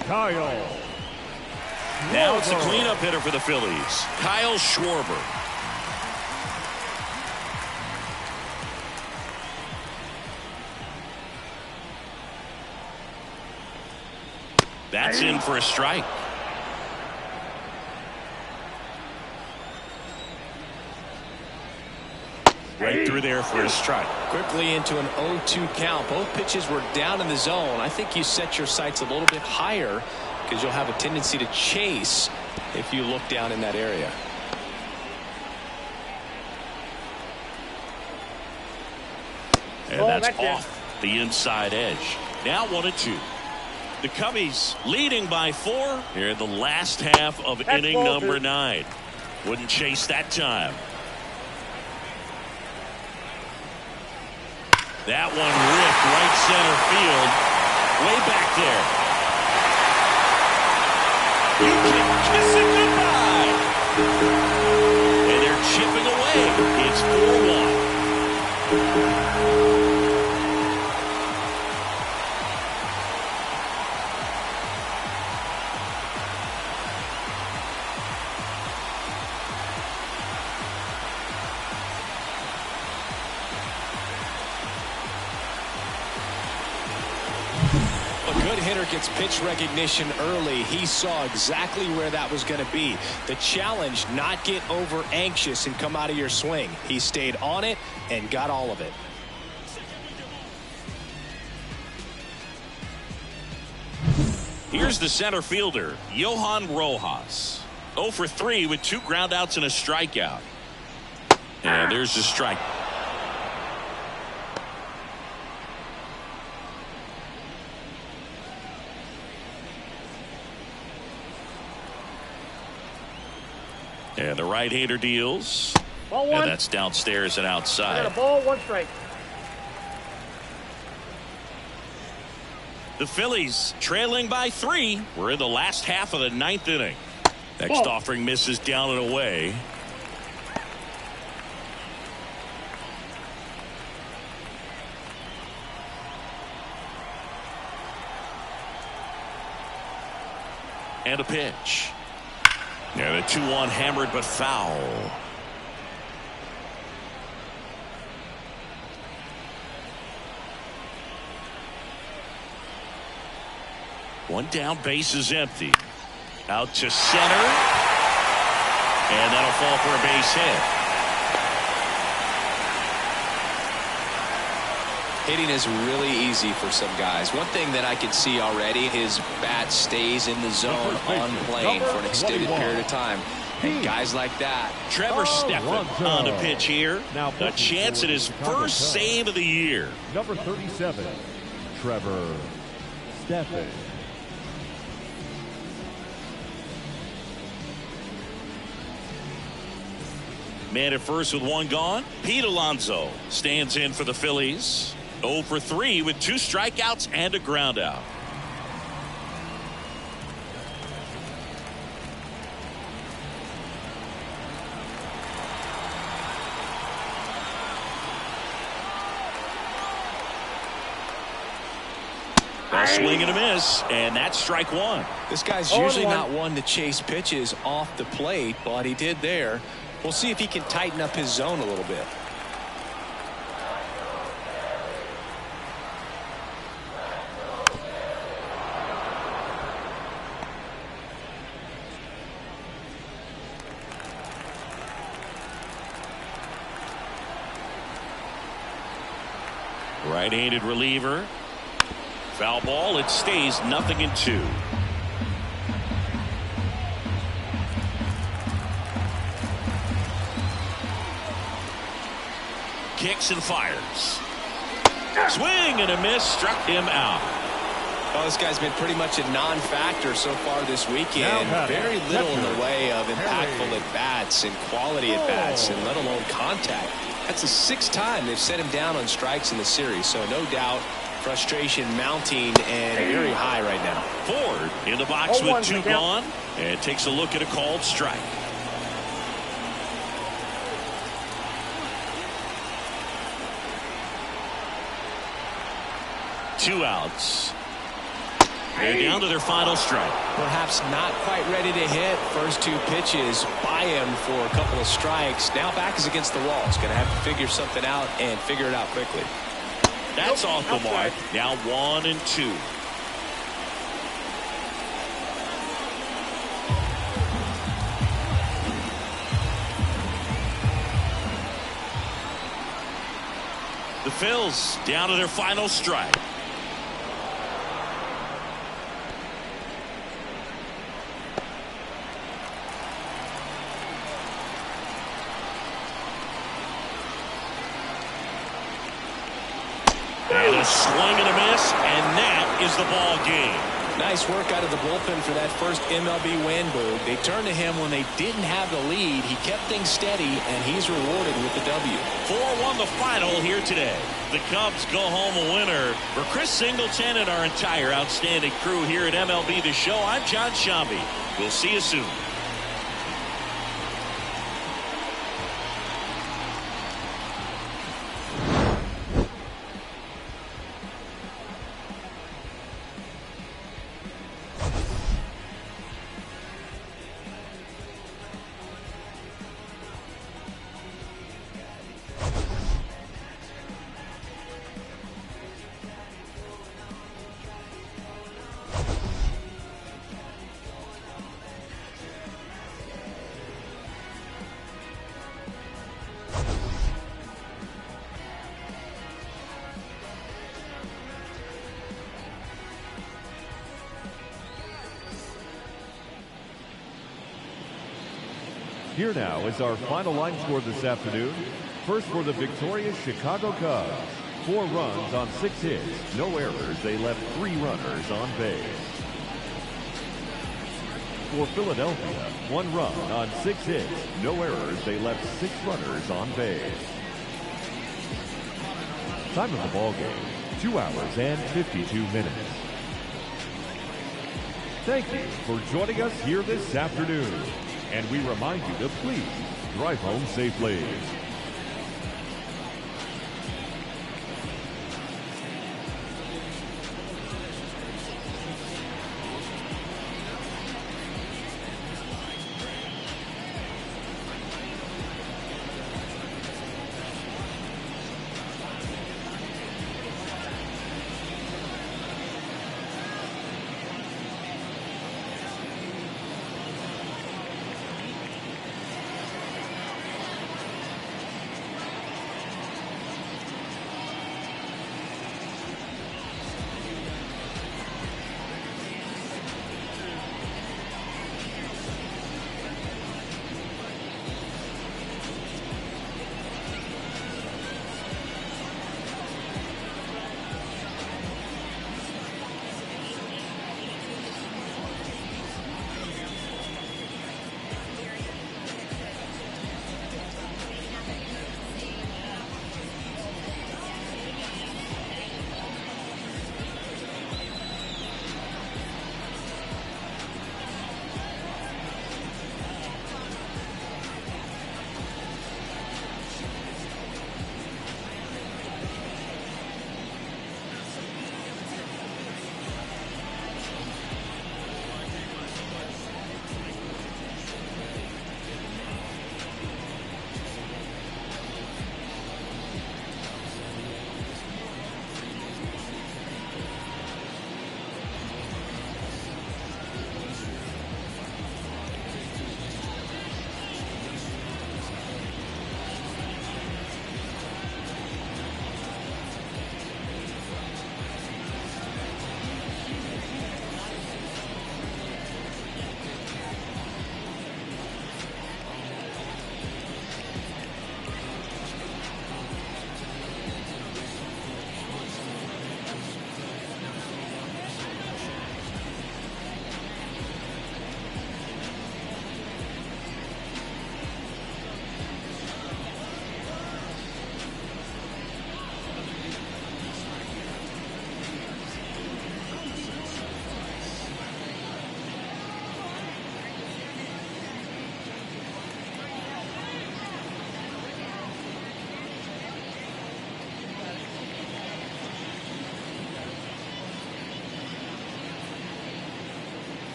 Kyle. Now it's the cleanup hitter for the Phillies, Kyle Schwarber. That's in for a strike. Right through there for a strike. Quickly into an 0-2 count. Both pitches were down in the zone. I think you set your sights a little bit higher because you'll have a tendency to chase if you look down in that area. And that's off the inside edge. Now 1-2. The Cubbies leading by 4 here in the last half of inning number 9. Wouldn't chase that time. That one ripped right center field. Way back there. You can kiss it goodbye. And they're chipping away. It's 4-1. Gets pitch recognition early. He saw exactly where that was going to be. The challenge, not get over anxious and come out of your swing. He stayed on it and got all of it. Here's the center fielder, Johan Rojas. 0 for 3 with 2 groundouts and a strikeout. And there's the strike. And the right-hander deals. Ball 1. And that's downstairs and outside. Got a ball, 1 strike. The Phillies trailing by 3. We're in the last half of the 9th inning. Next offering misses down and away. And a pitch. And a 2-1 hammered but foul. One down, base is empty. Out to center. And that'll fall for a base hit. Hitting is really easy for some guys. One thing that I can see already, his bat stays in the zone on plane for an extended period of time. And guys like that. Trevor Stephan on the pitch here. A chance at his first save of the year. Number 37, Trevor Stephan. Man at first with 1 gone. Pete Alonso stands in for the Phillies. 0 for 3 with 2 strikeouts and a ground out. A swing and a miss, and that's strike 1. This guy's usually not one to chase pitches off the plate, but he did there. We'll see if he can tighten up his zone a little bit. Right-handed reliever. Foul ball. It stays 0-2. Kicks and fires. Swing and a miss. Struck him out. Well, this guy's been pretty much a non-factor so far this weekend. Very little in the way of impactful at-bats and quality at-bats, and let alone contact. That's the 6th time they've set him down on strikes in the series, so no doubt frustration mounting and very high right now. Ford in the box with 2 gone and takes a look at a called strike. Two outs. They're down to their final strike. Perhaps not quite ready to hit. First 2 pitches by him for a couple of strikes. Now back is against the wall. He's going to have to figure something out and figure it out quickly. That's off the mark. Now 1-2. The Phils down to their final strike. And a swing and a miss, and that is the ball game. Nice work out of the bullpen for that first MLB win, Boog. They turned to him when they didn't have the lead. He kept things steady, and he's rewarded with the W. 4-1 the final here today. The Cubs go home a winner. For Chris Singleton and our entire outstanding crew here at MLB The Show, I'm John Shambi. We'll see you soon. Here now is our final line score this afternoon. First for the victorious Chicago Cubs. 4 runs on 6 hits. No errors. They left 3 runners on base. For Philadelphia, 1 run on 6 hits. No errors. They left 6 runners on base. Time of the ball game, 2 hours and 52 minutes. Thank you for joining us here this afternoon. And we remind you to please drive home safely.